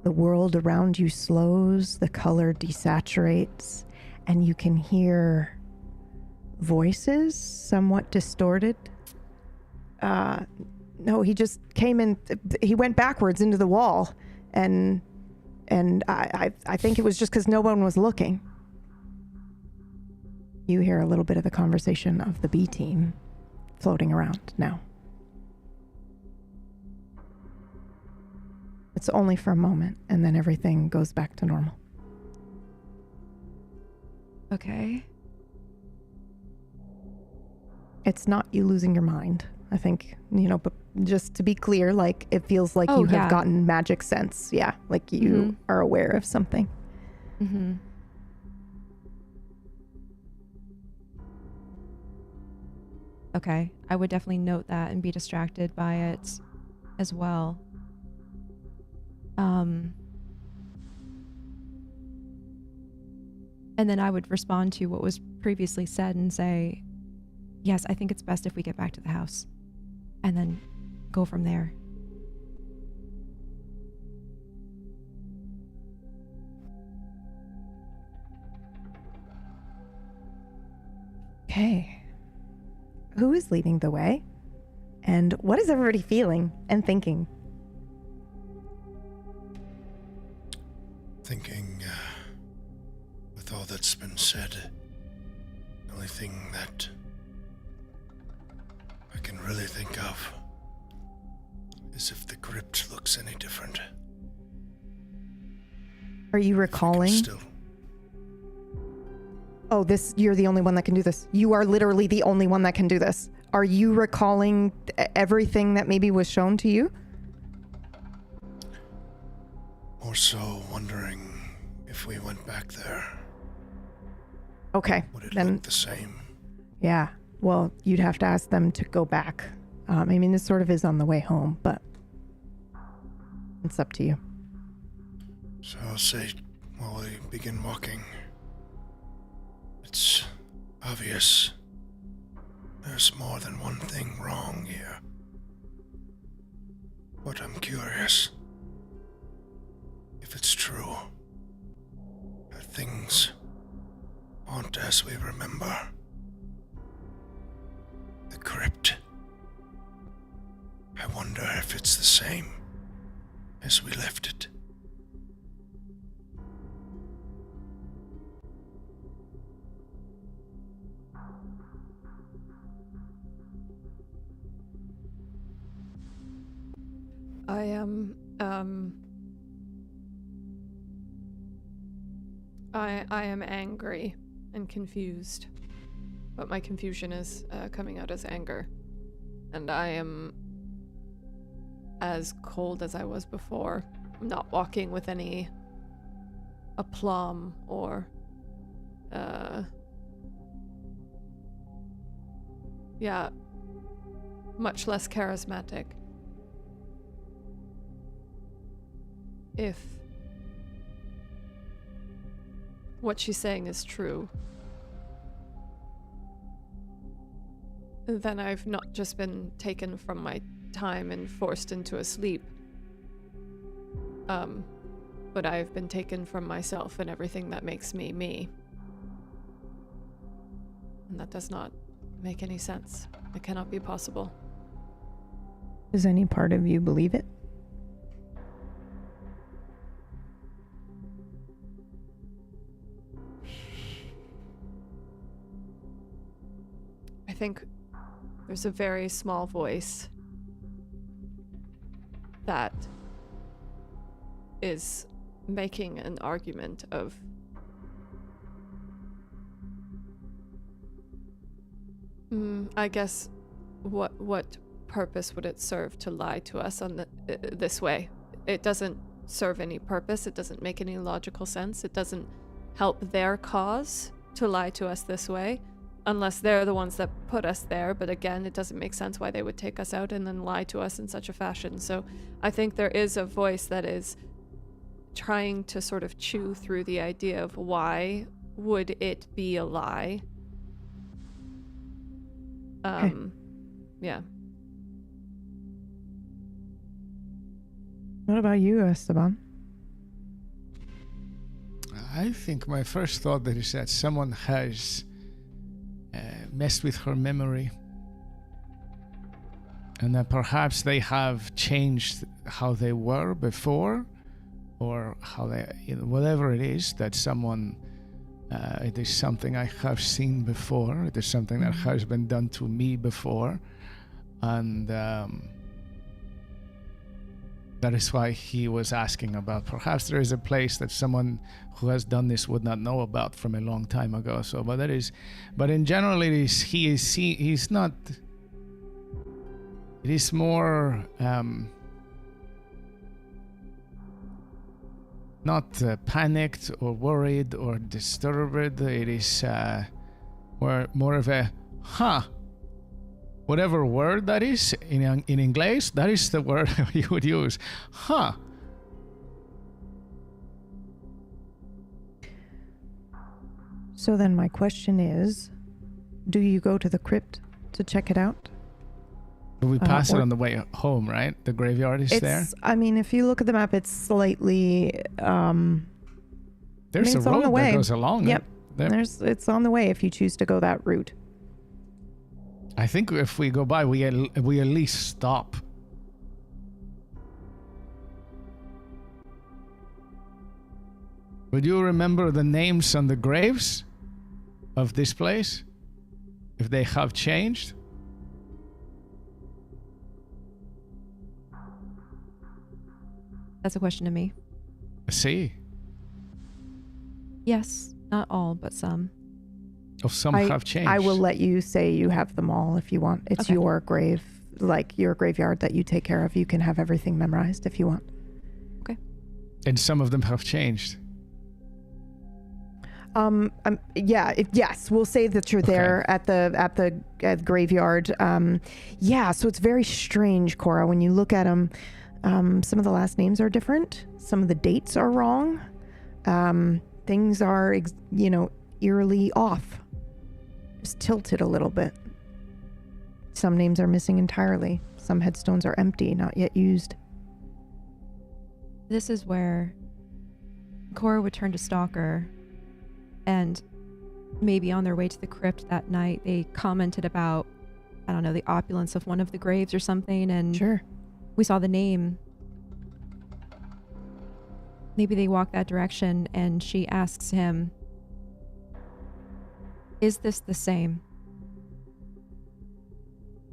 the world around you slows, the color desaturates, and you can hear voices, somewhat distorted. No, he just came in, he went backwards into the wall, and I think it was just because no one was looking. You hear a little bit of the conversation of the B team floating around now. It's only for a moment, and then everything goes back to normal. Okay. It's not you losing your mind, I think, but just to be clear, like, it feels like you have gotten magic sense. Yeah, like you are aware of something. Okay, I would definitely note that and be distracted by it as well. And then I would respond to what was previously said and say, yes, I think it's best if we get back to the house. And then go from there. Okay. Who is leading the way? And what is everybody feeling and thinking? Thinking, with all that's been said, the only thing that I can really think of is if the crypt looks any different. Are you recalling? Still, Oh, you're the only one that can do this. You are literally the only one that can do this. Are you recalling everything that maybe was shown to you? more so wondering if we went back there, Okay, would it then look the same? yeah. Well, you'd have to ask them to go back. I mean, this sort of is on the way home, but it's up to you. So I'll say while we begin walking, it's obvious there's more than one thing wrong here. But I'm curious if it's true that things aren't as we remember. The crypt. I wonder if it's the same as we left it. I am angry and confused, but my confusion is coming out as anger, and I am as cold as I was before. I'm not walking with any aplomb or much less charismatic. If what she's saying is true, then I've not just been taken from my time and forced into a sleep, but I've been taken from myself and everything that makes me me. And that does not make any sense. It cannot be possible. Does any part of you believe it? I think there's a very small voice that is making an argument of I guess what purpose would it serve to lie to us on this way? It doesn't serve any purpose. It doesn't make any logical sense. It doesn't help their cause to lie to us this way. Unless they're the ones that put us there, but again, it doesn't make sense why they would take us out and then lie to us in such a fashion. So I think there is a voice that is trying to sort of chew through the idea of why would it be a lie. Yeah. What about you, Esteban? I think my first thought is that someone has messed with her memory, and that perhaps they have changed how they were before, or how they, whatever it is, that someone, it is something I have seen before, it is something that has been done to me before, and that is why he was asking about. Perhaps there is a place that someone who has done this would not know about from a long time ago. So, but in general, he's not. It is more not panicked or worried or disturbed. It is more of a whatever word that is in English, that is the word you would use. So then my question is, do you go to the crypt to check it out? We pass it on the way home, right? The graveyard is there? I mean, if you look at the map, it's slightly... There's a road that goes along. Yep. There. It's on the way if you choose to go that route. I think if we go by, we at least stop. Would you remember the names on the graves of this place? If they have changed? That's a question to me. I see. Yes, not all, but some. Oh, some have changed. I will let you say you have them all if you want. It's Okay. your grave, like your graveyard that you take care of. You can have everything memorized if you want. And some of them have changed. Yes, we'll say that you're there at the graveyard. Yeah, so it's very strange, Cora. When you look at them, some of the last names are different. Some of the dates are wrong. Things are, eerily off. Just tilted a little bit. Some names are missing entirely. Some headstones are empty, not yet used. This is where Cora would turn to Stalker, and maybe on their way to the crypt that night, they commented about, I don't know, the opulence of one of the graves or something, and Sure. we saw the name. Maybe they walk that direction, and she asks him, is this the same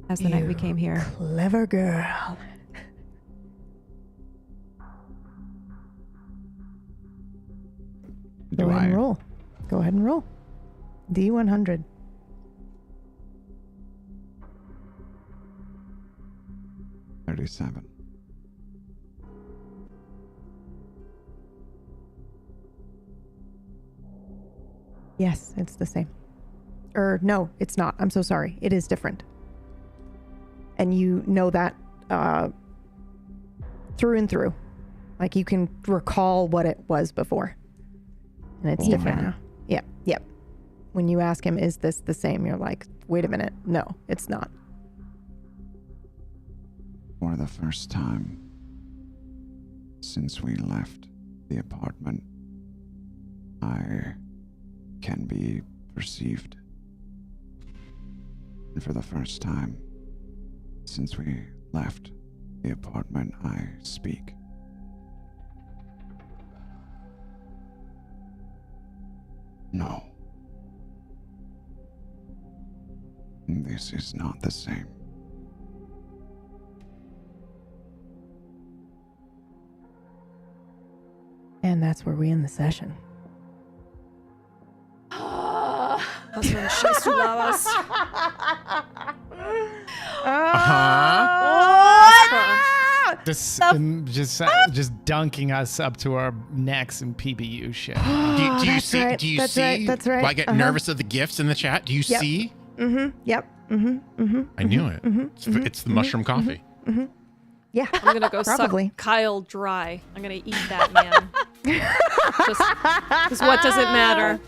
as the night we came here? Clever girl. Go ahead and roll. Go ahead and roll. D100. $37. Yes, it's the same. No, it's not. I'm so sorry. It is different. And you know that through and through. Like you can recall what it was before. And it's different now. Yep. When you ask him, is this the same? You're like, wait a minute. No, it's not. For the first time since we left the apartment, I can be perceived. And for the first time since we left the apartment, I speak. No. This is not the same. And that's where we end the session. Just dunking us up to our necks in PBU shit. Do you see? right. Do you That's see? right. That's right. Why I get nervous of the gifts in the chat? Do you Yep. see? Yep. I knew it. It's the mushroom coffee. Yeah. I'm gonna go Probably. suck Kyle dry. I'm gonna eat that man. Because what does it matter?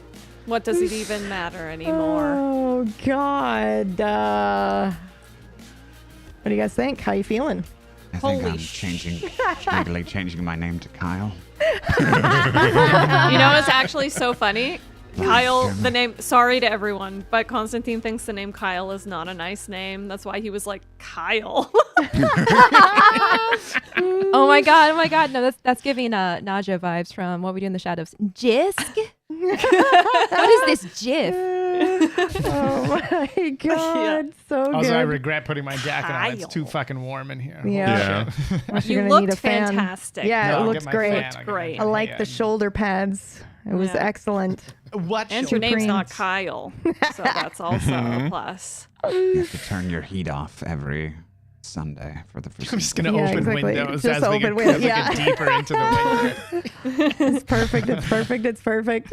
What does it even matter anymore? Oh, God. What do you guys think? How you feeling? I think I'm legally changing my name to Kyle. You know what's actually so funny? Kyle, the name, sorry to everyone, but Constantine thinks the name Kyle is not a nice name. That's why he was like, Kyle. Oh my god. No, that's giving Naja vibes from What We Do in the Shadows. Jisk? What is this GIF? Oh, my God. So good. Also, I regret putting my jacket on. It's Kyle. too fucking warm in here. Yeah. You You're gonna looked need a fan. fantastic. Yeah, No, it I'll looked get my great. fan. I'll get my Great. I fan. like the shoulder pads. It was Yeah. excellent. What? And your name's not Supremes. Kyle, so that's also a plus. You have to turn your heat off every Sunday for the I'm just gonna Yeah, open exactly. windows Just as we open get, windows, we yeah. get deeper into the winter. It's perfect. It's perfect. It's perfect.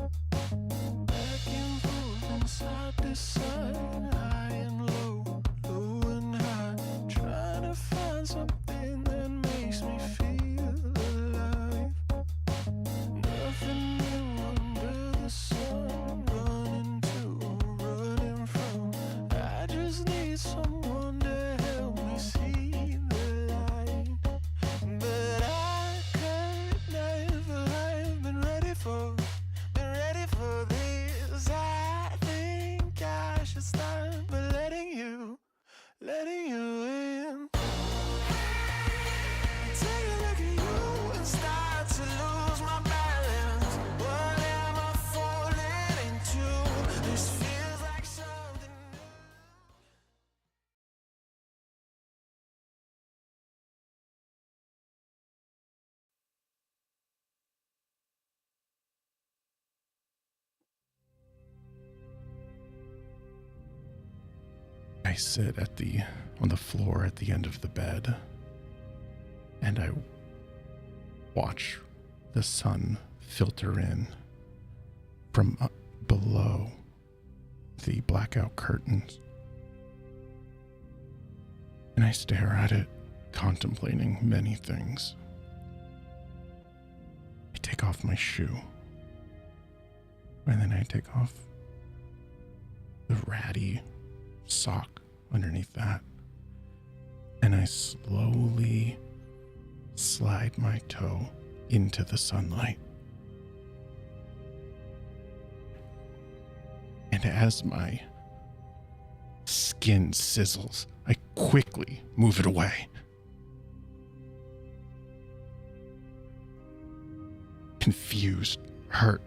Back and forth and side to side, high and low, low and high. Trying to find something that makes me feel alive. sit on the floor at the end of the bed, and I watch the sun filter in from below the blackout curtains. And I stare at it, contemplating many things. I take off my shoe, and then I take off the ratty sock underneath that, and I slowly slide my toe into the sunlight. And as my skin sizzles, I quickly move it away. Confused, hurt,